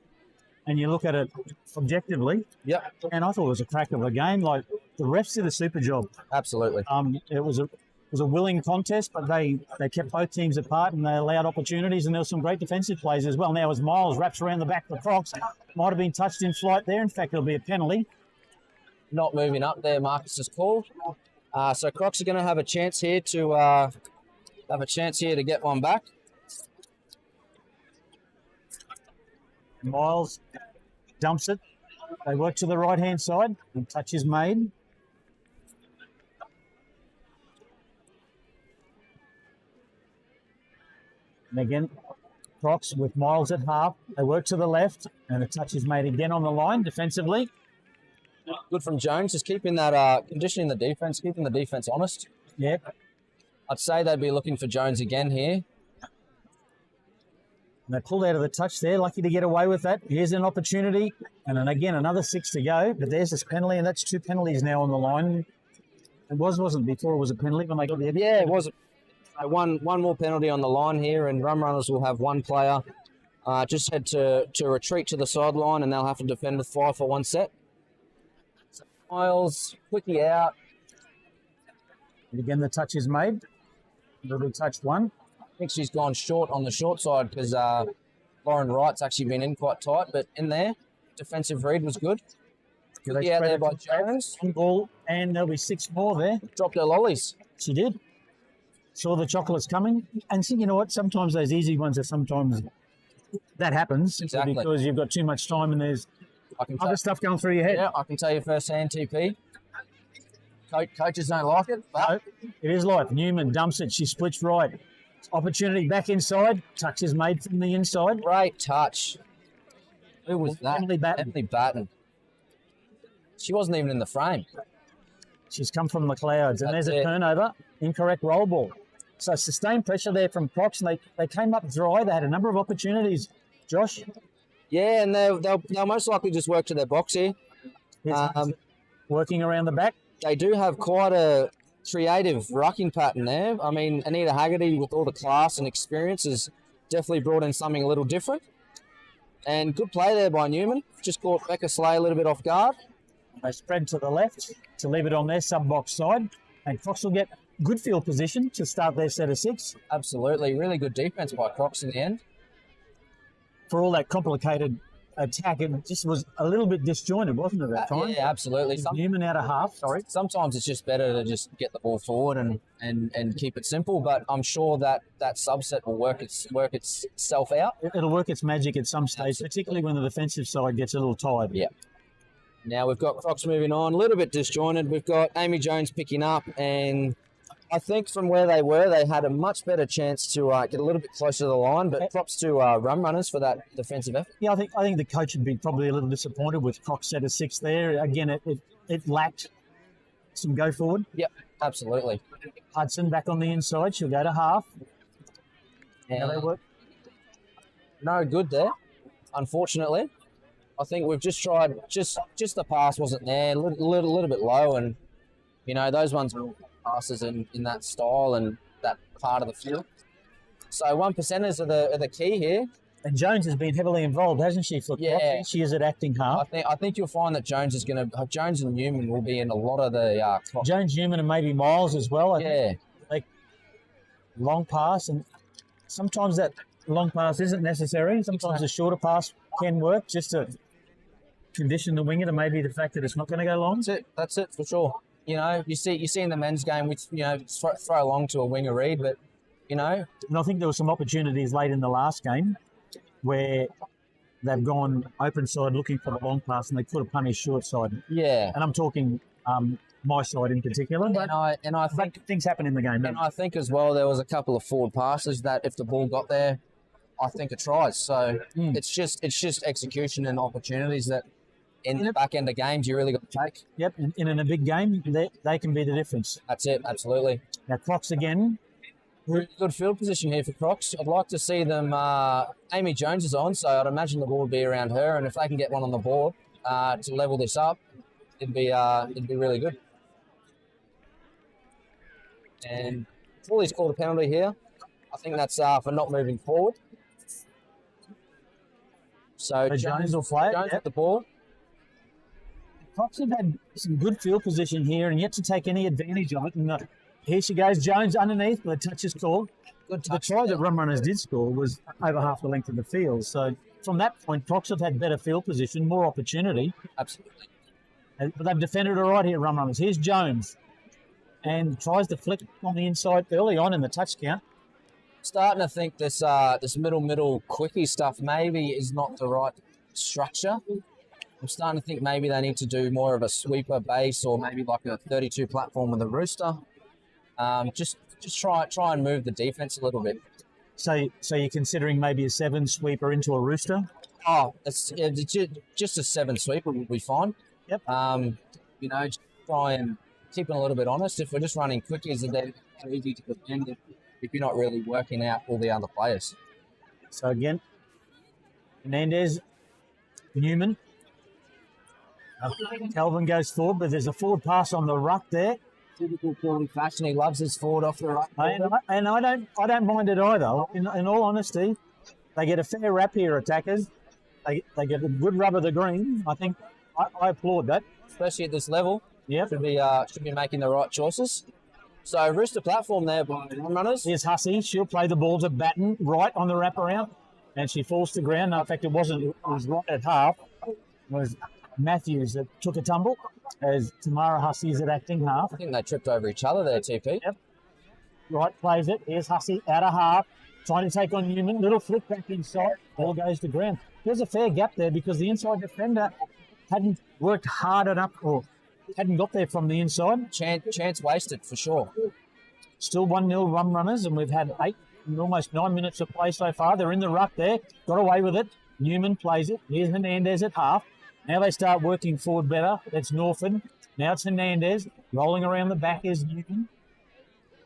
and you look at it objectively. Yep. And I thought it was a cracker of a game. Like, the refs did a super job. Absolutely. It was a willing contest, but they kept both teams apart and they allowed opportunities, and there were some great defensive plays as well. Now, as Miles wraps around the back of the Crocs, might have been touched in flight there. In fact, it'll be a penalty. Not moving up there, Marcus is called. So Crocs are going to have a chance here to get one back. Miles dumps it. They work to the right-hand side, and touch is made. And again, Crocs with Miles at half. They work to the left, and a touch is made again on the line defensively. Good from Jones, just keeping that conditioning the defense, keeping the defense honest. Yep. I'd say they'd be looking for Jones again here. And they pulled out of the touch there, lucky to get away with that. Here's an opportunity, and then again another 6 to go. But there's this penalty, and that's 2 penalties now on the line. It wasn't before it was a penalty when they got the yeah, it was. One more penalty on the line here, and Rum Runners will have one player just had to retreat to the sideline, and they'll have to defend with 5 for 1 set. So Miles, quickie out. And again, the touch is made. It'll be touched 1. I think she's gone short on the short side because Lauren Wright's actually been in quite tight, but in there, defensive read was good. Quickie out there by Jones. Ball, and there'll be 6 more there. Dropped her lollies. She did. Saw the chocolates coming. And see, you know what? Sometimes those easy ones are sometimes that happens. Exactly. Because you've got too much time and there's other stuff going through your head. Yeah, I can tell you firsthand, TP. Coaches don't like it, but no, it is life. Newman dumps it. She splits right. Opportunity back inside. Touch is made from the inside. Great touch. Who was that? Emily Batten. Emily Batten. She wasn't even in the frame. She's come from the clouds. And That's there's a it. turnover. Incorrect roll ball. So sustained pressure there from Crocs, and they came up dry. They had a number of opportunities. Josh? Yeah, and they'll most likely just work to their box here. Working around the back. They do have quite a creative rucking pattern there. I mean, Anita Haggerty, with all the class and experience, has definitely brought in something a little different. And good play there by Newman. Just caught Becca Slay a little bit off guard. They spread to the left to leave it on their sub-box side. And Crocs will get good field position to start their set of 6. Absolutely. Really good defense by Crocs in the end. For all that complicated attack, it just was a little bit disjointed, wasn't it, at times? Yeah, absolutely. Newman out of half, Sometimes it's just better to just get the ball forward and keep it simple, but I'm sure that subset will work itself out. It'll work its magic at some stage, particularly when the defensive side gets a little tired. Yeah. Now we've got Crocs moving on, a little bit disjointed. We've got Amy Jones picking up and I think from where they were, they had a much better chance to get a little bit closer to the line. But props to Rum Runners for that defensive effort. Yeah, I think the coach would be probably a little disappointed with Crocs set of 6 there. Again, it lacked some go forward. Yep, absolutely. Hudson back on the inside. She'll go to half. How they work? No good there, unfortunately. I think we've just tried, just the pass wasn't there, a little bit low, and, you know, those ones are passes in that style and that part of the field. So 1%ers are the key here. And Jones has been heavily involved, hasn't she? For Yeah. She is at acting half. I think you'll find that Jones and Newman will be in a lot of the clock. Jones, Newman, and maybe Miles as well. I Yeah. think. Like long pass, and sometimes that long pass isn't necessary. Sometimes a shorter pass can work just to condition the winger to maybe the fact that it's not going to go long. That's it for sure. You know, you see in the men's game, we throw long to a winger read, but you know, and I think there were some opportunities late in the last game where they've gone open side looking for the long pass and they could have punished short side. Yeah, and I'm talking my side in particular. But I think things happen in the game. And I think as well there was a couple of forward passes that if the ball got there, I think it tries. So it's just execution and opportunities that in the back end of games you really got to take. Yep, and in a big game they can be the difference. That's it, absolutely. Now Crocs again. Good field position here for Crocs. I'd like to see them. Amy Jones is on, so I'd imagine the ball would be around her, and if they can get one on the board to level this up, it'd be really good. And Colliers called a penalty here. I think that's for not moving forward. So Jones will play it. Jones at the ball. Crocs have had some good field position here and yet to take any advantage of it. And here she goes, Jones underneath, but the touch is called. Good touch. The try that Rum Runners did score was over half the length of the field. So from that point, Crocs have had better field position, more opportunity. Absolutely. But they've defended all right here, Rum Runners. Here's Jones. And tries to flick on the inside early on in the touch count. Starting to think this middle quickie stuff maybe is not the right structure. I'm starting to think maybe they need to do more of a sweeper base or maybe like a 32 platform with a rooster. Just try and move the defense a little bit. So you're considering maybe a 7 sweeper into a rooster? Oh, it's just a 7 sweeper would be fine. Yep. You know, just try and keep it a little bit honest. If we're just running quickies, then it's easy to defend if you're not really working out all the other players. So again, Hernandez, Newman. Calvin goes forward, but there's a forward pass on the ruck there. Typical quality fashion. He loves his forward off the ruck. And I don't mind it either. In all honesty, they get a fair rap here, attackers. They get a good rub of the green. I think I applaud that, especially at this level. Yeah, should be making the right choices. So rooster platform there by Rum Runners. Here's Hussey. She'll play the ball to Batten right on the wraparound, and she falls to ground. No, in fact, it wasn't. It was right at half. It was Matthews that took a tumble as Tamara Hussey is at acting half. I think they tripped over each other there, TP. Yep. Right, plays it. Here's Hussey out of half, trying to take on Newman. Little flick back inside. Ball goes to ground. There's a fair gap there because the inside defender hadn't worked hard enough or hadn't got there from the inside. Chance wasted for sure. Still 1-0 Rum Runners, and we've had almost 9 minutes of play so far. They're in the ruck there. Got away with it. Newman plays it. Here's Hernandez at half. Now they start working forward better. That's Norford. Now it's Hernandez. Rolling around the back is Newman.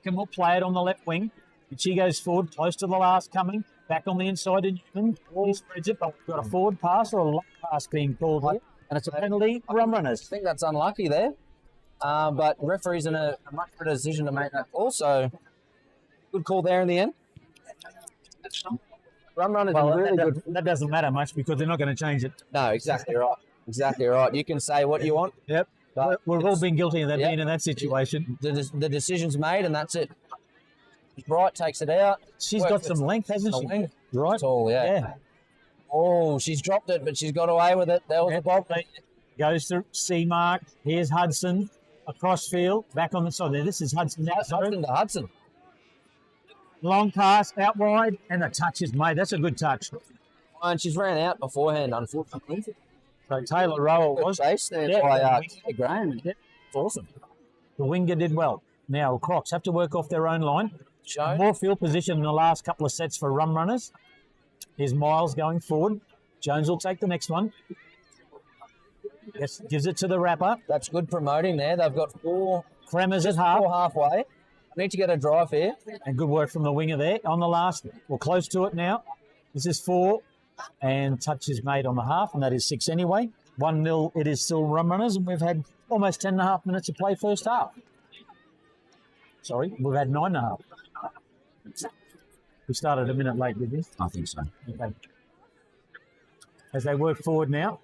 Will play it on the left wing. And she goes forward, close to the last coming. Back on the inside to Newman. He spreads it, but we've got a forward pass or a long pass being called here. And it's a penalty for Rum Runners. I think that's unlucky there. But referee's in a much better decision to make that call. So good call there in the end. Rum Runners really good. That doesn't matter much because they're not going to change it. No, exactly right. Exactly right. You can say what you want. Yep. We've all been guilty of that, being in that situation. The decision's made, and that's it. Bright takes it out. She's got some length, hasn't she? Wing. Right. Tall, yeah. Oh, she's dropped it, but she's got away with it. That was a bob. Goes to C-Mark. Here's Hudson. Across field. Back on the side there. This is Hudson. Hudson to Hudson. Long pass out wide, and the touch is made. That's a good touch. And she's ran out beforehand, unfortunately. So Taylor Rowe was chase there by Graham. It's awesome. The winger did well. Now, Crocs have to work off their own line. Jones. More field position in the last couple of sets for Rum Runners. Here's Miles going forward. Jones will take the next one. Yes, gives it to the wrapper. That's good promoting there. They've got 4 Kremers at half. 4 halfway. Need to get a drive here. And good work from the winger there on the last. We're close to it now. This is 4. And touch is made on the half, and that is 6 anyway. 1-0, it is still Rum Runners, and we've had almost 10.5 minutes of play first half. Sorry, we've had 9.5. We started a minute late, did we? I think so. Okay. As they work forward now.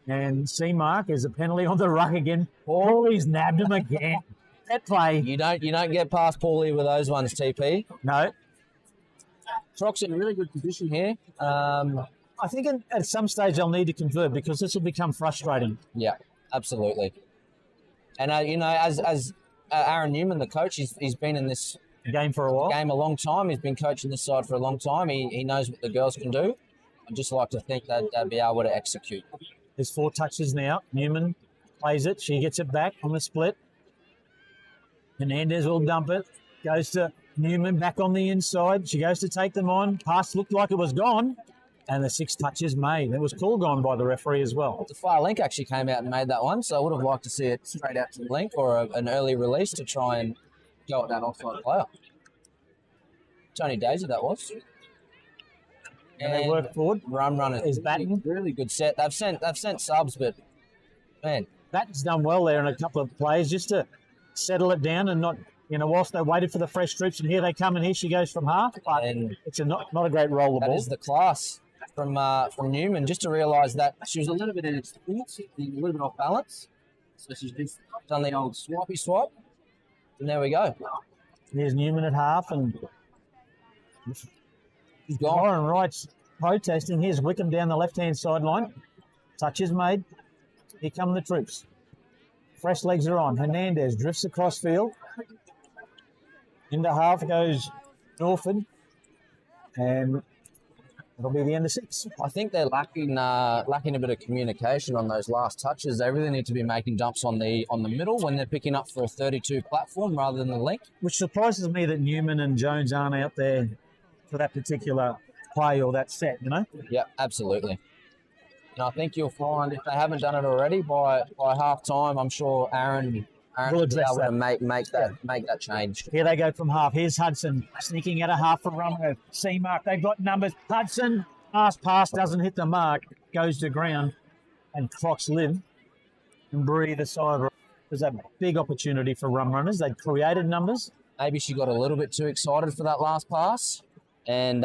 And C-Mark is a penalty on the ruck again. Paulie's nabbed him again. That play. You don't get past Paulie with those ones, TP. No. Crocs in a really good position here. I think at some stage they'll need to convert because this will become frustrating. Yeah, absolutely. And, as Aaron Newman, the coach, he's been in this Game for a while. Game a long time. He's been coaching this side for a long time. He knows what the girls can do. I'd just like to think that they'll be able to execute. There's 4 touches now. Newman plays it. She gets it back on the split. Hernandez will dump it. Goes to Newman back on the inside. She goes to take them on. Pass looked like it was gone. And the 6 touches made. It was called on by the referee as well. The far link actually came out and made that one, so I would have liked to see it straight out to the link or an early release to try and go at that offside player. Tony Daisy, that was. And they work forward. Rum Runners is batting. Really good set. They've sent subs, but man, Batten's done well there in a couple of plays just to settle it down and not, whilst they waited for the fresh troops, and here they come, and here she goes from half. But it's not a great roll of ball. That is the class from Newman. Just to realise that she was a little bit inexperienced, a little bit off balance, so she's just done the old swipey swap, and there we go. Here's Newman at half, and he's gone. Lauren Wright's protesting. Here's Wickham down the left-hand sideline. Touch is made. Here come the troops. Fresh legs are on. Hernandez drifts across field. Into half goes Norford. And it'll be the end of 6. I think they're lacking a bit of communication on those last touches. They really need to be making dumps on the middle when they're picking up for a 32 platform rather than the link. Which surprises me that Newman and Jones aren't out there for that particular play or that set, Yeah, absolutely. And I think you'll find if they haven't done it already by half time, I'm sure Aaron will be able to make that change. Here they go from half. Here's Hudson sneaking at a half for Rummer. C-Mark, they've got numbers. Hudson, pass doesn't hit the mark, goes to ground, and Crocs live and breathe a sigh of relief. There's a big opportunity for Rum Runners. They've created numbers. Maybe she got a little bit too excited for that last pass and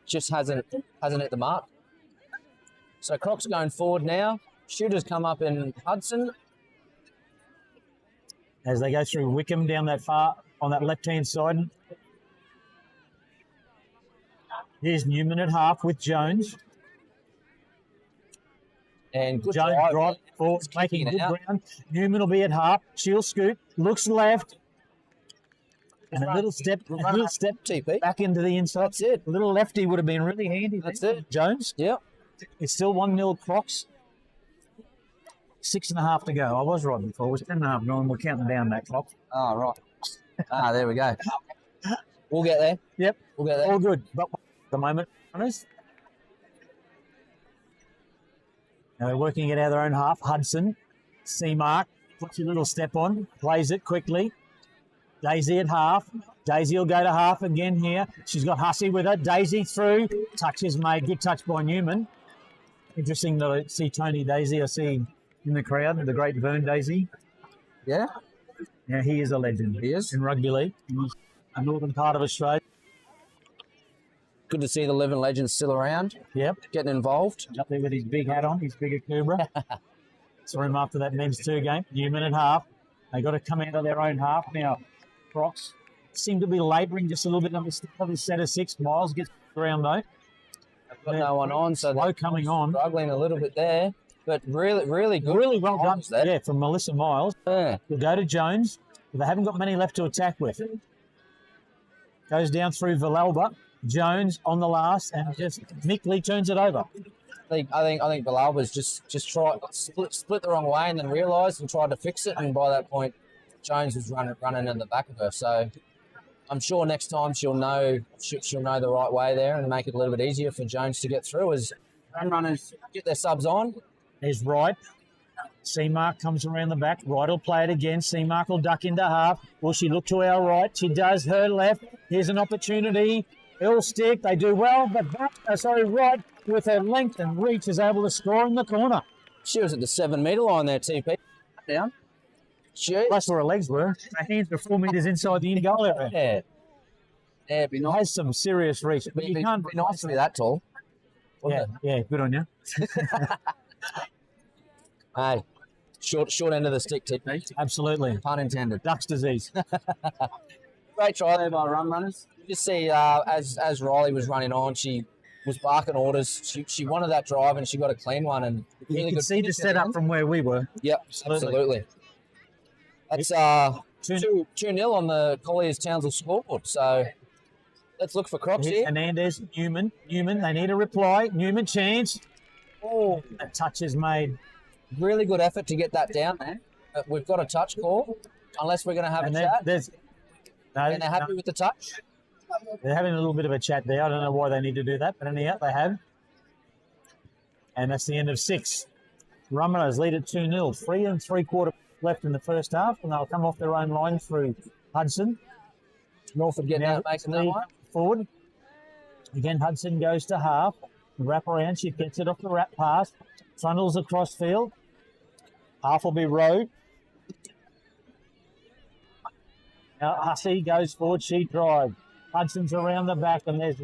just hasn't hit the mark. So Crocs going forward now. Shooters come up in Hudson. As they go through Wickham down that far on that left-hand side. Here's Newman at half with Jones. And good Jones drive forward, making good ground. Newman will be at half. She'll scoot, looks left. And a little step TP back into the inside. That's it. A little lefty would have been really handy. That's it. Jones. Yep. It's still 1-0 Crocs. 6.5 to go. I was right before. It was 10.5 going. We're counting down that clock. Oh, right. There we go. We'll get there. Yep. We'll get there. All good. But at the moment, now they're working it out of their own half. Hudson, C-Mark, puts a little step on, plays it quickly. Daisy at half. Daisy will go to half again here. She's got Hussey with her. Daisy through. Touch is made. Good touch by Newman. Interesting to see Tony Daisy. I see in the crowd, the great Vern Daisy. Yeah. Yeah, he is a legend. He is. In rugby league. In the northern part of Australia. Good to see the living legends still around. Yep. Getting involved. Up there with his big hat on, his bigger Cobra. Saw him after that men's 2 game. Newman at half. They got to come out of their own half now. Crocs seem to be labouring just a little bit on the set of 6. Miles gets around though. They've got no one on, so slow coming on. Struggling a little bit there, but really good. Really well done there. Yeah, from Melissa Miles. Yeah. We'll go to Jones. But they haven't got many left to attack with. Goes down through Villalba. Jones on the last and just meekly turns it over. I think Villalba's just tried split the wrong way and then realised and tried to fix it, and by that point Jones was running in the back of her. So I'm sure next time she'll know the right way there and make it a little bit easier for Jones to get through as Rum Runners get their subs on. There's Wright. C-Mark comes around the back. Wright will play it again. C-Mark will duck into half. Will she look to our right? She does. Her left. Here's an opportunity. Ill stick. They do well, but Wright with her length and reach is able to score in the corner. She was at the 7 metre line there, TP. Down. That's where her legs were. Her hands were 4 metres inside the in goal area. Yeah. Yeah, it'd be nice. Has some serious reach, but you can't be nice to be that tall. Yeah, good on you. Hey, short end of the stick, TP. Absolutely. Pun intended. Duck's disease. Great try there by Rum Runners. You just see as Riley was running on, she was barking orders. She wanted that drive and she got a clean one. And really you can good see the setup from where we were. Yep, absolutely. That's 2-0 on the Colliers Townsville scoreboard. So let's look for Crocs here. Hernandez, Newman, they need a reply. Newman, chance. Oh, a touch is made. Really good effort to get that down there. We've got a touch call, unless we're going to have a chat. And they're happy with the touch? They're having a little bit of a chat there. I don't know why they need to do that, but anyhow, they have. And that's the end of 6. Rum Runners lead at 2-0. 3 3/4 left in the first half, and they'll come off their own line through Hudson. Norfolk getting out, making that line. Forward. Again, Hudson goes to half. Wrap around. She gets it off the wrap pass. Frontals across field. Half will be Rowe. Now Hussey goes forward. She drives. Hudson's around the back, and there's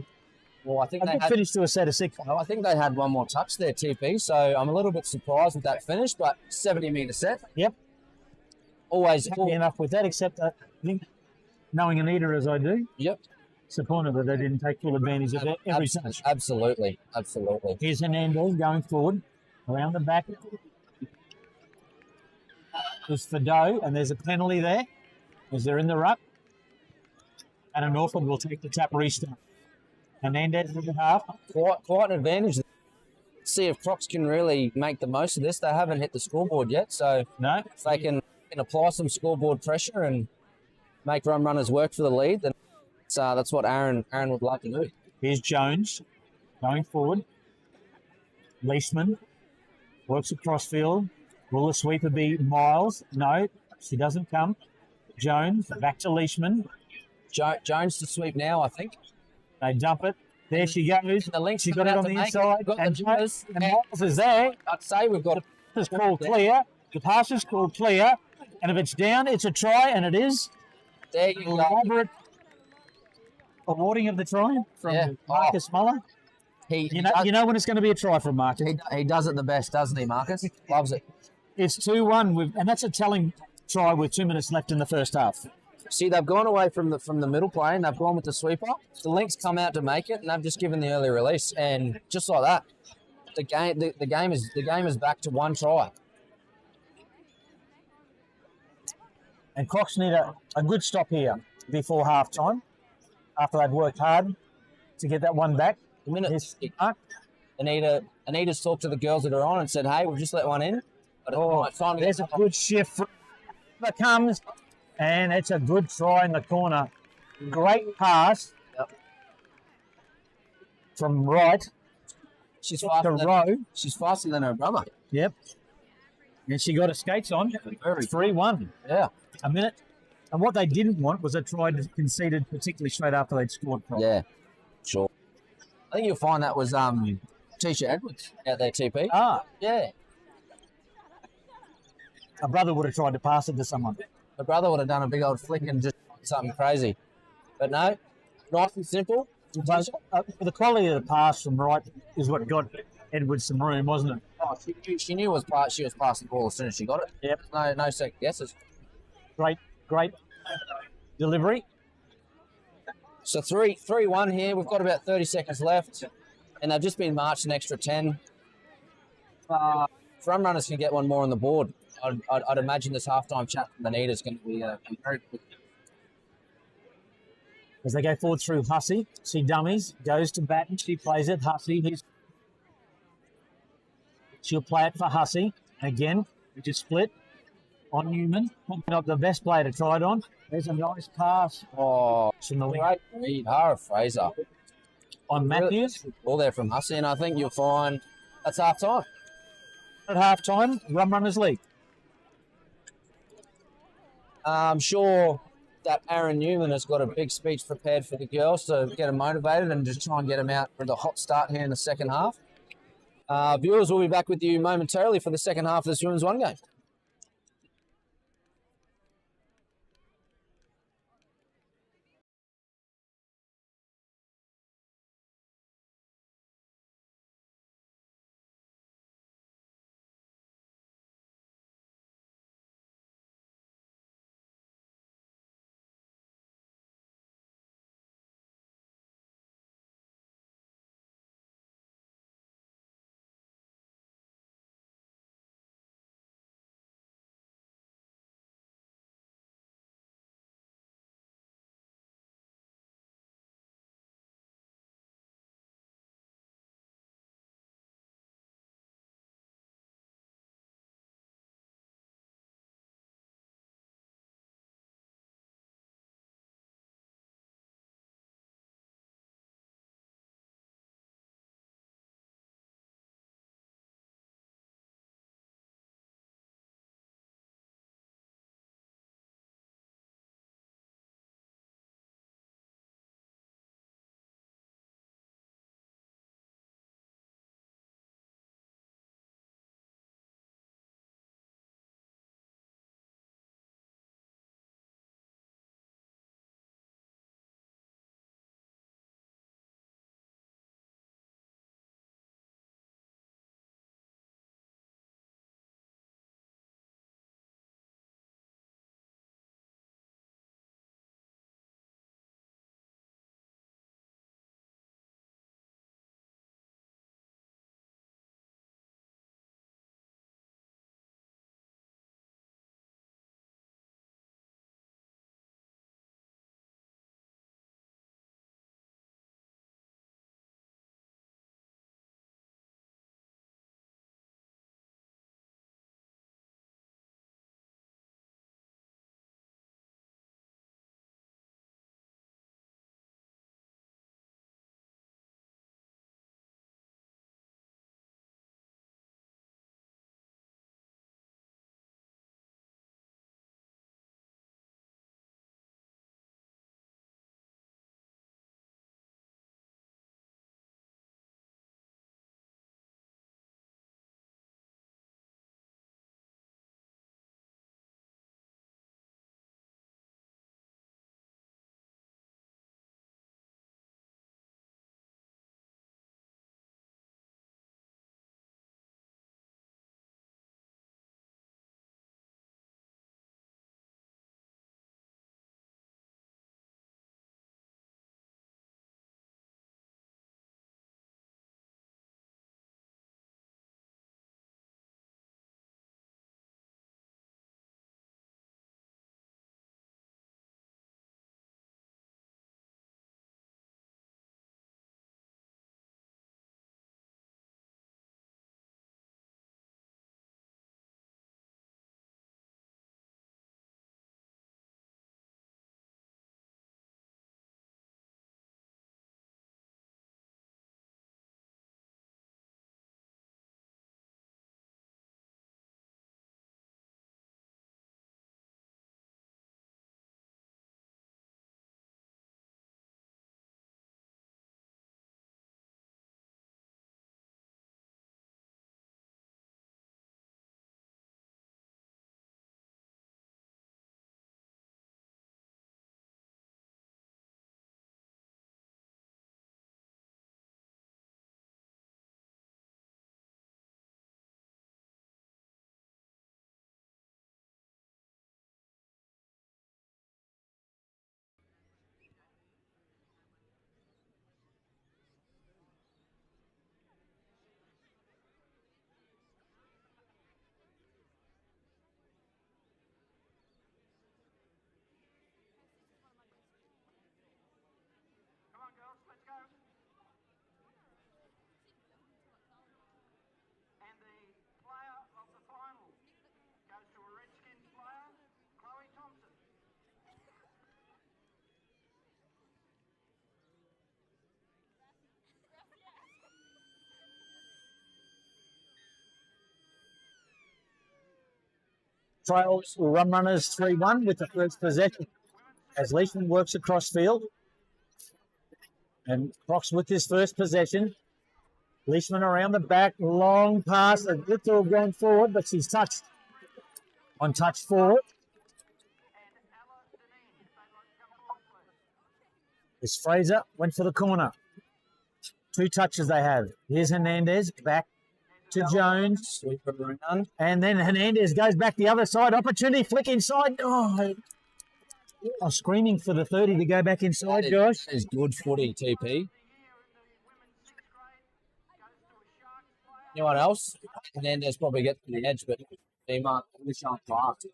I think they finished to a set of 6. Well, I think they had one more touch there, TP. So I'm a little bit surprised with that finish, but 70-metre set. Yep. Always happy enough with that, except I think, knowing Anita as I do. Yep. Disappointed that they didn't take full advantage of every touch. Absolutely. Here's Hernandez going forward. Around the back is Fado, and there's a penalty there as they're in the ruck. And Norfolk will take the tap restart. Hernandez in the half. Quite an advantage. See if Crocs can really make the most of this. They haven't hit the scoreboard yet, so no. If they can apply some scoreboard pressure and make Rum Runners work for the lead, then that's what Aaron would like to do. Here's Jones going forward. Leishman works across field. Will the sweeper be Miles? No, she doesn't come. Jones back to Leishman. Jones to sweep now, I think. They dump it. There she goes. The link. She got it on the inside. And Miles is there. I'd say we've got it's called clear. The pass is called clear. And if it's down, it's a try, and it is. There you go. Elaborate awarding of the try from Marcus Muller. You know when it's going to be a try from Marcus. He does it the best, doesn't he, Marcus? Loves it. It's 2-1, and that's a telling try with 2 minutes left in the first half. See, they've gone away from the middle play and they've gone with the sweeper. The Lynx come out to make it, and they've just given the early release, and just like that, the game is back to 1 try. And Crocs need a good stop here before half time, after they've worked hard to get that one back. Anita's talked to the girls that are on and said, "Hey, we've just let one in." But there's a good shift. That comes, and it's a good try in the corner. Great pass from Wright. She's faster than her brother. Yep. And she got her skates on. 3-1. Yeah. A minute. And what they didn't want was a try conceded, particularly straight after they'd scored. Yeah, sure. I think you'll find that was Tisha Edwards out there, TP. Yeah. A brother would have tried to pass it to someone. The brother would have done a big old flick and just something crazy. But no, nice and simple. The quality of the pass from Wright is what got Edwards some room, wasn't it? Oh, she knew she was passing the ball as soon as she got it. Yep. No second guesses. Great delivery. So 3-1 here. We've got about 30 seconds left, and they've just been marched an extra 10. If Rum Runners can get one more on the board, I'd imagine this halftime chat from Anita is going to be very quick. As they go forward through Hussey, she dummies, goes to bat, and she plays it. Hussey, she'll play it for Hussey. Again, which is split. on Newman. Not the best player to try it on. There's a nice pass. Oh, It's in the wing. great read, Hara Fraser. On Matthews. All there from Hussey, and I think you'll find that's half time. At half time, Rum Runners lead. I'm sure that Aaron Newman has got a big speech prepared for the girls to get them motivated and just try and get them out for the hot start here in the second half. Viewers, will be back with you momentarily for the second half of this Women's One game. trails Rum Runners 3-1 with the first possession as Leishman works across field. And Crocs with his first possession. Leishman around the back, long pass. A little going forward, but she's touched on touch 4. As Fraser went for the corner. 2 touches they have. Here's Hernandez back to Jones. Sweep it around. And then Hernandez goes back the other side. Opportunity, flick inside. Oh, I'm screaming for the 30 to go back inside, Josh. That is good footy, TP. Anyone else? Hernandez probably gets to the edge, but he might finish on fast.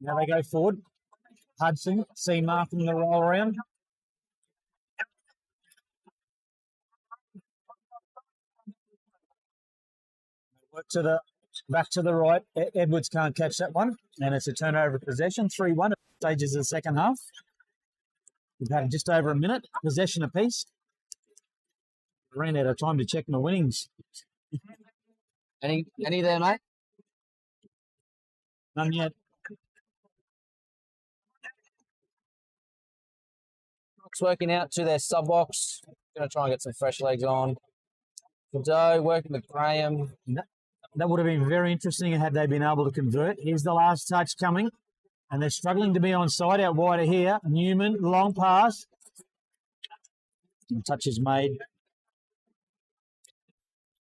Now they go forward. Hudson, see marking the roll around. Work to the back to the right. Edwards can't catch that one, and it's a turnover possession. 3-1 at stages of the second half. We've had just over a minute possession apiece. Ran out of time to check my winnings. Any there, mate? None yet. Crocs working out to their sub box. Going to try and get some fresh legs on. Godot working with Graham. That would have been very interesting had they been able to convert. Here's the last touch coming, and they're struggling to be on side out wider here. Newman, long pass. And touch is made.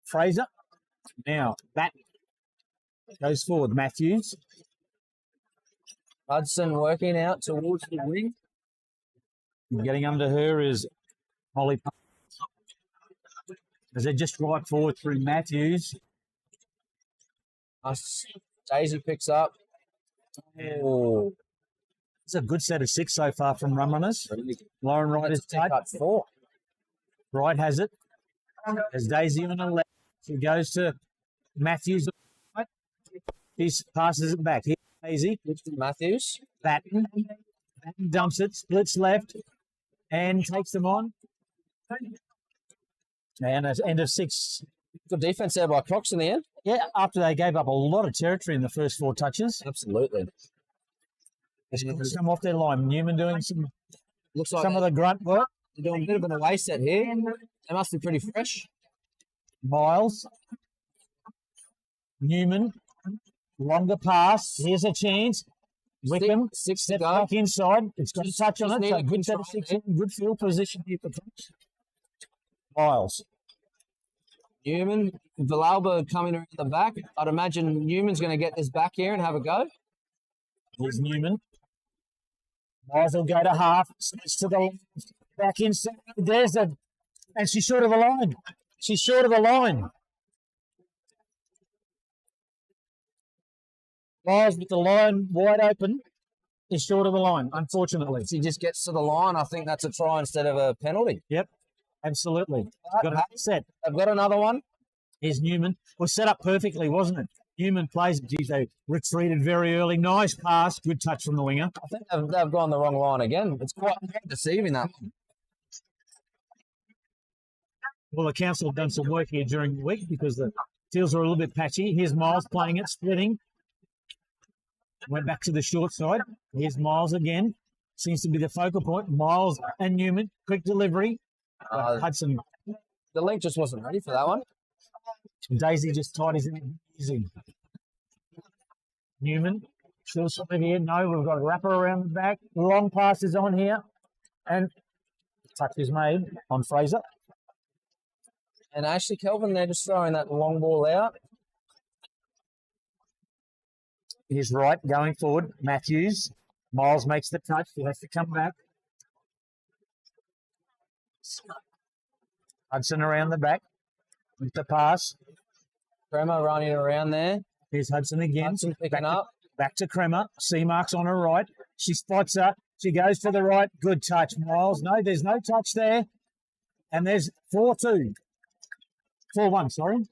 Fraser. Now, that goes forward. Matthews. Hudson working out towards the wing. Getting under her is Holly. As they just drive forward through Matthews. Daisy picks up. Oh, It's a good set of 6 so far from Rum Runners. Lauren Wright is tight. 4. Wright has it. There's Daisy on the left. She goes to Matthews. He passes it back. Here's Daisy. Matthews. Batten. Batten dumps it. Splits left. And takes them on. And it's end of 6. Good defense there by Crocs in the end. Yeah, after they gave up a lot of territory in the first 4 touches. Absolutely. Come off their line. Newman doing Looks like some of the grunt work. they're doing a bit of an away set here. They must be pretty fresh. Miles. Newman. Longer pass. Here's a chance. Wickham. Six to Steps go. back inside. It's got a touch on just it. need So a good good set of try 6. Good field position here for Crocs. Miles. Newman. Villalba coming around the back. I'd imagine Newman's going to get this back here and have a go. Here's Newman. Miles will go to half. Steps to the back inside. There's the... And she's short of the line. She's short of the line. Miles with the line wide open is short of the line, unfortunately. If he just gets to the line, I think that's a try instead of a penalty. Yep, absolutely. Got a set. They've got another one. Here's Newman. Was set up perfectly, wasn't it? Newman plays. Geez, they retreated very early. Nice pass. Good touch from the winger. I think they've gone the wrong line again. It's quite deceiving, that one. Well, the council have done some work here during the week because the fields are a little bit patchy. Here's Miles playing it, splitting. Went back to the short side. Here's Miles again. Seems to be the focal point. Miles and Newman. Quick delivery. Hudson. The link just wasn't ready for that one. Daisy just tidies it easy. Newman. Still something here. No, we've got a wrapper around the back. Long passes on here. And touch is made on Fraser. And Ashley Kelvin, they're just throwing that long ball out. He's right, going forward. Matthews. Miles makes the touch. He has to come back. Hudson around the back with the pass. Crema running around there. Here's Hudson again. Hudson picking up. Back to Crema. C marks on her right. She spots her. She goes to the right. Good touch, Miles. No, there's no touch there. And there's 4-2. 4-1, sorry.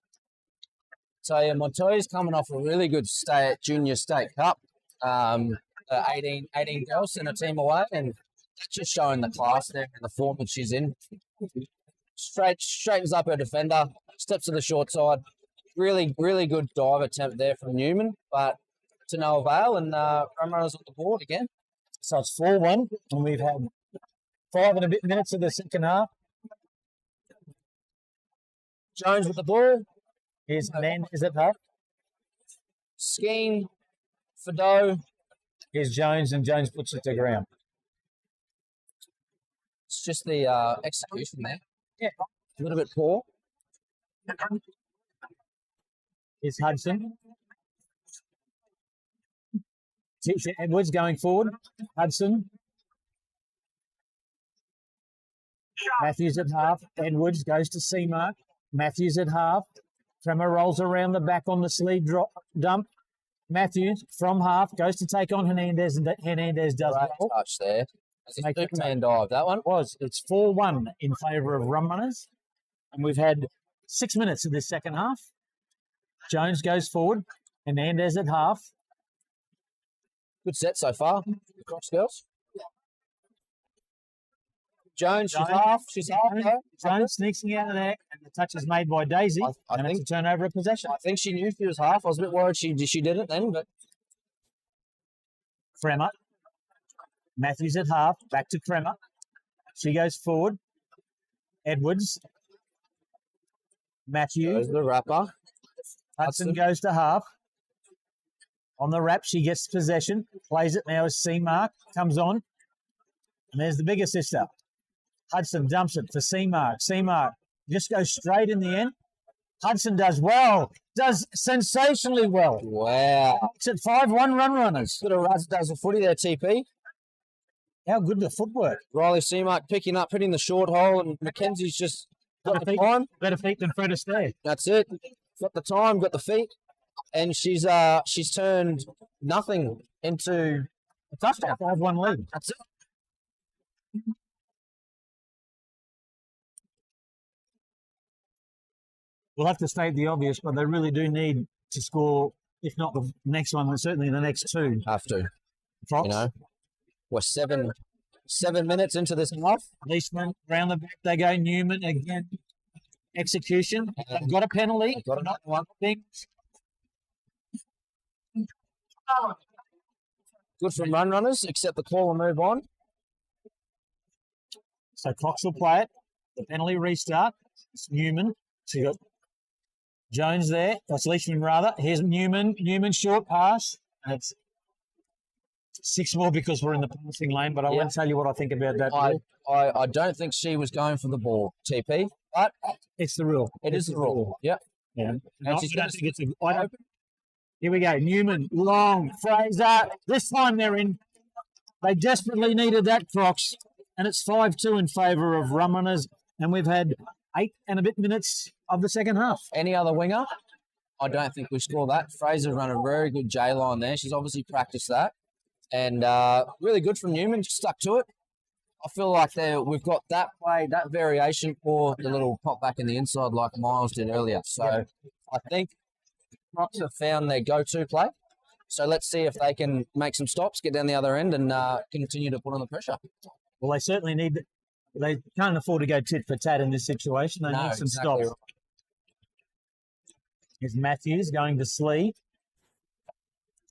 So yeah, Montoya's coming off a really good stay at Junior State Cup. 18 girls sent a team away, and that's just showing the class there and the form that she's in. Straightens up her defender, steps to the short side, Really, really good dive attempt there from Newman, but to no avail, and Rum Runners on the board again. So it's 4-1, and we've had 5 and a bit minutes of the second half. Jones with the ball. Here's Hernandez at half. Skeen, Fado. Here's Jones, and Jones puts it to ground. It's just the execution there. Yeah. A little bit poor. Here's Hudson. Tisha Edwards going forward. Hudson. Matthews at half. Edwards goes to C-mark. Matthews at half. Tremor rolls around the back on the sleeve drop dump. Matthews from half goes to take on Hernandez, and Hernandez does Great well. touch there. It's a Make it Superman dive, that one. It's 4-1 in favour of Rum Runners, and we've had 6 minutes of this second half. Jones goes forward. Hernandez at half. Good set so far, the Crocs girls. Jones, she's half. Jones sneaking out of there, and the touch is made by Daisy. I think it's a turnover of possession. I think she knew she was half. I was a bit worried she didn't then, but Kremer. Matthews at half. Back to Kremer. She goes forward. Edwards. Matthews. there's the wrapper. Hudson goes to half. On the wrap, she gets possession. Plays it now as C-mark. Comes on. And there's the bigger sister. Hudson dumps it for C-mark. C-mark just goes straight in the end. Hudson does well. Does sensationally well. Wow. It's at 5-1 Rum Runners. Bit of Raz does a footy there, TP. How good the footwork. Riley Seamark picking up, hitting the short hole, and Mackenzie's just got the time. Better feet than Fred Astaire. That's it. Got the time, got the feet, and she's turned nothing into a touchdown. 5-1 lead. That's it. We'll have to state the obvious, but they really do need to score, if not the next one, then certainly the next two. Have to. Crocs. You know, we're seven minutes into this half. Leishman round the back they go. Newman again. Execution. They've got a penalty. Got another one. Good from Rum Runners, except the call and move on. So Cox will play it. The penalty restart. It's Newman. So you got Jones there. That's Leishman rather. Here's Newman. Newman short pass. And it's 6 more because we're in the passing lane, but I won't tell you what I think about that. I don't think she was going for the ball, TP, but It's the rule. it is the rule. Yep. Yeah. And she's gonna Here we go. Newman, Long, Fraser. This time they're in. They desperately needed that, Crocs. And it's 5-2 in favour of Rum Runners. And we've had 8 and a bit minutes of the second half. Any other winger? I don't think we score that. Fraser run a very good J line there. She's obviously practiced that. And really good from Newman, just stuck to it. I feel like we've got that play, that variation, or the little pop back in the inside like Miles did earlier. So I think Crocs have found their go-to play. So let's see if they can make some stops, get down the other end, and continue to put on the pressure. Well, they certainly need. They can't afford to go tit for tat in this situation. They need some exactly stops. Here's Matthews going to Slee.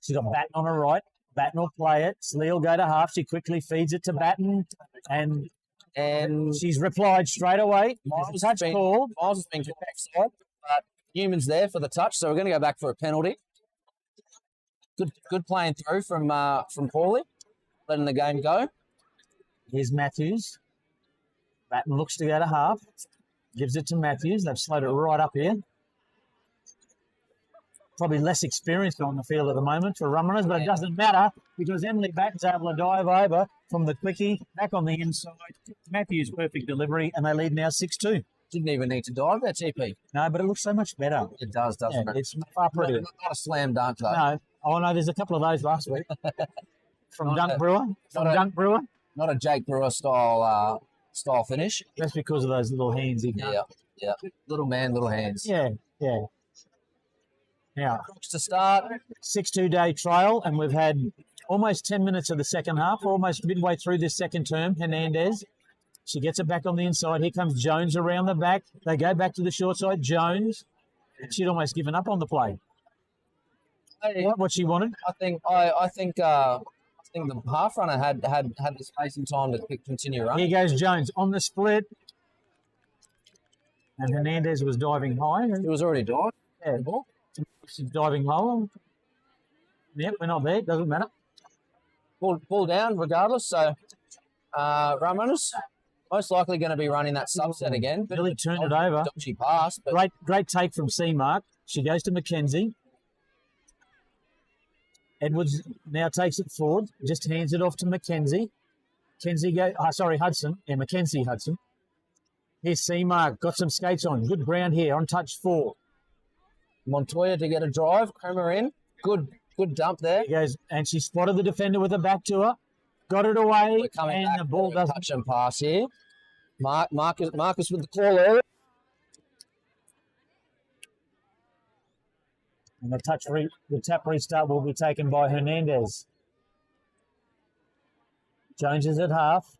She's got Batten on her right. Batten will play it. Slee will go to half. She quickly feeds it to Batten, and she's replied straight away. Miles has been kicked backside, but Newman's there for the touch, so we're going to go back for a penalty. Good playing through from Paulie, letting the game go. Here's Matthews. Batten looks to go to half. Gives it to Matthews. They've slowed it right up here. Probably less experienced on the field at the moment for Rum Runners, but it doesn't matter because Emily Batten's able to dive over from the quickie, back on the inside. Matthews' perfect delivery, and they lead now 6-2. Didn't even need to dive there, TP. No, but it looks so much better. It does, doesn't it? It's far prettier. Not a slam dunk, though. No. Oh, no, there's a couple of those last week. From Dunk Brewer. Not a Jake Brewer style finish. That's because of those little hands. Yeah. Little man, little hands. Yeah. Now, To start. 6-2 day trial, and we've had almost 10 minutes of the second half. We're almost midway through this second term. Hernandez. She gets it back on the inside. Here comes Jones around the back. They go back to the short side. Jones. She'd almost given up on the play. What she wanted. I think the half runner had the space and time to continue running. Here goes Jones on the split. And Hernandez was diving high. He was already diving. Yeah. She's diving low. Yep, we're not there. Doesn't matter. Ball down regardless. So Rum Runners most likely going to be running that subset again. Billy turned it over. Dodgy pass. But Great take from C-Mark. She goes to Mackenzie. Edwards now takes it forward. Just hands it off to Mackenzie. Hudson. Yeah, Mackenzie Hudson. Here's C-Mark. Got some skates on. Good ground here on touch 4. Montoya to get a drive. Kramer in. Good dump there. He goes, and she spotted the defender with her back to her. Got it away. We're coming and back the ball doesn't. Touch and pass here. Marcus with the call early. And the tap restart will be taken by Hernandez. Jones is at half.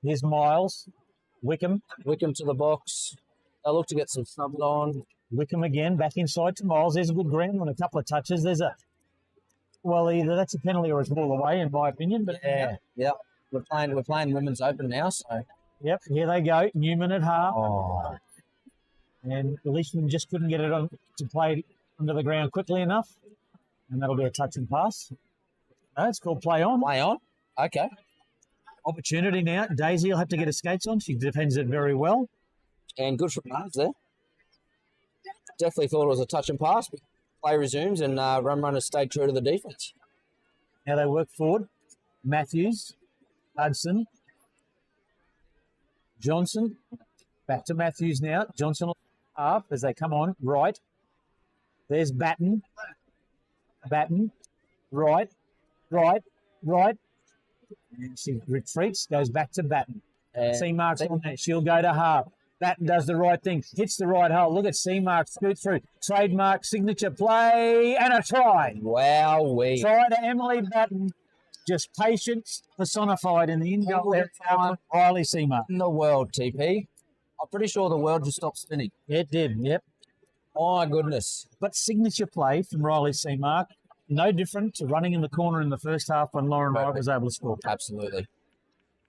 Here's Miles. Wickham to the box. They'll look to get some subs on. Wickham again, back inside to Miles. There's a good ground on a couple of touches. Either that's a penalty or it's ball away, in my opinion. But yeah. We're playing women's open now, so. Yep, here they go. Newman at half. Oh. And the Leishman just couldn't get it on to play under the ground quickly enough. And that'll be a touch and pass. No, it's called play on. Play on? Okay. Opportunity now. Daisy will have to get her skates on. She defends it very well. And good from Runners there. Definitely thought it was a touch and pass, but play resumes and Rum Runners stayed true to the defence. Now they work forward. Matthews, Hudson, Johnson. Back to Matthews now. Johnson half as they come on. Right. There's Batten. Right. And she retreats, goes back to Batten. C-Mark's on that. She'll go to half. Batten does the right thing, hits the right hole. Look at C-Mark scoot through. Trademark signature play and a try. Wowee. Try to Emily Batten. Just patience personified in the in-goal there. Riley C-Mark. In the world, TP. I'm pretty sure the world just stopped spinning. It did, yep. My goodness. But signature play from Riley C-Mark. No different to running in the corner in the first half when Lauren Wright was able to score. Absolutely.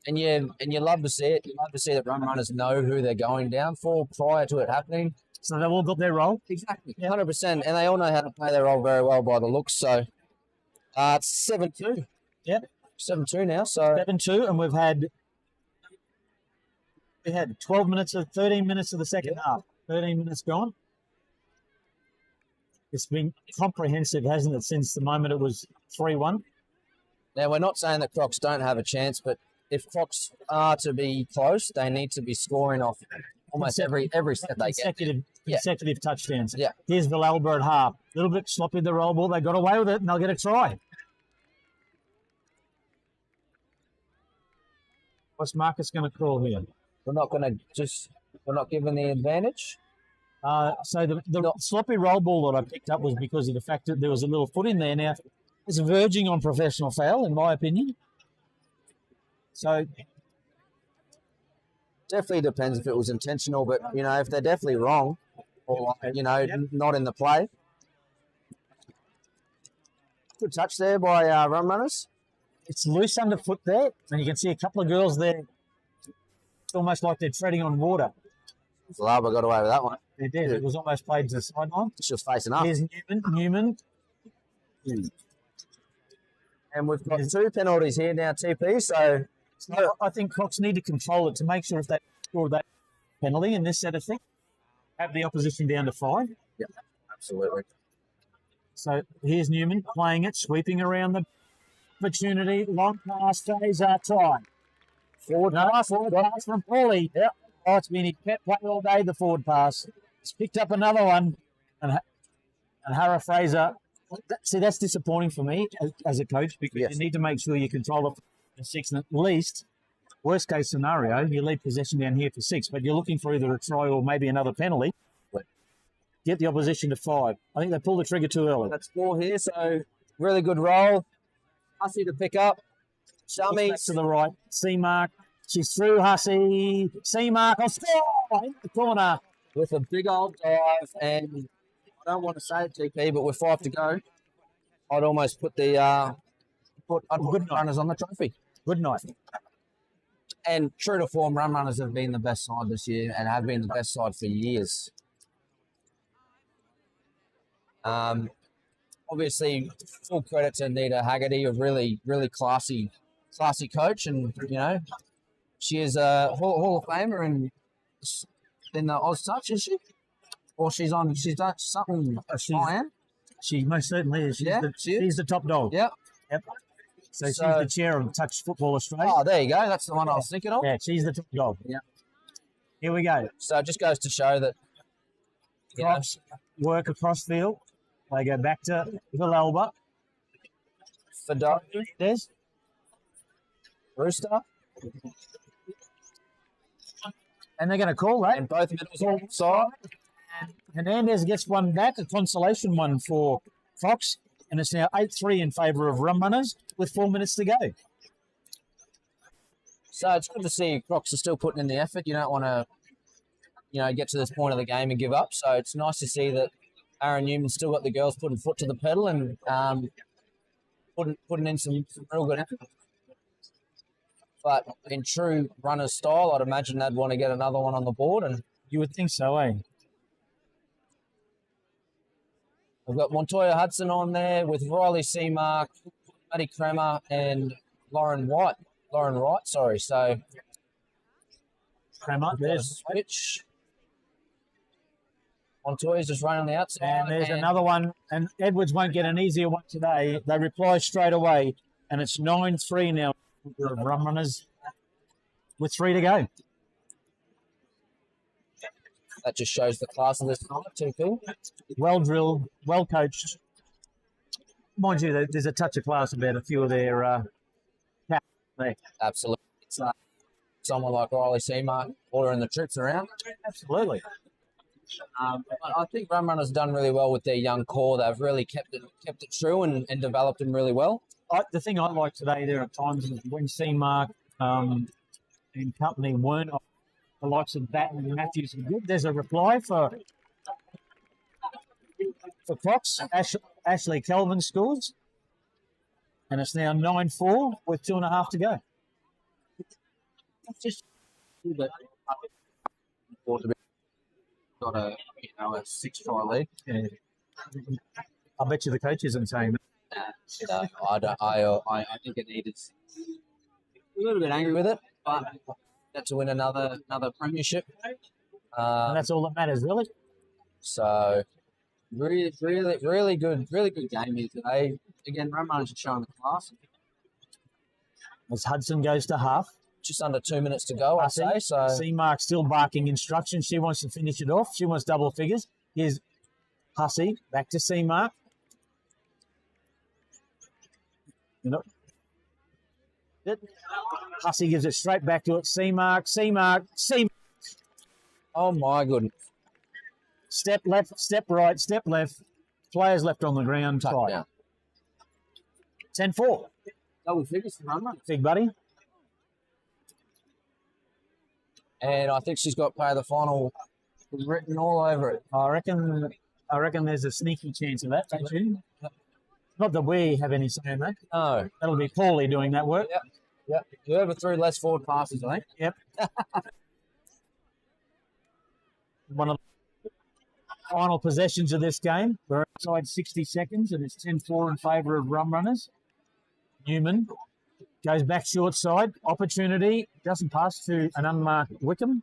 And you love to see it. You love to see that Rum Runners know who they're going down for prior to it happening. So they've all got their role? Exactly. 100%. And they all know how to play their role very well by the looks. So it's 7-2. Yep. 7-2 now. So 7-2, and we had 13 minutes of the second half. 13 minutes gone. It's been comprehensive, hasn't it, since the moment it was 3-1? Now, we're not saying that Crocs don't have a chance, but if Crocs are to be close, they need to be scoring off almost every set they get. Consecutive touchdowns. Yeah. Here's Villalba at half. A little bit sloppy the roll ball. They got away with it, and they'll get a try. What's Marcus going to call here? We're not giving the advantage. So the sloppy roll ball that I picked up was because of the fact that there was a little foot in there. Now, it's verging on professional foul, in my opinion. So definitely depends if it was intentional, but, if they're definitely wrong or, not in the play. Good touch there by Rum Runners. It's loose underfoot there, and you can see a couple of girls there. It's almost like they're treading on water. Villalba got away with that one. They did. It was almost played to the sideline. It's just facing up. Here's Newman. And we've got 2 penalties here now, TP. So I think Crocs need to control it to make sure if they score that penalty in this set of things, have the opposition down to 5. Yeah, absolutely. So here's Newman playing it, sweeping around the opportunity. Long pass, stays try. Forward pass from Paulie. Yep. Oh, it's been his pet play all day, the forward pass. He's picked up another one. And Hara Fraser, see, that's disappointing for me as a coach because you need to make sure you control the 6. And at least, worst case scenario, you leave possession down here for 6, but you're looking for either a try or maybe another penalty. Get the opposition to 5. I think they pulled the trigger too early. That's 4 here, so really good roll. Hussey to pick up. Shummy. Back to the right. C-Mark. She's through Hussey. C-Mark. I'll score in the corner. With a big old dive, and I don't want to say it, TP, but with 5 to go, I'd almost put the good runners on the trophy. Good night. And true to form, Rum Runners have been the best side this year and have been the best side for years. Obviously, full credit to Nita Haggerty, a really, really classy coach, and she is a Hall of Famer in the Oz Touch, is she? Or she's done something. She most certainly is. She's the top dog. Yep. So she's the chair of Touch Football Australia. Oh, there you go. That's the one I was thinking of. Yeah, she's the top dog. Yeah. Here we go. So it just goes to show that Crocs work across field. They go back to Villalba. Fedor, Des. Rooster, And they're going to call that. and both medals on side. Hernandez gets one back, a consolation one for Fox. And it's now 8-3 in favour of Rum Runners with 4 minutes to go. So it's good to see Crocs are still putting in the effort. You don't want to, get to this point of the game and give up. So it's nice to see that Aaron Newman's still got the girls putting foot to the pedal and putting in some real good effort. But in true Runners style, I'd imagine they'd want to get another one on the board. And You would think so, eh? we've got Montoya Hudson on there with Riley Seamark, Maddie Kremer, and Lauren Wright. Sorry. So Kramer, there's switch. Montoya's just running on the outside. And there's another one, and Edwards won't get an easier one today. They reply straight away, and it's 9-3 now. Rum Runners with 3 to go. That just shows the class of this night, TP. Well drilled, well coached. Mind you, there's a touch of class about a few of their caps there. Absolutely. It's someone like Riley Seamark ordering the troops around. Absolutely. I think Rum Runners done really well with their young core. They've really kept it true and developed them really well. The thing I like today, there are times when Seamark and company weren't off, the likes of Batten and Matthews and good. There's a reply for Crocs. Ashley Kelvin scores. And it's now 9-4 with 2.5 to go. Just got a 6-try lead. Yeah. I bet you the coach isn't saying that. No, I don't. I think it needed a little bit angry with it, but got to win another premiership. And that's all that matters, really. So really good game here today. Again, Rum Runners are showing the class. As Hudson goes to half. Just under 2 minutes to go, I'd say. So Seamark still barking instructions. She wants to finish it off. She wants double figures. Here's Hussey back to Seamark. Hussey gives it straight back to it. Seamark. oh my goodness. Step left, step right, step left. Players left on the ground. Tight. Touchdown. 10-4. Double figures for Rum Runners. Big buddy. And I think she's got Pay of the Final written all over it. I reckon there's a sneaky chance of that, don't you? Not that we have any say in that. No. That'll be Paulie doing that work. Yep. Whoever threw less forward passes, I think. Yep. One of the final possessions of this game. We're outside 60 seconds, and it's 10-4 in favour of Rum Runners. Newman goes back short side. Opportunity. Doesn't pass to an unmarked Wickham.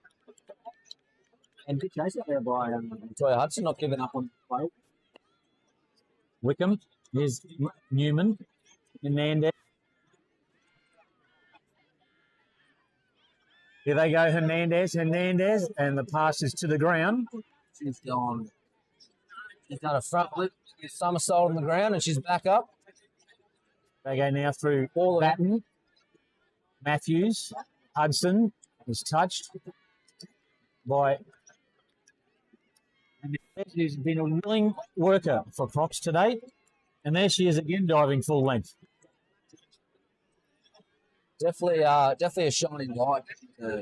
And good chase out there by Toya Hudson, not giving up on the play. Wickham. Here's Newman. Hernandez. Here they go, Hernandez, and the pass is to the ground. She's done a front flip, somersault on the ground, and she's back up. They go now through Batten. Matthews. Hudson is touched by Hernandez, who's been a willing worker for Crocs today. And there she is again, diving full length. Definitely a shining light. Yeah,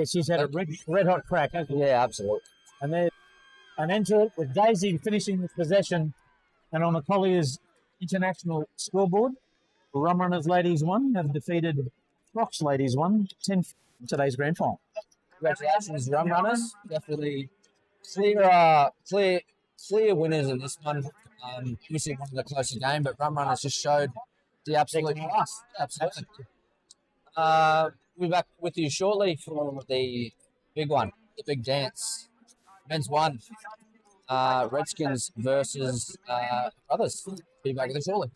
she's had a red hot crack, hasn't she? Yeah, absolutely. And there, an end to it with Daisy finishing with possession. And on the Colliers International scoreboard, Rum Runners Ladies 1 have defeated Crocs Ladies 1, 10 today's grand final. Congratulations, Rum Runners. Definitely clear winners in this one. Obviously one of the closer game, but Rum Runners just showed the absolute class. Absolutely. We'll be back with you shortly for the big one, the big dance. Men's 1, Redskins versus Brothers. Be back with you shortly.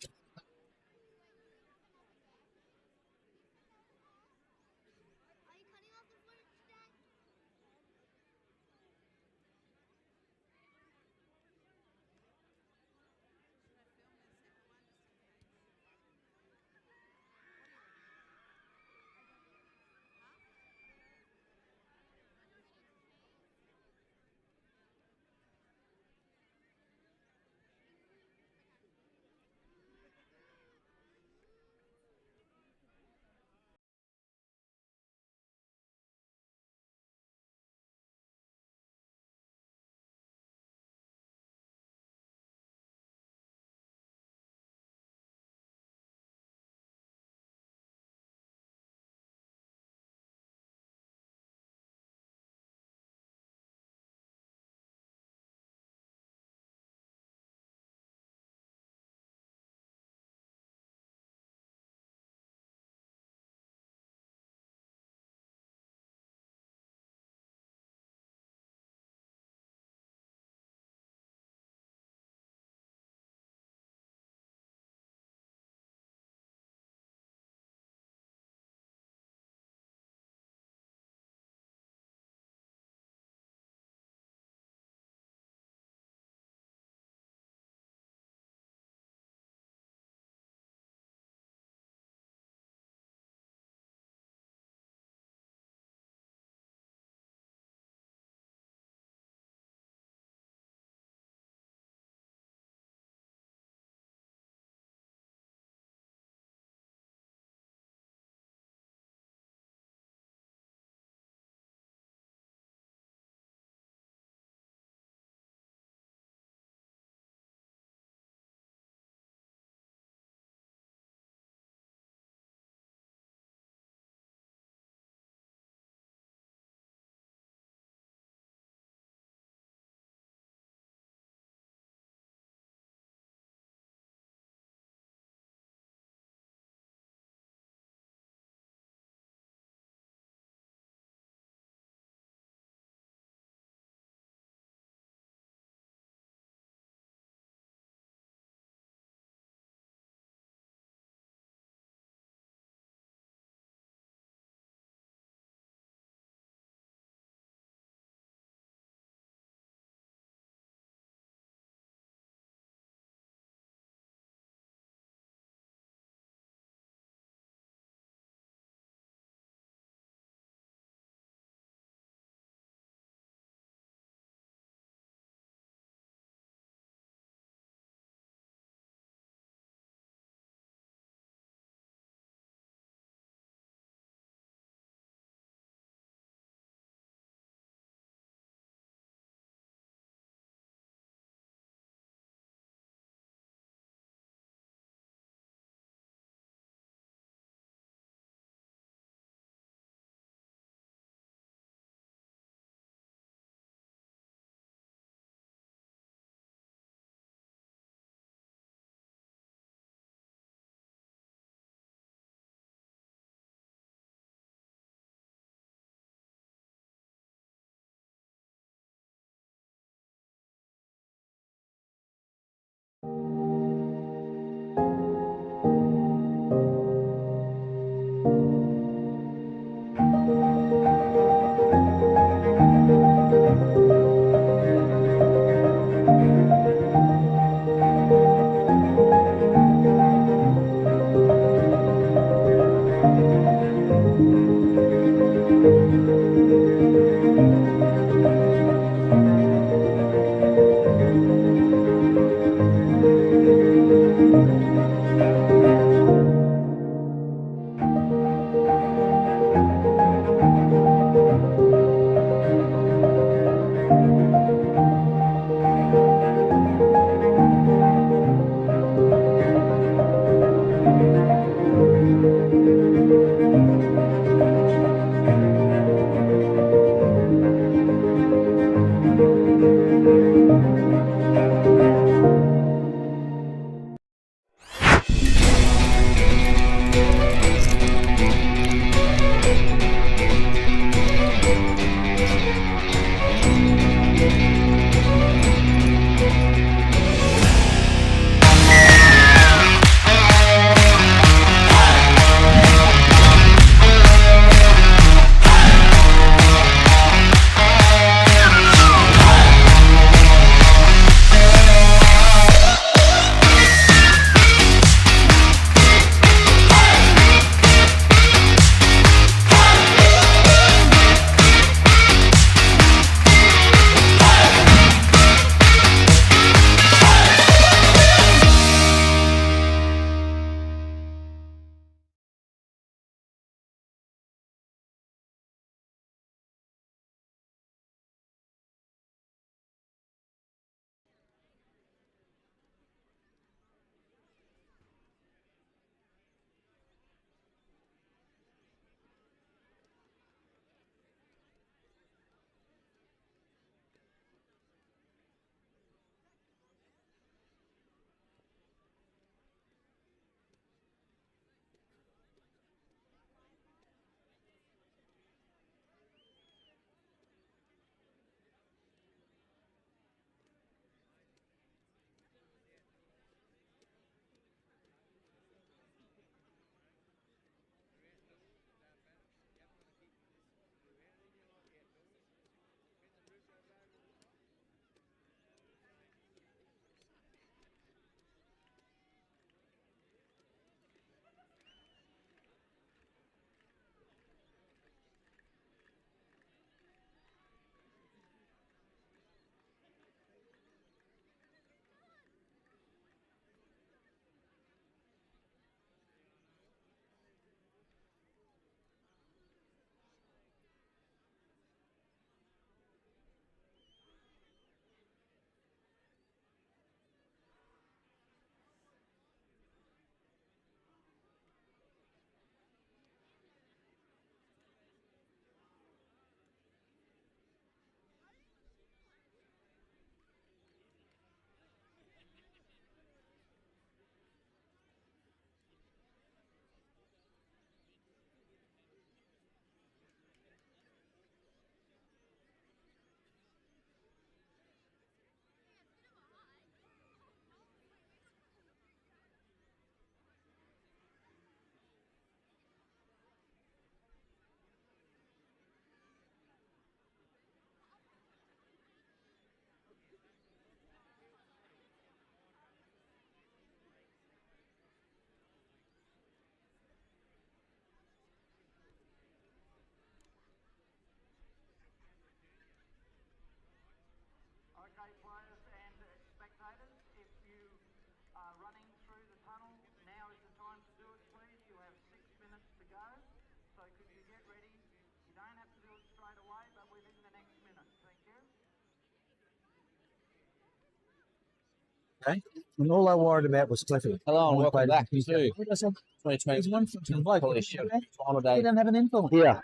Okay. And all I worried about was Cliffy. Hello and We welcome played back against to him. What did I say? 2021 Colliers Shield final day. You don't have an info. Yeah.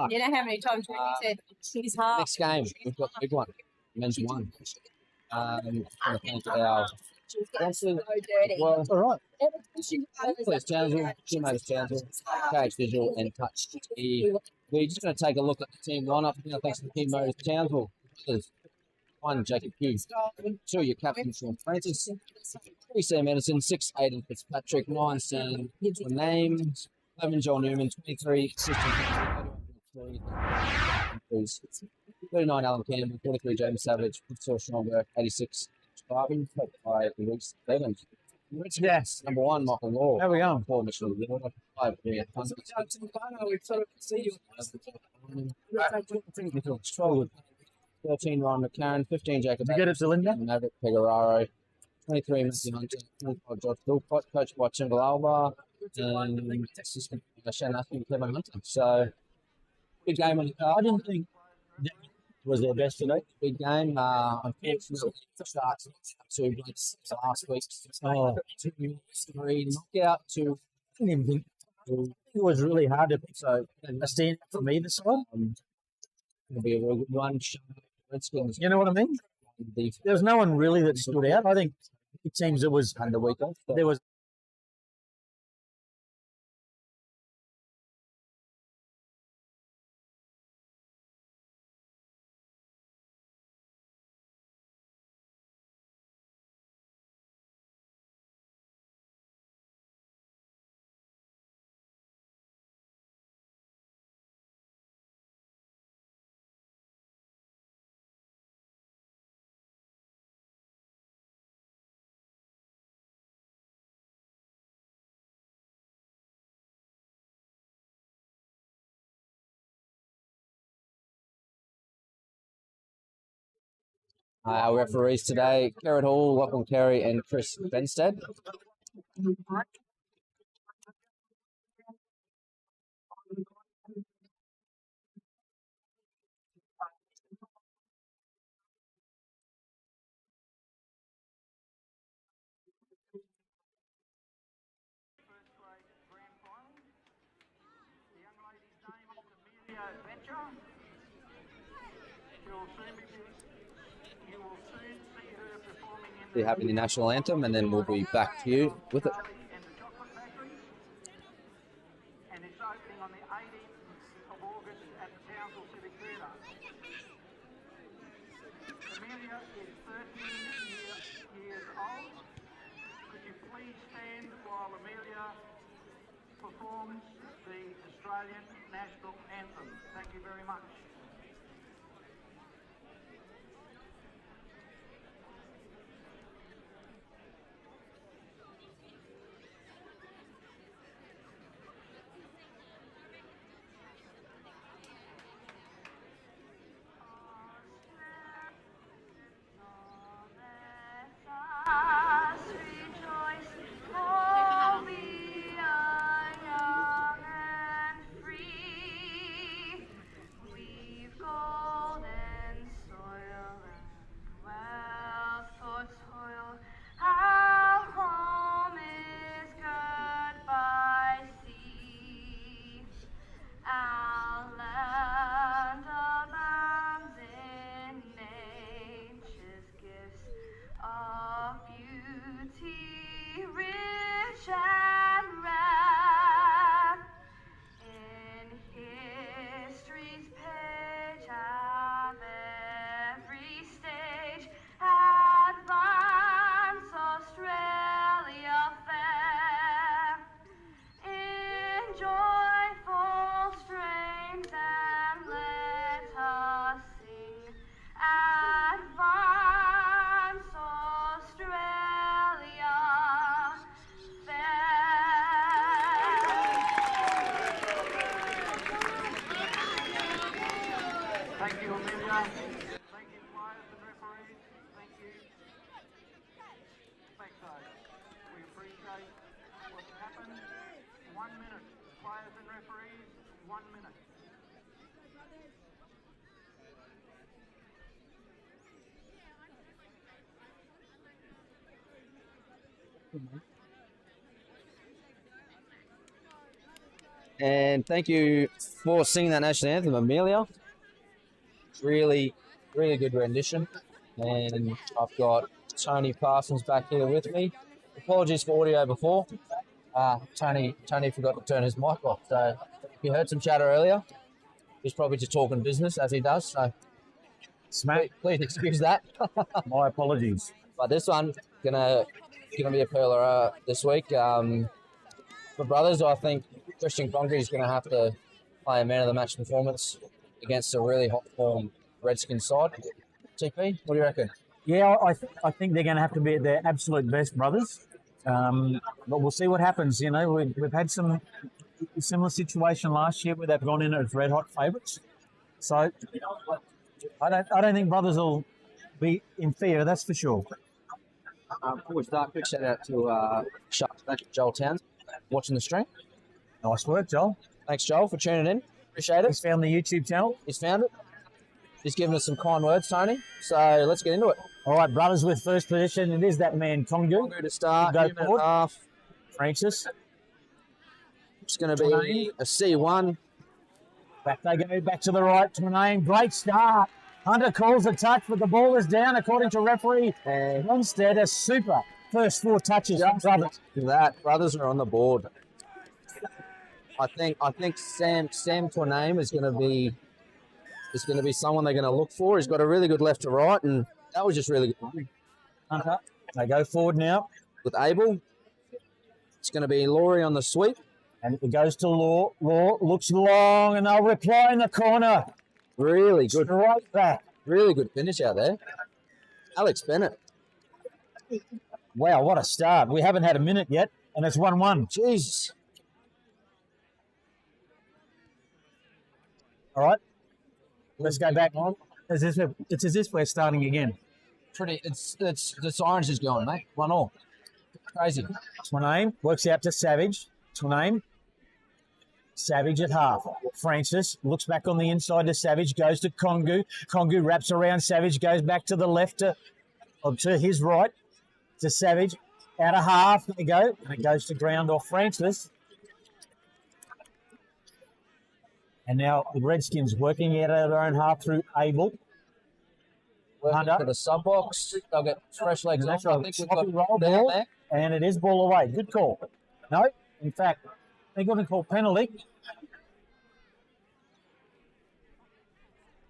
You know how many times we said he's hard. Next game, we've got the big one, men's one. Gonna thank our sponsors. Well, All right. Colliers Townsville, Motors Townsville, KH Visual, and TouchTV. We're just going to take a look at the team lineup. Thanks to Team Motors Townsville. There's 1, Jacob Hughes. 2, your captain, Sean Francis. 3, Sam Edison. 6, Aiden Fitzpatrick. 9, Sam Names. 11, Joel Newman. 23, System. 39, Alan Campbell. 43, James Savage. 54, Sean Burke. 86, Sparvin. 45, Luke Evans. Yes. Number 1, Michael Law. How we going? 4, Mitchell. 5, Brian Hunt. 12, 13, Ryan McCarran. 15, Jacob. Did you get it to Linda? Maverick Pegararo. 23, Matthew Hunter. 25, Josh Philpott, coached by Tim Alba. And assistant Shannon and Kevin Hunter. So, big game on the card. I didn't think that was their best today. Big game. Unfortunately, starts 2 blitz last week. Oh. 2, 3 knockout. 2. I didn't even think it was really hard to pick. So, a stand from either side. It'll be a real good one. Redskins. You know what I mean? There was no one really that stood out. I think it seems it was Under week off. there was. Our referees today, Garrett Hall, Lachlan Carey, and Chris Benstead. Be having the national anthem, and then we'll be back to you with it. And it's opening on the 18th of August at the Townsville Civic Theatre. Amelia is 13 years old. Could you please stand while Amelia performs the Australian national anthem? Thank you very much. Thank you, Amelia. Thank you, players and referees. Thank you. Thanks, guys. We appreciate what's happened. 1 minute. Players and referees, 1 minute. And thank you for singing that national anthem, Amelia. Really, really good rendition. And I've got Tony Parsons back here with me. Apologies for audio before. Tony forgot to turn his mic off. So if you heard some chatter earlier, he's probably just talking business as he does. So please excuse that. My apologies. But this one gonna be a pearler this week. For brothers, I think Christian Conkery is going to have to play a man of the match performance against a really hot form Redskins side. TP, what do you reckon? Yeah, I think they're going to have to be at their absolute best, brothers. But we'll see what happens. You know, we've had some similar situation last year where they've gone in as red hot favourites. So I don't think brothers will be in fear. That's for sure. Before we start, quick shout out to Joel Townsville watching the stream. Nice work, Joel. Thanks, Joel, for tuning in. Appreciate it. He's found the YouTube channel. He's found it. He's given us some kind words, Tony. So let's get into it. All right, brothers with first position. It is that man, Conkery. Conkery to start. Go Human forward. half. Francis. It's going to be a C1. Back they go, back to the right. To name. Great start. Hunter calls a touch, but the ball is down according to referee. And Ronstead, a super first 4 touches. Brothers. Brothers are on the board. I think Sam Torname is going to be someone they're going to look for. He's got a really good left to right, and that was just really good. Hunter. They go forward now. With Abel, it's going to be Laurie on the sweep. And it goes to Law. Law looks long, and they'll reply in the corner. Really good. Right back. Really good finish out there. Alex Bennett. Wow, what a start. We haven't had a minute yet, and it's 1-1. Jesus. All right. Let's go back on. It's as if we're starting again. It's this orange is going, mate. 1-1. Crazy. Twaname works out to Savage. Twaname. Savage at half. Francis looks back on the inside to Savage, goes to Kongu. Kongu wraps around Savage, goes back to the left to his right to Savage. Out of half, there you go. And it goes to ground off Francis. And now the Redskins working out of their own half through Abel. Working to the sub box. They'll get fresh legs off. I think we've got roll down ball, there. and it is ball away. Good call. No, in fact, they got to call penalty.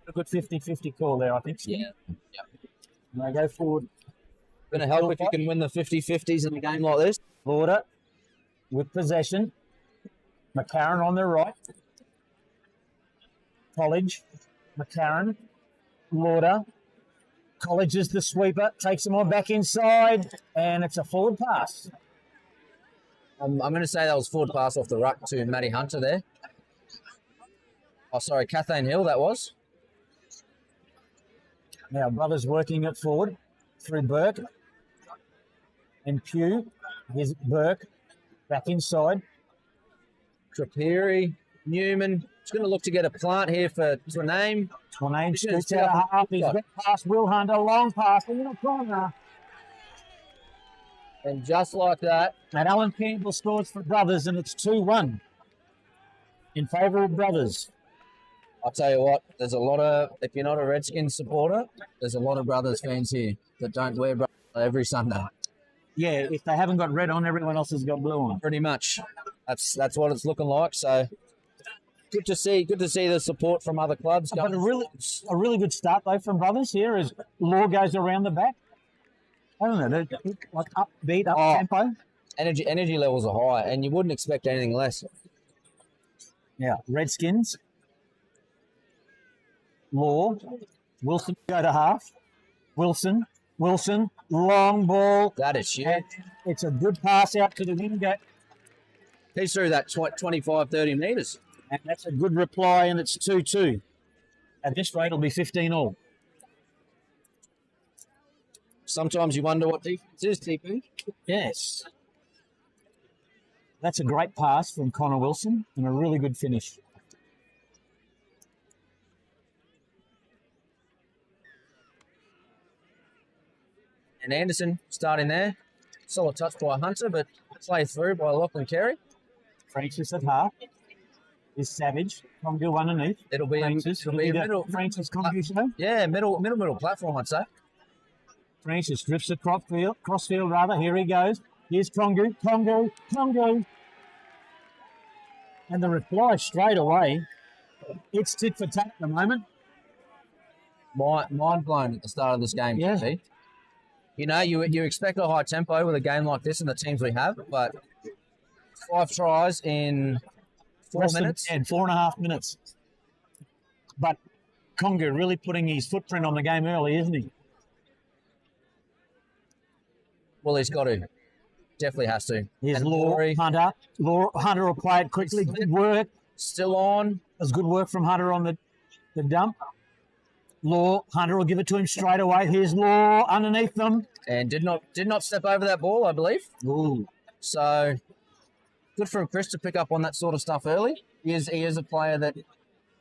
A good 50-50 call there, I think. Yeah. And they go forward. Going to help if you can win the 50-50s in a game like this. Lauder with possession. McCarran on the right. College. McCarran. Lauder. College is the sweeper. Takes them on back inside. And it's a forward pass. I'm going to say that was forward pass off the ruck to Matty Hunter there. Oh, sorry, Kathleen Hill, that was. Now, brothers working it forward through Burke and Pugh. Here's Burke back inside. Trapiri, Newman. It's going to look to get a plant here for Twaname. Twaname scoots out of half. He's got past Will Hunter, long pass in the corner. And just like that. And Alan Campbell scores for brothers, and it's 2-1 in favour of brothers. I'll tell you what, there's a lot of, if you're not a Redskins supporter, there's a lot of brothers fans here that don't wear brothers every Sunday. Yeah, if they haven't got red on, everyone else has got blue on. Pretty much. That's what it's looking like. So good to see the support from other clubs. But a really good start though from brothers here as Law goes around the back. I don't know, they're like upbeat, up tempo. Energy levels are high, and you wouldn't expect anything less. Yeah, Redskins. Law. Wilson go to half. Wilson, long ball. That is huge. It's a good pass out to the window. He's through that 25, 30 metres. And that's a good reply, and it's 2-2. At this rate, it'll be 15-all. Sometimes you wonder what defense is, TP. Yes. That's a great pass from Connor Wilson and a really good finish. And Anderson starting there. Solid touch by Hunter, but play through by Lachlan Carey. Francis at half. Is Savage. Congu underneath. It'll be Francis. it'll be a middle. Francis Congu show. Yeah, middle platform, I'd say. Francis drifts at crossfield rather. Here he goes. Here's Congu. And the reply straight away. It's tit for tat at the moment. Mind blown at the start of this game. Yeah. See? You know, you expect a high tempo with a game like this and the teams we have, but 5 tries in 4 minutes. And 4.5 minutes. But Congu really putting his footprint on the game early, isn't he? Well, he's got to. Definitely has to. Here's And Law Laurie Hunter. Hunter will play it quickly. Good work. still on. It was good work from Hunter on the dump. Law, Hunter will give it to him straight away. Here's Law underneath them. And did not step over that ball, I believe. Ooh. So good for Chris to pick up on that sort of stuff early. He is a player that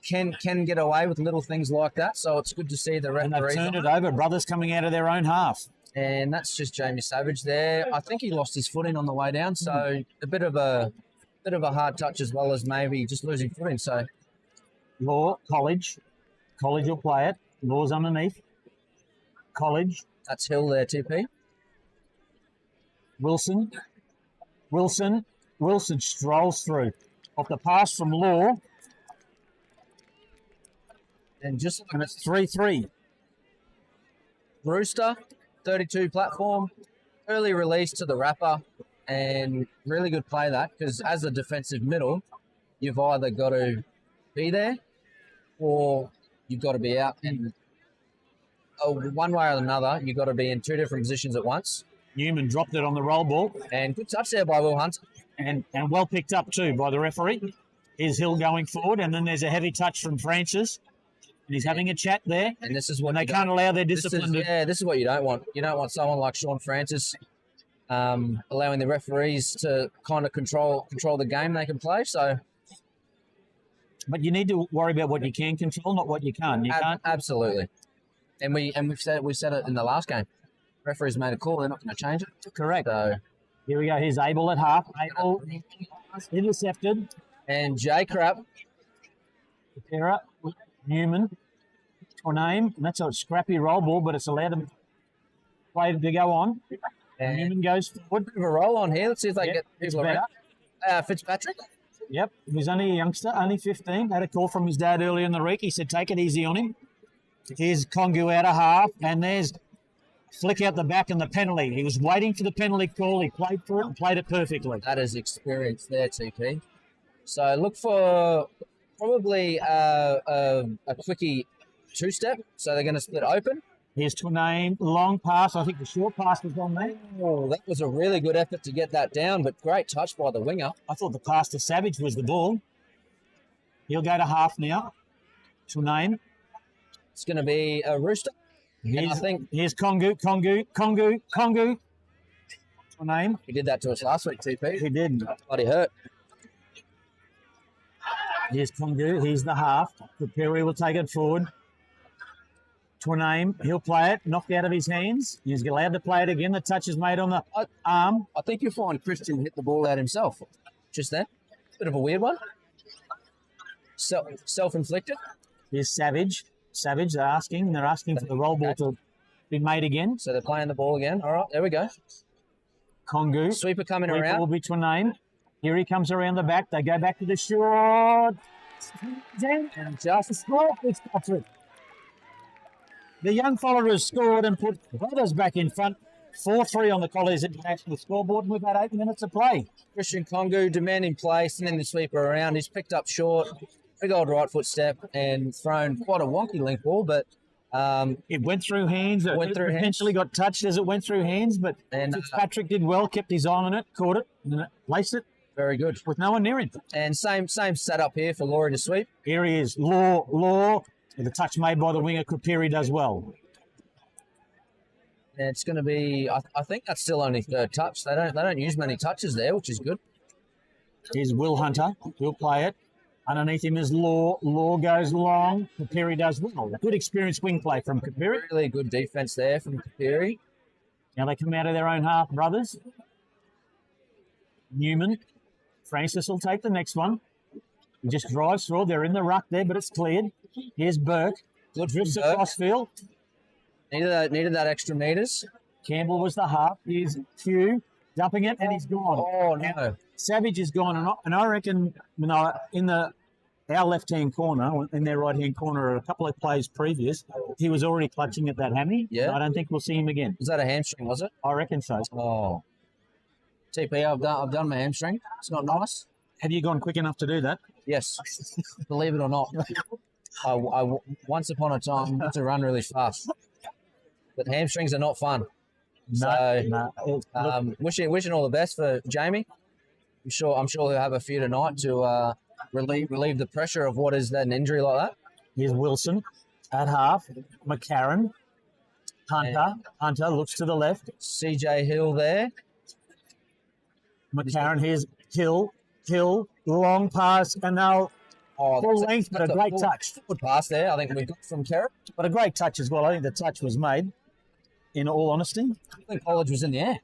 can get away with little things like that. So it's good to see the And they've referees. turned it over. Brothers coming out of their own half. And that's just Jamie Savage there. I think he lost his footing on the way down, so a bit of a hard touch as well as maybe just losing footing. So Law, College will play it. Law's underneath. College, that's Hill there, TP. Wilson strolls through. Off the pass from Law, And just and it's 3-3. Brewster, 32 platform, early release to the wrapper, and really good play that, because as a defensive middle, you've either got to be there or you've got to be out. And one way or another, you've got to be in two different positions at once. Newman dropped it on the roll ball. And good touch there by Will Hunt. And well picked up too by the referee. Here's Hill going forward, and then there's a heavy touch from Francis. And he's having a chat there. And this is what And they can't allow their discipline to... this is what you don't want. You don't want someone like Sean Francis allowing the referees to kind of control the game they can play. So, But you need to worry about what you can control, not what you can't. You can't. Absolutely. And we've said it in the last game. Referees made a call; they're not going to change it. Correct. So, Here we go. Here's Abel at half. Abel intercepted. and J Crap, Patera, Newman, Torname. And that's a scrappy roll ball, but it's allowed to play to go on. and Newman goes forward. bit of a roll on here. Let's see if they Yep, get it's people better. around. Fitzpatrick. Yep, he's only a youngster, only 15. Had a call from his dad earlier in the week. He said, take it easy on him. Here's Congu out of half, and there's flick out the back and the penalty. He was waiting for the penalty call. He played for it and played it perfectly. That is experience there, TP. So look for probably a quickie two-step. So they're going to split open. Here's Torname, long pass. I think the short pass was on there. Oh, that was a really good effort to get that down, but great touch by the winger. I thought the pass to Savage was the ball. He'll go to half now. Torname. It's going to be a Rooster. And I think Here's Congu. Torname. he did that to us last week, TP. He did. Bloody hurt. Here's Congu. He's the half. Perry will take it forward. Torname. He'll play it. Knocked out of his hands. He's allowed to play it again. The touch is made on the arm. I think you'll find Christian hit the ball out himself just then. Bit of a weird one. Self-inflicted. Here's Savage. Savage, they're asking for the roll ball to be made again. So they're playing the ball again. All right, there we go. Congu. Sweeper coming Sweeper around. will be Torname. Here he comes around the back. They go back to the short. And just scored, Fitzpatrick. The young follower has scored and put Brothers back in front. 4-3 on the Colliers International scoreboard, and we've had 8 minutes of play. Christian Congu demanding play, sending the sweeper around. He's picked up short, big old right foot step, and thrown quite a wonky link ball, but It went through hands. It Went through hands. potentially got touched as it went through hands, but And, Fitzpatrick did well, kept his eye on it, caught it, and laced it very good. with no one near him. And same setup here for Laurie to sweep. Here he is, Law. The touch made by the winger, Kupiri does well. And it's going to be, I think that's still only third touch. They don't use many touches there, which is good. Here's Will Hunter. He'll play it. Underneath him is Law. Law goes long. Kupiri does well. Good experienced wing play from Kupiri. Really good defense there from Kapiri. Now they come out of their own half, brothers. Newman. Francis will take the next one. He just drives through. They're in the ruck there, but it's cleared. Here's Burke. Good Drifts Burke. across field. Needed that extra meters. Campbell was the half. Here's Hugh dumping it, and he's gone. Oh, no. Savage is gone, and I reckon in our left-hand corner, in their right-hand corner, a couple of plays previous, he was already clutching at that hammy. Yeah. I don't think we'll see him again. Was that a hamstring, was it? I reckon so. Oh. TP, I've done my hamstring. It's not nice. Have you gone quick enough to do that? Yes. Believe it or not. I once upon a time had to run really fast. But hamstrings are not fun. Wishing all the best for Jamie. I'm sure he'll have a few tonight to relieve the pressure of what is an injury like that. Here's Wilson at half. McCarran. Hunter looks to the left. CJ Hill there. McCarran, here's Hill, long pass, and now full length, but a great touch. Good pass there, I think we got from Kerr. But a great touch as well. I think the touch was made, in all honesty. I think College was in the air.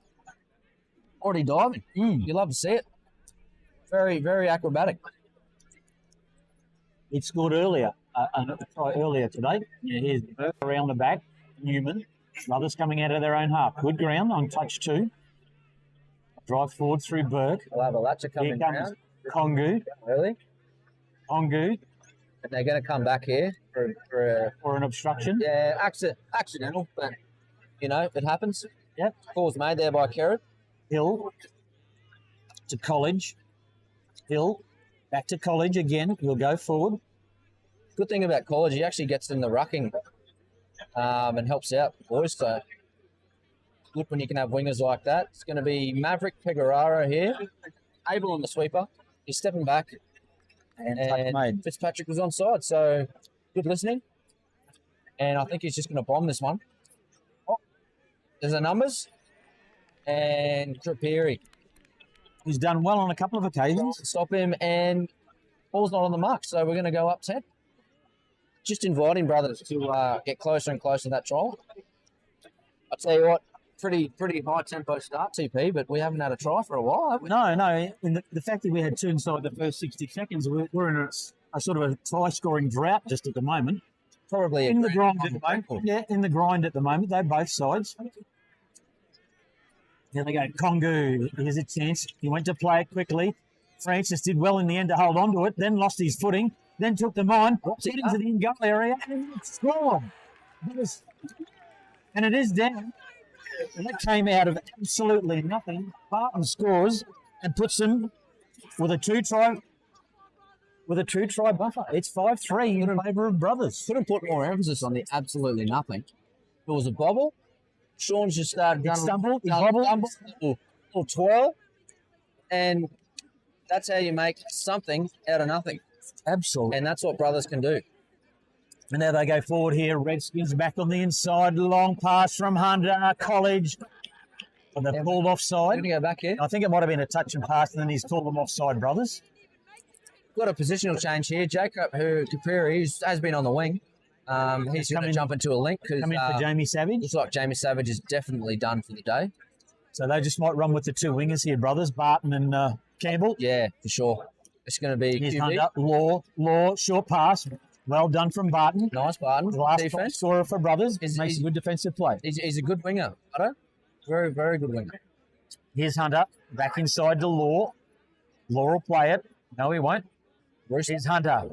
Already diving. You love to see it. Very, very acrobatic. It scored earlier, earlier today. Yeah, here's Burke around the back. Newman. Brothers coming out of their own half. Good ground on touch 2. Drive forward through Burke. We'll have a latcher Here coming comes down. Kongu. Early. Kongu And they're going to come back here for an obstruction. yeah, accidental, but, it happens. Yep. Call's made there by Kerr. Hill to College. Hill back to College again. We'll go forward. Good thing about College, he actually gets in the rucking and helps out the boys. So good when you can have wingers like that. It's going to be Maverick Pegararo here. Abel on the sweeper. He's stepping back. And made. Fitzpatrick was onside, so good listening. And I think he's just going to bomb this one. Oh, there's the numbers. And Crapiri. He's done well on a couple of occasions. Stop him, and ball's not on the mark, so we're going to go up 10. Just inviting brothers to get closer and closer to that trial. I'll tell you what, pretty high tempo start, TP, but we haven't had a try for a while, have we? No. And the fact that we had 2 inside the first 60 seconds, we're in a sort of a try-scoring drought just at the moment. Probably In the grind at the moment. Yeah, in the grind at the moment. They're both sides. Here they go. Kongu, here's a chance. He went to play it quickly. Francis did well in the end to hold on to it, then lost his footing, then took the mine, hit into the in-goal area, and scored. And it is down. And that came out of absolutely nothing. Barton scores and puts them with a two-try buffer. It's 5-3 in favour of brothers. Couldn't put more emphasis on the absolutely nothing. It was a bobble. Sean's just started He stumbled, he little bobbled. twirl, and that's how you make something out of nothing. Absolutely. And that's what brothers can do. And now they go forward here. Redskins back on the inside. Long pass from Hunter. College. And they've pulled We're offside. going to go back here. I think it might have been a touch and pass, and then he's called them offside, brothers. Got a positional change here. Jacob, who Capiri has been on the wing. He's going to jump into a link because Come in for Jamie Savage. looks like Jamie Savage is definitely done for the day. So they just might run with the 2 wingers here, brothers. Barton and Campbell. Yeah, for sure. It's going to be Here's QB. Hunter. Law, short pass. Well done from Barton. Nice, Barton. The last top Defense. scorer for brothers. He's- Makes a good defensive play. He's a good winger. Very, very good winger. Here's Hunter. Back inside to Law. Law will play it. No, he won't. Here's Hunter.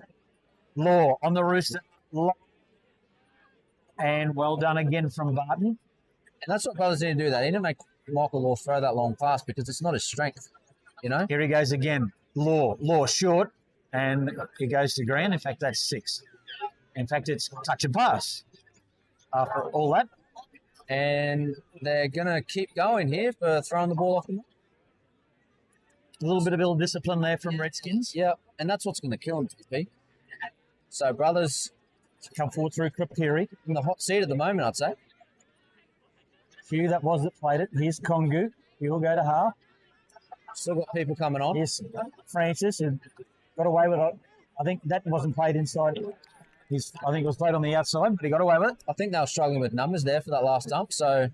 Law on the rooster. And well done again from Barton. And that's what brothers need to do. They need to make Michael Law throw that long pass because it's not his strength, Here he goes again. Law short. And he goes to ground. In fact, that's 6. In fact, it's touch and pass. After all that. And they're going to keep going here for throwing the ball off. A little bit of ill discipline there from Redskins. Yeah, and that's what's going to kill them, TP. So brothers Come forward through Crapiri. in the hot seat at the moment, I'd say. Hugh, that played it. Here's Kongu. He will go to half. Still got people coming on. Here's Francis, who got away with it. I think that wasn't played inside. I think it was played on the outside, but he got away with it. I think they were struggling with numbers there for that last dump. So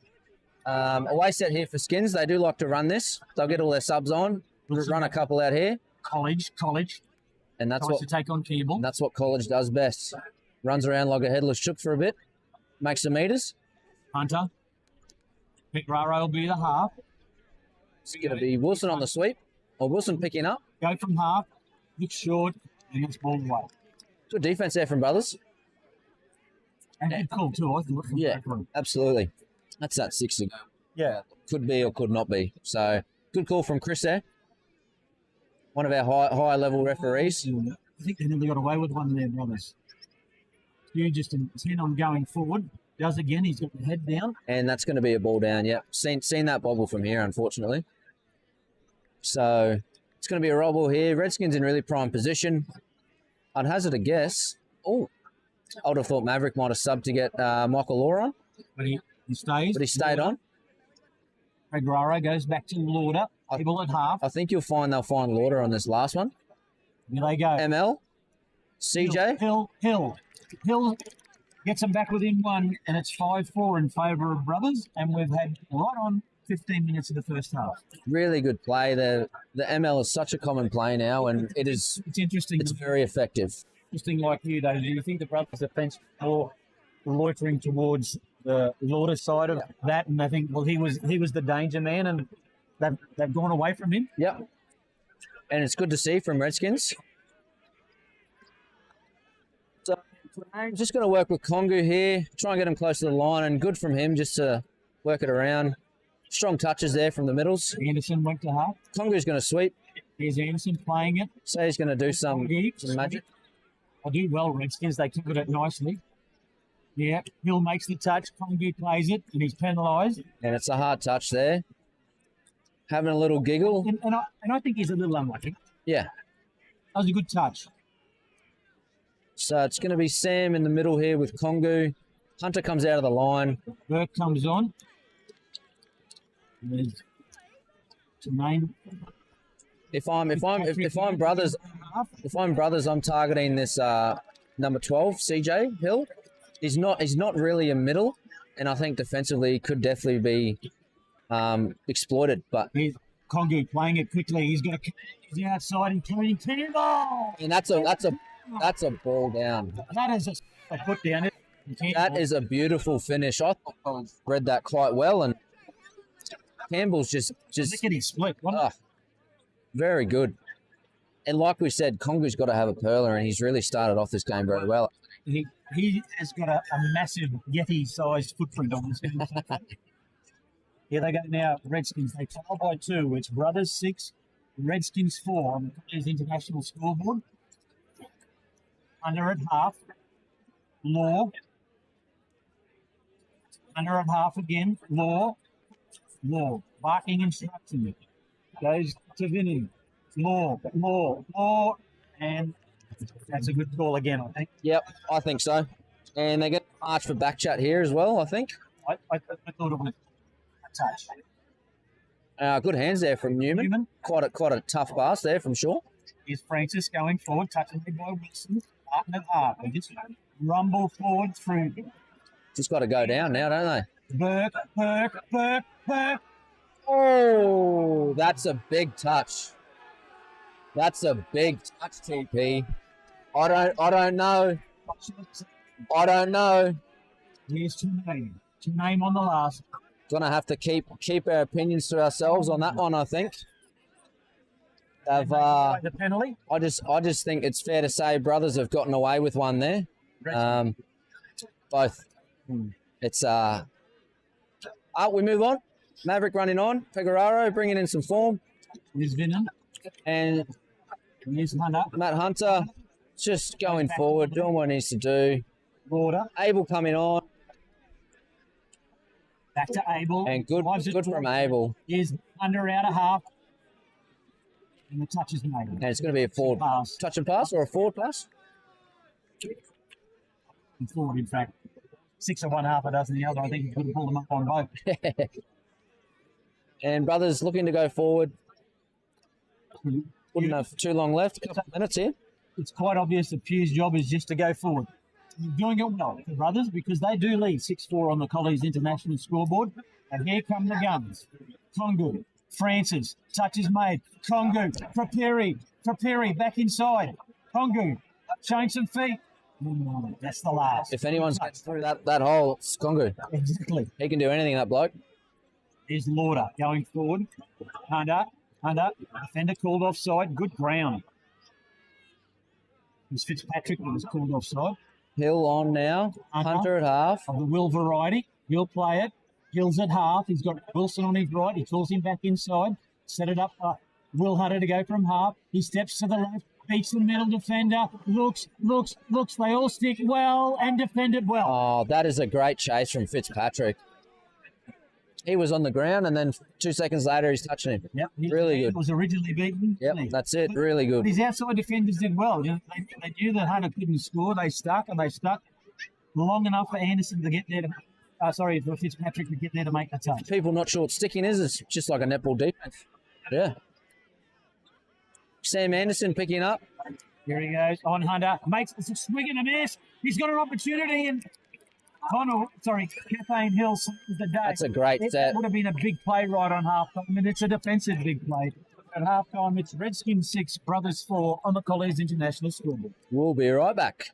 Away set here for Skins. They do like to run this. They'll get all their subs on. We'll run a couple out here. College. And that's Tries what to take on Campbell. that's what College does best. Runs around like a headless chook for a bit. Makes some meters. Hunter. Pegraro will be the half. It's going to be Wilson on the sweep. Or Wilson picking up. Go from half. Look short. And it's ball away. Good defense there from Brothers. And good call too, I thought. Yeah, absolutely. That's that 6 to go. Yeah. Could be or could not be. So, good call from Chris there. One of our high level referees. I think they nearly got away with one there, Brothers. You just intent on going forward. Does again. He's got the head down. And that's going to be a ball down, yep. Seen that bobble from here, unfortunately. So, it's going to be a roll ball here. Redskins in really prime position. I'd hazard a guess. Oh, I would have thought Maverick might have subbed to get Michael Law on. But he stays. But he stayed on. Pegraro goes back to Lauder. Able at half. I think they'll find Lauder on this last one. Here they go. ML. CJ. Hill gets them back within one, and it's 5-4 in favour of Brothers, and we've had right on 15 minutes of the first half. Really good play. The ML is such a common play now, and It's interesting. it's very effective. Interesting like you, though. Do you think the Brothers' defence more loitering towards the Lauder side of that, and they think, well, he was the danger man, and they've gone away from him? Yep. And it's good to see from Redskins. So I'm just going to work with Kongu here, try and get him close to the line, and good from him just to work it around. Strong touches there from the middles. Anderson went to half. Kongu's going to sweep. Here's Anderson playing it. So he's going to do some magic. I do well, Redskins. They covered it nicely. Yeah, Hill makes the touch. Kongu plays it, and he's penalised. And it's a hard touch there. Having a little giggle. And I think he's a little unlucky. Yeah. That was a good touch. So it's going to be Sam in the middle here with Kongu. Hunter comes out of the line. Burke comes on. There's Jermaine. If I'm brothers, I'm targeting this number 12, CJ Hill. He's not really a middle, and I think defensively could definitely be exploited. But Here's Kongu playing it quickly. He's outside and turning ball. and that's a ball down. That is a put down. That is a beautiful finish. I thought I read that quite well, and Campbell's just Look at his split. very good. And like we said, Kongu's got to have a perler, and he's really started off this game very well. He has got a massive Yeti-sized footprint on this game. Here they go now, Redskins. They trail by 2. It's Brothers 6, Redskins 4 on the Colliers International scoreboard. Under at half, Law. Under at half again, Law. Barking instruction. Goes to Vinny. Law. And that's a good call again, I think. Yep, I think so. And they get a march for back chat here as well, I think. I thought it was a touch. Good hands there from Newman. Quite a tough pass there from Shaw. Here's Francis going forward, touching the by Wilson. Up and half. They just rumble forward through. Just got to go down now, don't they? Burke. Oh, that's a big touch. That's a big touch, TP. I don't know. Here's Name on the last. Gonna have to keep our opinions to ourselves on that one, I think. The penalty. I just think it's fair to say Brothers have gotten away with one there. Both. It's we move on. Maverick running on. Pegraro bringing in some form. Here's Vinnan. And here's Hunter. Matt Hunter just going forward, doing what he needs to do. Border. Abel coming on. Back to Abel. And good from Abel. Here's Hunter out of half. And the touch is made. And it's going to be a forward pass. Touch and pass or a forward pass? And forward, in fact. 6 of one, half a dozen the other. I think he could have pulled them up on both. And Brothers looking to go forward. Wouldn't have too long left. A couple of minutes here. It's quite obvious that Pugh's job is just to go forward. You're doing it well for Brothers because they do lead 6-4 on the Colliers International scoreboard. And here come the guns. Kongu, Francis, touch is made. Kongu, Preperi, back inside. Kongu, showing some feet. That's the last. If anyone's gets through that hole, it's Kongu. Exactly. He can do anything, that bloke. Here's Lauder going forward. Hunter, defender called offside. Good ground. It was Fitzpatrick that was called offside. Hill on now. Hunter at half. Of the Will variety. He'll play it. Hill's at half. He's got Wilson on his right. He calls him back inside. Set it up for Will Hunter to go from half. He steps to the left. Beats the middle defender. Looks. They all stick well and defended well. Oh, that is a great chase from Fitzpatrick. He was on the ground, and then 2 seconds later, he's touching him. Yep. Really He good. was originally beaten. Yep, that's it. Really good. But his outside defenders did well. You know, they knew that Hunter couldn't score. They stuck long enough for Anderson to get there. For Fitzpatrick to get there to make the touch. People not sure what sticking is. It's just like a netball defense. Yeah. Sam Anderson picking up. Here he goes on Hunter. Makes a swing and a miss. He's got an opportunity, and Kathleen Hill saves the day. That's a great set. That would have been a big play right on halftime. I mean, it's a defensive big play. At halftime, it's Redskins 6, Brothers 4 on the Colliers International Scoreboard. We'll be right back.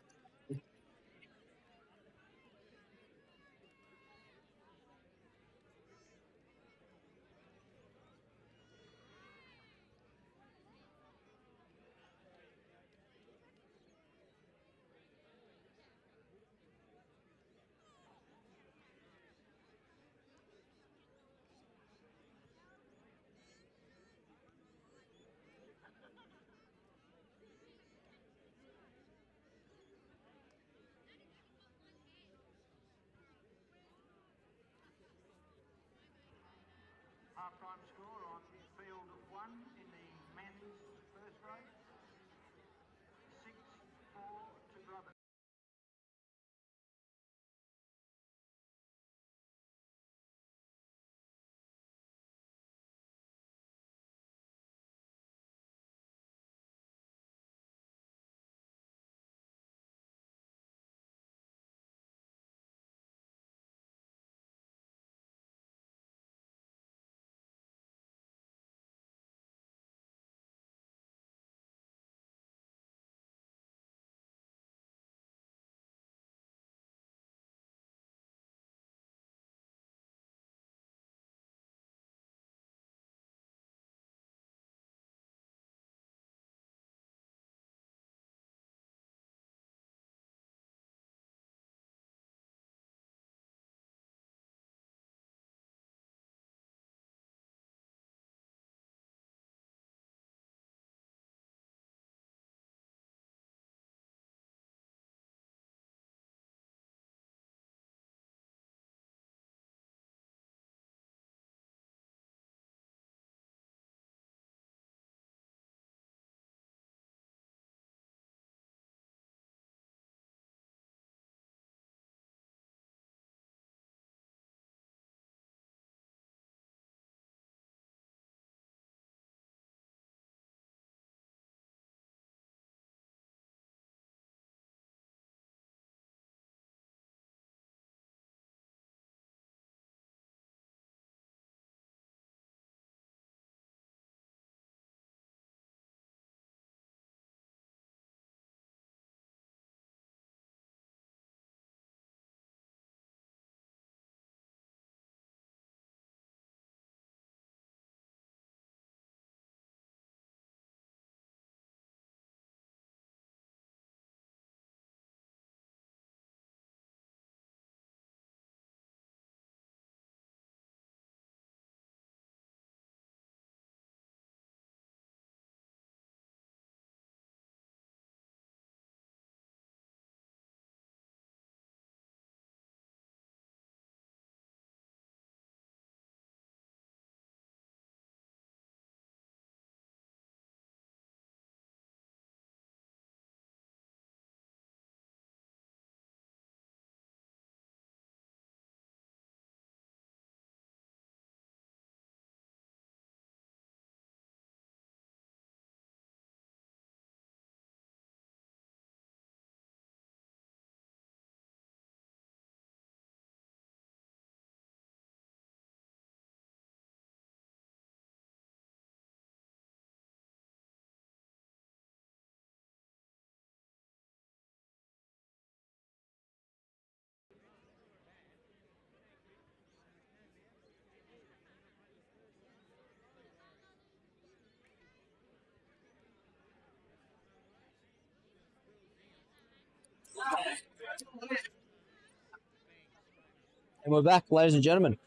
And we're back, ladies and gentlemen,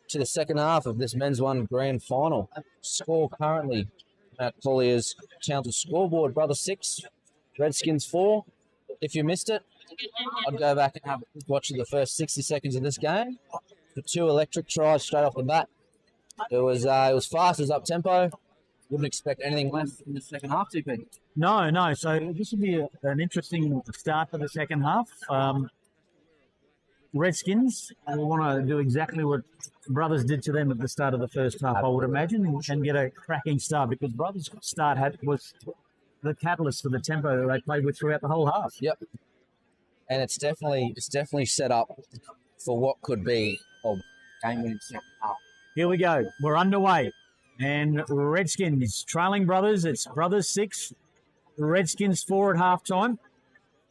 to the second half of this men's one grand final. Score currently at Colliers Townsville scoreboard. Brother 6, Redskins 4. If you missed it, I'd go back and have a watch of the first 60 seconds of this game. The 2 electric tries straight off the bat. It was fast, it was up tempo. Wouldn't expect anything less in the second half, TP. No. So this would be an interesting start for the second half. Redskins will want to do exactly what Brothers did to them at the start of the first half, I would imagine, and get a cracking start, because Brothers' start was the catalyst for the tempo that they played with throughout the whole half. Yep. And it's definitely set up for what could be a game-winning second half. Here we go. We're underway. And Redskins trailing Brothers. It's Brothers 6, Redskins 4 at halftime.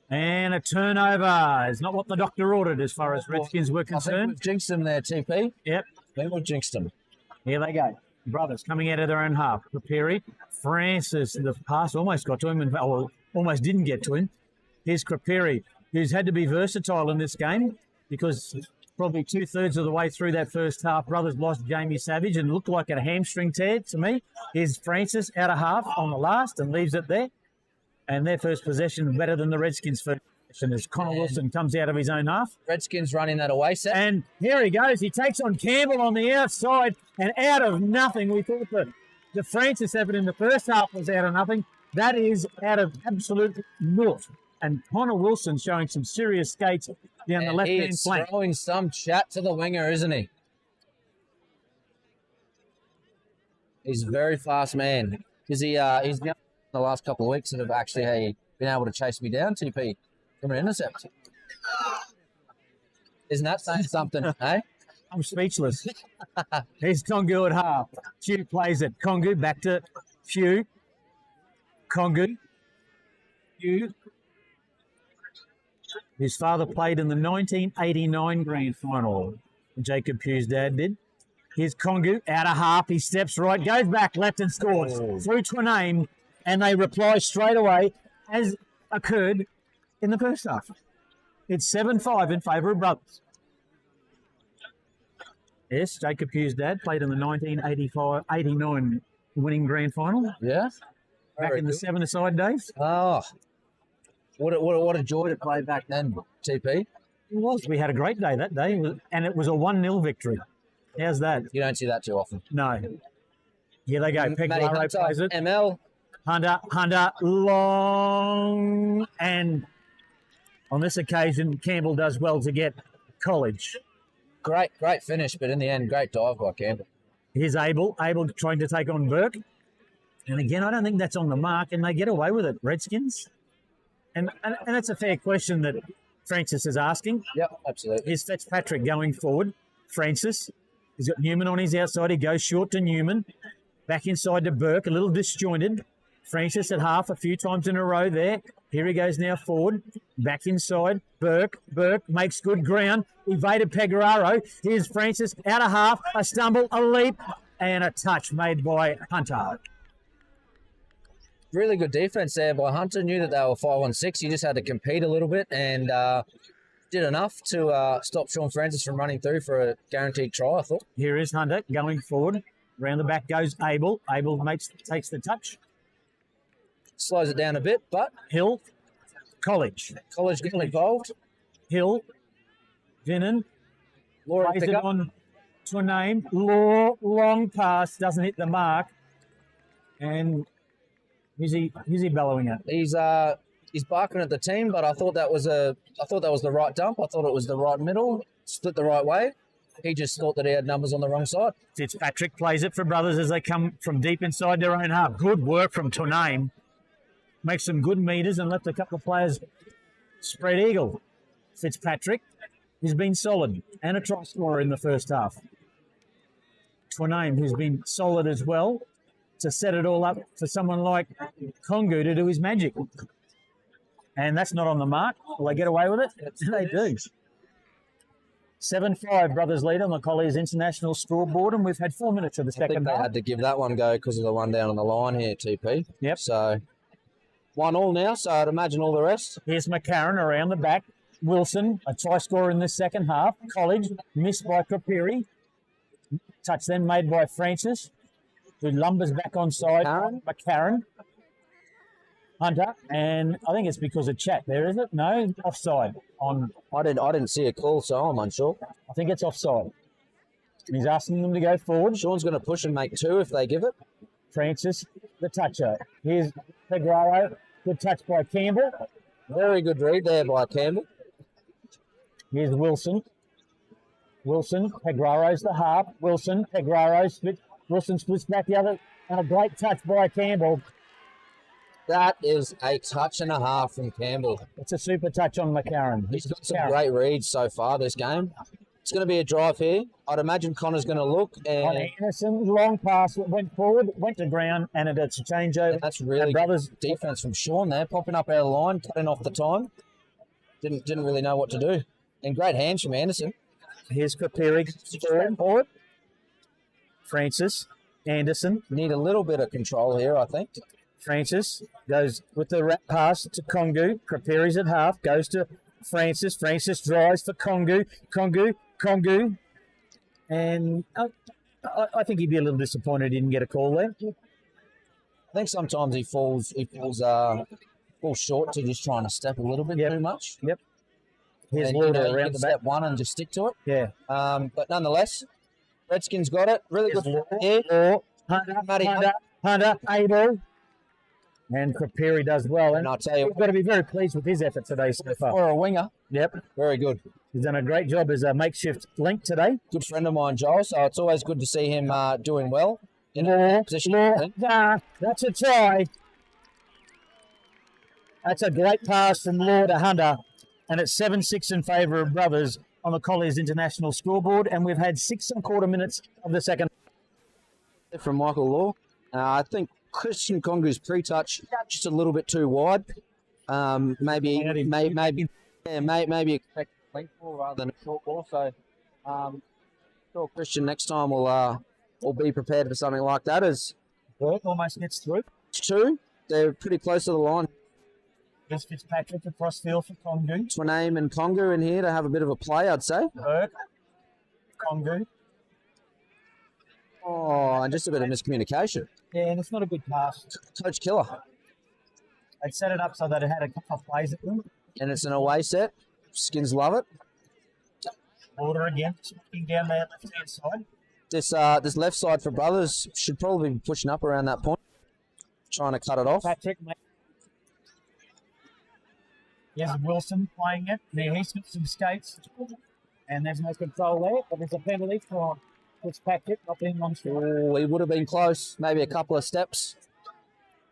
And a turnover is not what the doctor ordered as far as Redskins were concerned. I think we've jinxed them there, TP. Yep. I think we've jinxed them. Here they go. Brothers coming out of their own half. Creperi, Francis, the pass almost got to him, and almost didn't get to him. Here's Creperi, who's had to be versatile in this game, because probably 2/3 of the way through that first half, Brothers lost Jamie Savage and looked like a hamstring tear to me. Here's Francis out of half on the last and leaves it there. And their first possession better than the Redskins' first possession as Connor Wilson comes out of his own half. Redskins running that away set. And here he goes. He takes on Campbell on the outside, and out of nothing, we thought that the Francis effort in the first half was out of nothing. That is out of absolute naught. And Connor Wilson showing some serious skates down the left-hand flank. He's throwing some chat to the winger, isn't he? He's a very fast man. He's the last couple of weeks that have actually been able to chase me down, TP, from an intercept. Isn't that saying something, eh? I'm speechless. Here's Kongu at half. Few plays it. Kongu back to Few. Kongu. Few. His father played in the 1989 grand final. Jacob Pugh's dad did. Here's Kongu out of half. He steps right, goes back left and scores. Through to a name. And they reply straight away, as occurred in the first half. It's 7-5 in favour of Brothers. Yes, Jacob Pugh's dad played in the 1989 winning grand final. Yeah. Back in the 7-a-side days. Oh, what a joy to play back then, TP. It was. We had a great day that day, and it was a 1-0 victory. How's that? You don't see that too often. No. Here they go. Peglaro plays it. ML. Hunter, long, and on this occasion, Campbell does well to get College. Great finish, but in the end, great dive by Campbell. Here's Abel trying to take on Burke. And again, I don't think that's on the mark, and they get away with it, Redskins. And that's a fair question that Francis is asking. Yep, absolutely. Here's Fitzpatrick going forward. Francis, he's got Newman on his outside. He goes short to Newman. Back inside to Burke, a little disjointed. Francis at half a few times in a row there. Here he goes now forward. Back inside. Burke makes good ground. Evaded Pegraro. Here's Francis out of half. A stumble, a leap, and a touch made by Hunter. Really good defense there by Hunter. Knew that they were 5-on-6. He just had to compete a little bit and did enough to stop Sean Francis from running through for a guaranteed try, I thought. Here is Hunter going forward. Round the back goes Abel. Abel takes the touch. Slows it down a bit, but Hill, College getting involved. Hill, Vinnan, Laura plays it on to a name. Long pass, doesn't hit the mark. And who's he bellowing at? He's barking at the team, but I thought that was the right dump. I thought it was the right middle, split the right way. He just thought that he had numbers on the wrong side. Fitzpatrick plays it for Brothers as they come from deep inside their own half. Good work from Toname. Makes some good meters and left a couple of players spread eagle. Fitzpatrick has been solid and a try scorer in the first half. Toname, who's been solid as well, to set it all up for someone like Kongu to do his magic. And that's not on the mark. Will they get away with it? They do. 7-5, Brothers lead on the Colliers International scoreboard, and we've had 4 minutes of the second half. They had to give that one go because of the one down on the line here, TP. Yep. So 1-1 now, so I'd imagine all the rest. Here's McCarron around the back. Wilson, a try scorer in the second half. College, missed by Capiri. Touch then made by Francis, who lumbers back onside. McCarran. Hunter, and I think it's because of chat there, is it? No, offside. I didn't see a call, so I'm unsure. I think it's offside. He's asking them to go forward. Sean's going to push and make 2 if they give it. Francis, the toucher. Here's Pegraro. Good touch by Campbell. Very good read there by Campbell. Here's Wilson. Wilson, Pegraro's the half. Wilson, Pegraro split. Wilson splits back the other. And a great touch by Campbell. That is a touch and a half from Campbell. It's a super touch on McCarran. He's got some great reads so far this game. It's going to be a drive here. I'd imagine Connor's going to look. And Anderson, long pass, went forward, went to ground, and it's a changeover. That's really good defense from Sean there, popping up out of the line, cutting off the time. Didn't really know what to do. And great hands from Anderson. Here's Capiri forward. Francis, Anderson. Need a little bit of control here, I think. Francis goes with the wrap pass to Kongu. Capiri's at half, goes to Francis. Francis drives for Kongu. Kongu. And I think he'd be a little disappointed he didn't get a call there. I think sometimes he falls short to just trying to step a little bit too much. Yep. Here's Lauder around the back. Step 1 and just stick to it. Yeah. But nonetheless, Redskins got it. Really good here. Hunter, able. And Capiri does well. And I'll tell you, we've got to be very pleased with his effort today so far. For a winger. Yep. Very good. He's done a great job as a makeshift link today. Good friend of mine, Joel, so it's always good to see him doing well. In a position. That's a try. That's a great pass from Law to Hunter. And it's 7-6 in favour of Brothers on the Colliers International scoreboard. And we've had 6 1/4 minutes of the second. From Michael Law. I think Christian Kongu's pre-touch just a little bit too wide. Maybe expect a length ball rather than a short ball. So, sure, Christian next time will be prepared for something like that. As Burke almost gets through. 2, they're pretty close to the line. There's Fitzpatrick across field for Kongu. Swaname and Kongu in here to have a bit of a play, I'd say. Burke, Kongu. Oh, and just a bit of miscommunication. Yeah, and it's not a good pass. Coach Killer. They set it up so that it had a couple of plays at them. And it's an away set. Skins love it. Order again, looking down there left-hand side. This left side for Brothers should probably be pushing up around that point. Trying to cut it off. Patrick, here's Wilson playing it. Now he's got some skates. And there's no control there, but there's a penalty for Fitzpatrick not being on strike. Oh, he would have been close. Maybe a couple of steps.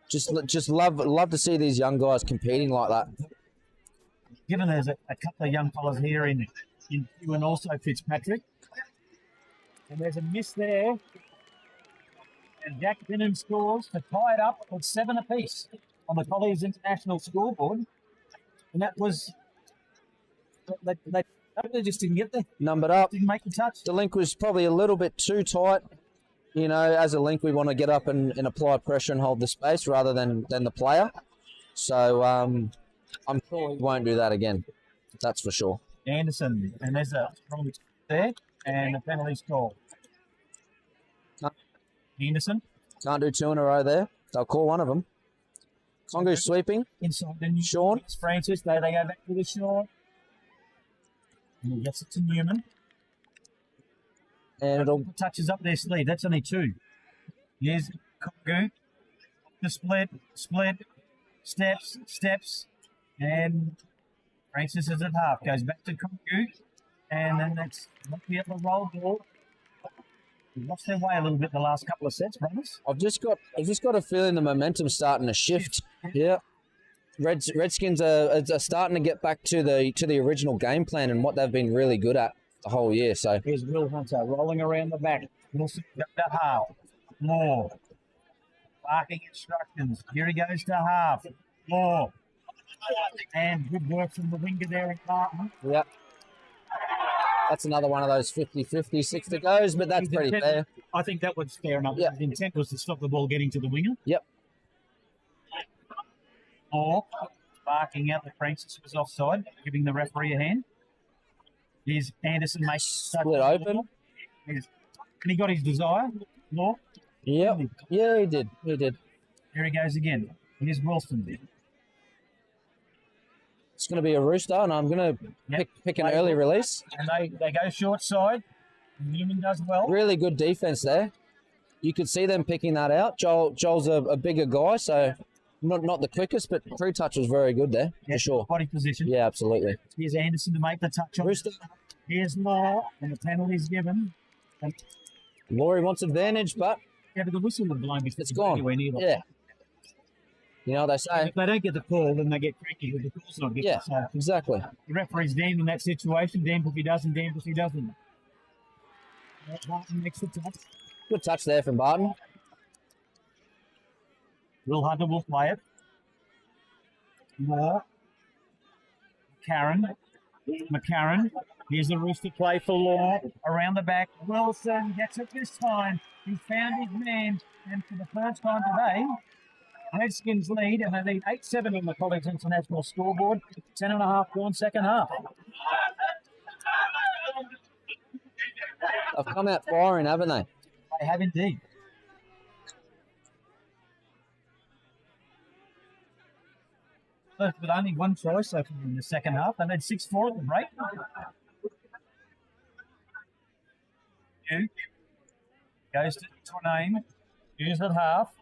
Just love to see these young guys competing like that. Given there's a couple of young fellas here in Hugh and also Fitzpatrick. And there's a miss there. And Jack Bingham scores to tie it up with 7 apiece on the Colliers International scoreboard. And that was... They just didn't get there. Numbered up. Didn't make the touch. The link was probably a little bit too tight. You know, as a link, we want to get up and apply pressure and hold the space rather than the player. So I'm sure we won't do that again. That's for sure. Anderson, and there's a wrong there, and a penalty's called. Anderson. Can't do 2 in a row there. They'll call one of them. Kongu sweeping. Inside the Sean. It's Francis. They go back to the Sean. And he gets it to Newman. And it'll touches up their sleeve. That's only 2. Here's Kongu. The split, steps, and Francis is at half. Goes back to Kongu, and then that's lucky at the roll ball. They've lost their way a little bit the last couple of sets, brothers. I've just got a feeling the momentum's starting to shift. Yeah. Redskins are starting to get back to the original game plan and what they've been really good at the whole year. So here's Will Hunter rolling around the back. Wilson to half. More. Barking instructions. Here he goes to half. More. And good work from the winger there in Martin. Yep. That's another one of those 50-50, 60 goes, but that's pretty fair. I think that was fair enough. Yep. The intent was to stop the ball getting to the winger. Yep. Or barking out that Francis was offside, giving the referee a hand. Here's Anderson makes Split open. And he got his desire. Law. Yep. Yeah, he did. He did. Here he goes again. Here's Wilson. It's going to be a rooster, and I'm going to pick an early release. And they go short side. Newman does well. Really good defense there. You could see them picking that out. Joel's a bigger guy, so not the quickest, but pre-touch was very good there, for sure. Body position. Yeah, absolutely. Here's Anderson to make the touch on. Rooster. Here's Law, and the penalty's given. And Laurie wants advantage, but yeah, but the whistle would blown before it's gone. Yeah. You know what they say. If they don't get the call, then they get cranky with the call's not given. Yeah, So exactly. the referee's damned in that situation. Damned if he doesn't, damned if he doesn't. Martin makes the touch. Good touch there from Barton. Will Hunter will play it. Moore. McCarron. Here's the Rooster play for Law. Around the back. Wilson gets it this time. He found his man. And for the first time today, Redskins lead, and they lead 8-7 on the Colliers International scoreboard. 10.5 gone second half. They've come out firing, haven't they? They have indeed. But with only one try so far in the second half, they led 6-4 at the break. Hugh goes to Twiname. Hughes at half.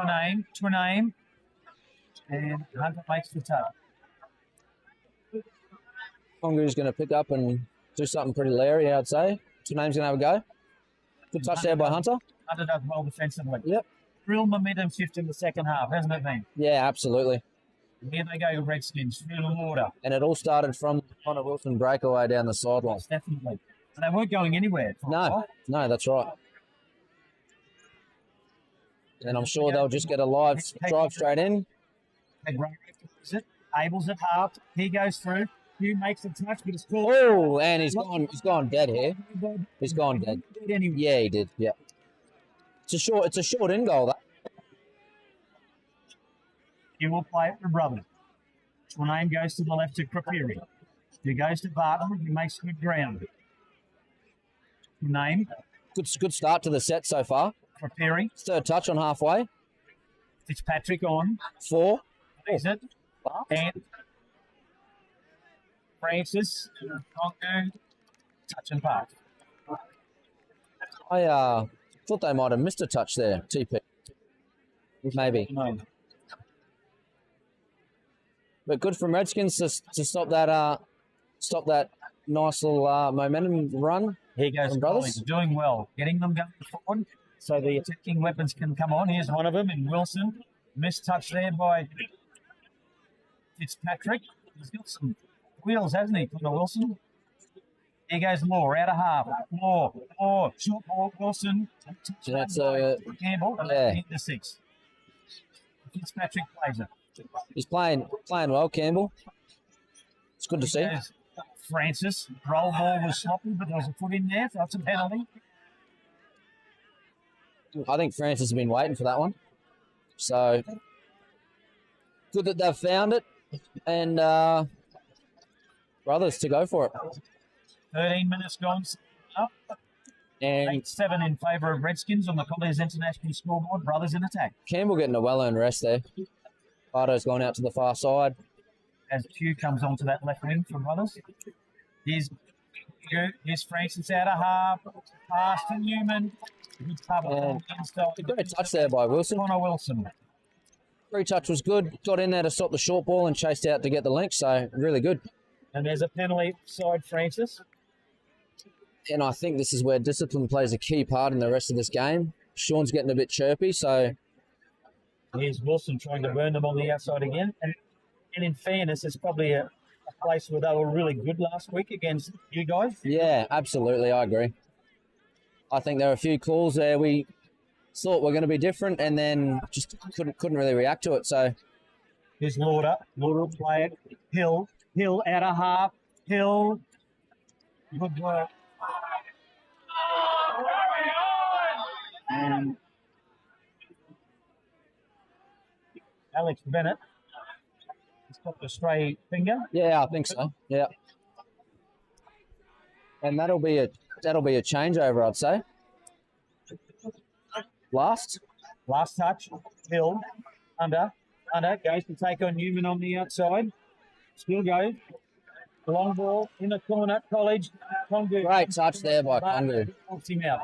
Twiname. And Hunter makes the touch. Congaroo's going to pick up and do something pretty leery, I'd say. Twiname's going to have a go. Good touch there by Hunter. Hunter does well defensively. Yep. Real momentum shift in the second half, hasn't it been? Yeah, absolutely. And here they go, Redskins, through the water. And it all started from Connor Wilson breakaway down the sideline. Definitely. And they weren't going anywhere. No, that's right. And I'm sure they'll just get a live drive straight in. Abel's at half. He goes through. Hugh makes the touch, but it's called. Oh, and he's gone dead here. He's gone dead. Yeah, he did. Yeah. It's a short in goal. That. He will play it for brother. Twiname goes to the left to Crapiri. He goes to Barton. He makes good ground. Twiname. Good start to the set so far. Crapiri. Third touch on halfway. Fitzpatrick on. 4. Is it? And Francis. Congo. Touch and pass. I thought they might have missed a touch there, TP. Maybe. No. But good from Redskins to stop that nice little momentum run. Here goes Brothers. Doing well. Getting them going forward so the attacking weapons can come on. Here's one of them in Wilson. Missed touch there by Fitzpatrick. He's got some wheels, hasn't he, Connor Wilson? Here goes Moore, out of half. Moore, short ball, Wilson. So that's Campbell, into 6. Fitzpatrick plays it. He's playing well, Campbell. It's good to see. Francis, roll ball was sloppy, but there was a foot in there. That's a penalty. I think Francis has been waiting for that one. So good that they've found it, and Brothers to go for it. 13 minutes gone. Up. And 8-7 in favour of Redskins on the Colliers International scoreboard. Brothers in attack. Campbell getting a well-earned rest there. Barto's gone out to the far side. As Q comes onto that left wing for Brothers. Here's Francis out of half. Pass to Newman. Good cover. A great touch there by Wilson. Connor Wilson. Free touch was good. Got in there to stop the short ball and chased out to get the link. So really good. And there's a penalty side Francis. And I think this is where discipline plays a key part in the rest of this game. Sean's getting a bit chirpy, so... Here's Wilson trying to burn them on the outside again. And in fairness, it's probably a place where they were really good last week against you guys. Yeah, absolutely. I agree. I think there were a few calls there we thought were going to be different and then just couldn't really react to it. So here's Lauder. Lauder will play it. Hill out of half. Hill. Good work. And Alex Bennett He's got the stray finger. Yeah, I think so. Yeah. And that'll be a changeover, I'd say. Last touch. Hill. Under. Goes to take on Newman on the outside. Still goes. Long ball in the corner. College. Congu. Great touch there by Congu. Knocks him out.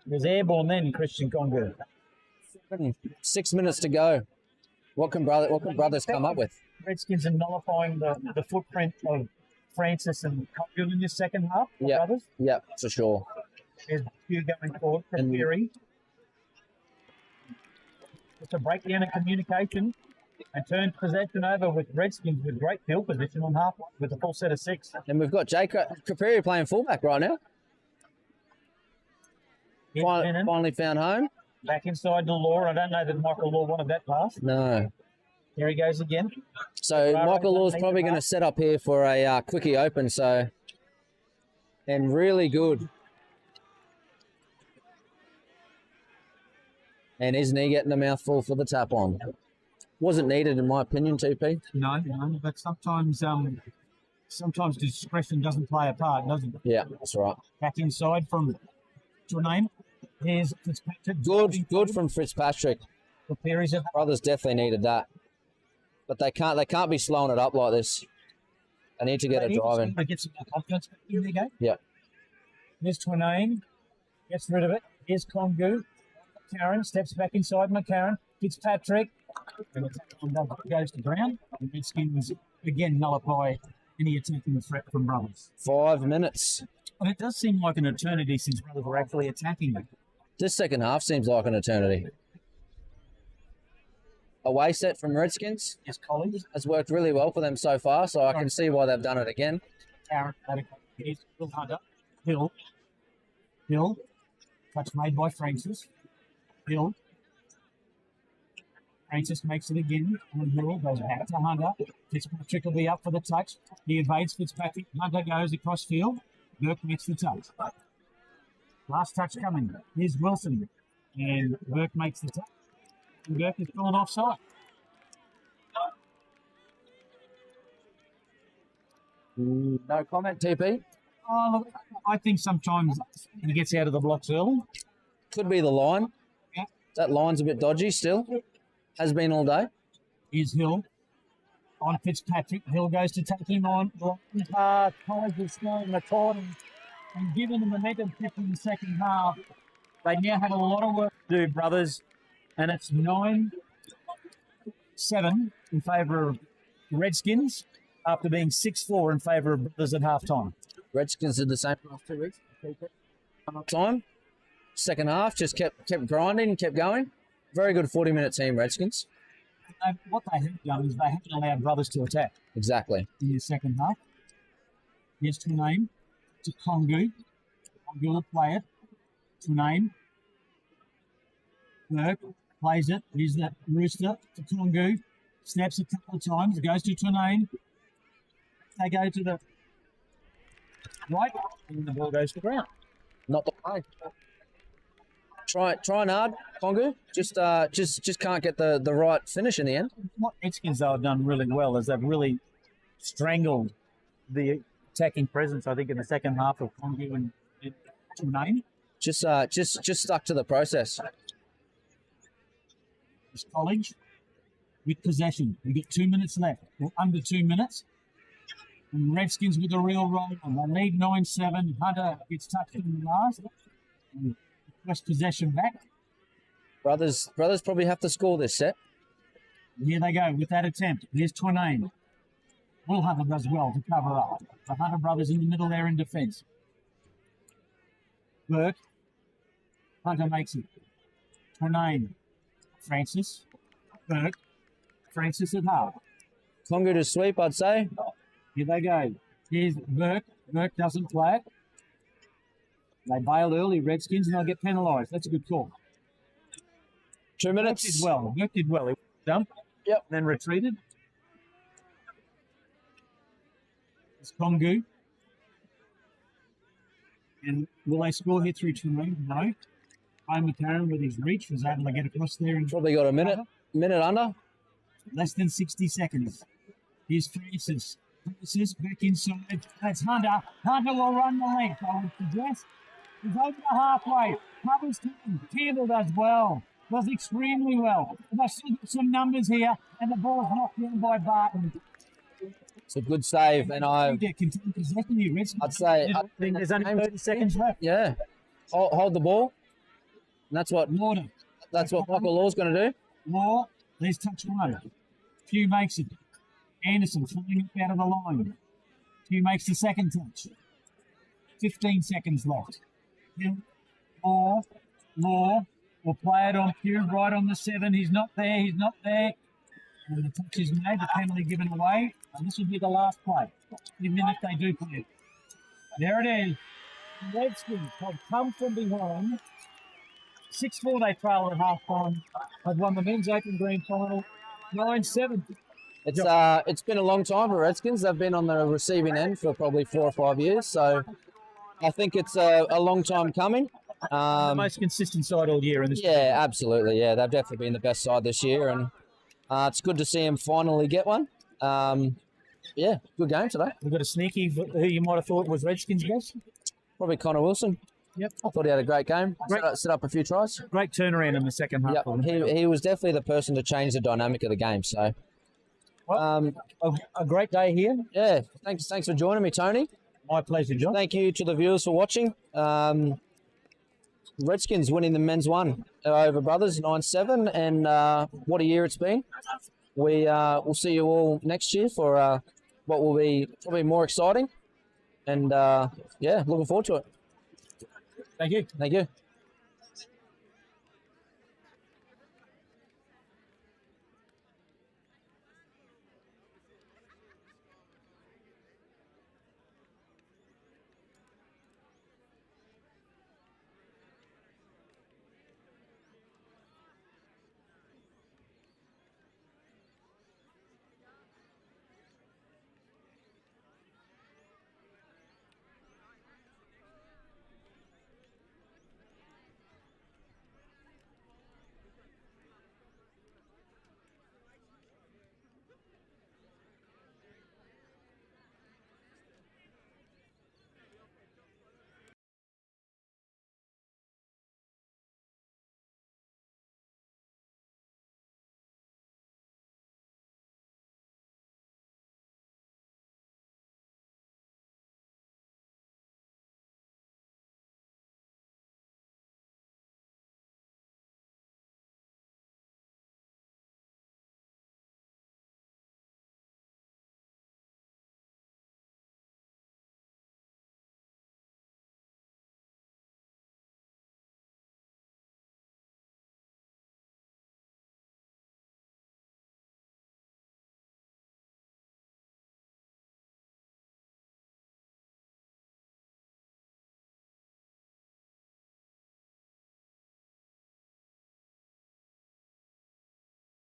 He was airborne then, Christian Congu. 6 minutes to go. What can brothers come up with? Redskins are nullifying the footprint of Francis and Congu in this second half. Yeah, brothers. Yeah, for sure. There's Hugh going forward from Fury. It's a breakdown in communication and turns possession over with Redskins with great field position on half with a full set of 6. And we've got Jake Capri playing fullback right now. Finally found home. Back inside the Law. I don't know that Michael Law wanted that pass. No. Here he goes again. So Michael Law's probably going to set up here for a quickie open. So, and really good. And isn't he getting a mouthful for the tap on? Wasn't needed, in my opinion, TP. No, but sometimes discretion doesn't play a part, does it? Yeah, that's right. Back inside from your name. Here's Fitzpatrick. Good from Fitzpatrick. Brothers definitely needed that, but they can't be slowing it up like this. They need to get a drive in. Get some more confidence in there, go. Yeah. Here's Twinane. Gets rid of it. Here's Congu. McCarron steps back inside McCarron. Fitzpatrick. Goes to ground. The Redskins again nullify any attacking threat from brothers. 5 minutes. And it does seem like an eternity since brothers were actually attacking them. This second half seems like an eternity. Away set from Redskins. Yes, Colliers. Has worked really well for them so far, so I can see why they've done it again. Will Hunter. Hill. Touch made by Francis. Hill. Francis makes it again. And Hill goes back to Hunter. Fitzpatrick will be up for the touch. He evades Fitzpatrick. Hunter goes across field. Burke makes the touch. Last touch coming. Here's Wilson. And Burke makes the touch. And Burke is fallen offside. No comment, TP. Oh, look, I think sometimes he gets out of the blocks early. Could be the line. Yeah. That line's a bit dodgy still. Has been all day. Here's Hill on Fitzpatrick. Hill goes to take him on. College is slowing the court and giving them momentum in the second half. They now have a lot of work to do, brothers. And it's 9-7 in favour of Redskins after being 6-4 in favour of brothers at halftime. Redskins did the same for 2 weeks. Time. Second half, just kept grinding, kept going. Very good 40-minute team, Redskins. What they have done is they haven't allowed brothers to attack. Exactly. In the second half. Here's Tunane to Congu. Congu will play it. Tunane. Burke plays it. Here's that Rooster to Congu. Snaps a couple of times. It goes to Tunane. They go to the right, and the ball goes to the ground. Not the play. Trying hard, Congu. Just can't get the right finish in the end. What Redskins though have done really well is they've really strangled the attacking presence. I think in the second half of Congu and Tunane. Just stuck to the process. It's College with possession. We've got 2 minutes left. We're under 2 minutes. And Redskins with a real roll. And they lead 9-7. Hunter gets touched in the last. And press possession back. Brothers probably have to score this set. And here they go with that attempt. Here's Twinane. Will Hunter does well to cover up. The Hunter brothers in the middle there in defence. Burke. Hunter makes it. Twinane. Francis. Burke. Francis at half. Congu to sweep, I'd say. Here they go. Here's Burke. Burke doesn't play it. They bailed early, Redskins, and they'll get penalised. That's a good call. 2 minutes. Burke did well. Burke did well. He dumped. Yep. Then retreated. It's Congu. And will they score here through Tunane? No. McCarron with his reach was able to get across there. And probably got a minute under. Less than 60 seconds. Here's Francis. Francis back inside. That's Hunter. Hunter will run the length, I would suggest. He's over the halfway. Covers team. Campbell does well. Does extremely well. But I've still got some numbers here, and the ball's knocked down by Barton. It's a good save, and I'd say I think there's only 30 seconds left. yeah, hold the ball. And that's what Michael Law's going to do. Law, there's touch one. Pugh makes it. Anderson flying up out of the line. Pugh makes the second touch. 15 seconds left. Law will play it on Pugh right on the 7. He's not there. And the touch is made, the penalty given away. And this will be the last play, even if they do play it. There it is. The Redskins have come from behind. 6-4 they trail at half time. Have won the men's Open Grand Final 9-7. It's been a long time for Redskins. They've been on the receiving end for probably 4 or 5 years. So I think it's a long time coming. The most consistent side all year in this. Yeah, absolutely. Yeah, they've definitely been the best side this year, and it's good to see them finally get one. Yeah, good game today. We've got a sneaky who you might have thought was Redskins' best. Probably Connor Wilson. Yep. I thought he had a great game. Set up a few tries. Great turnaround in the second half. Yep. He was definitely the person to change the dynamic of the game. So, well, a great day here. Yeah. Thanks for joining me, Tony. My pleasure, John. Thank you to the viewers for watching. Redskins winning the men's one over brothers 9-7, and what a year it's been. We'll see you all next year for what will be probably more exciting, and looking forward to it. Thank you. Thank you.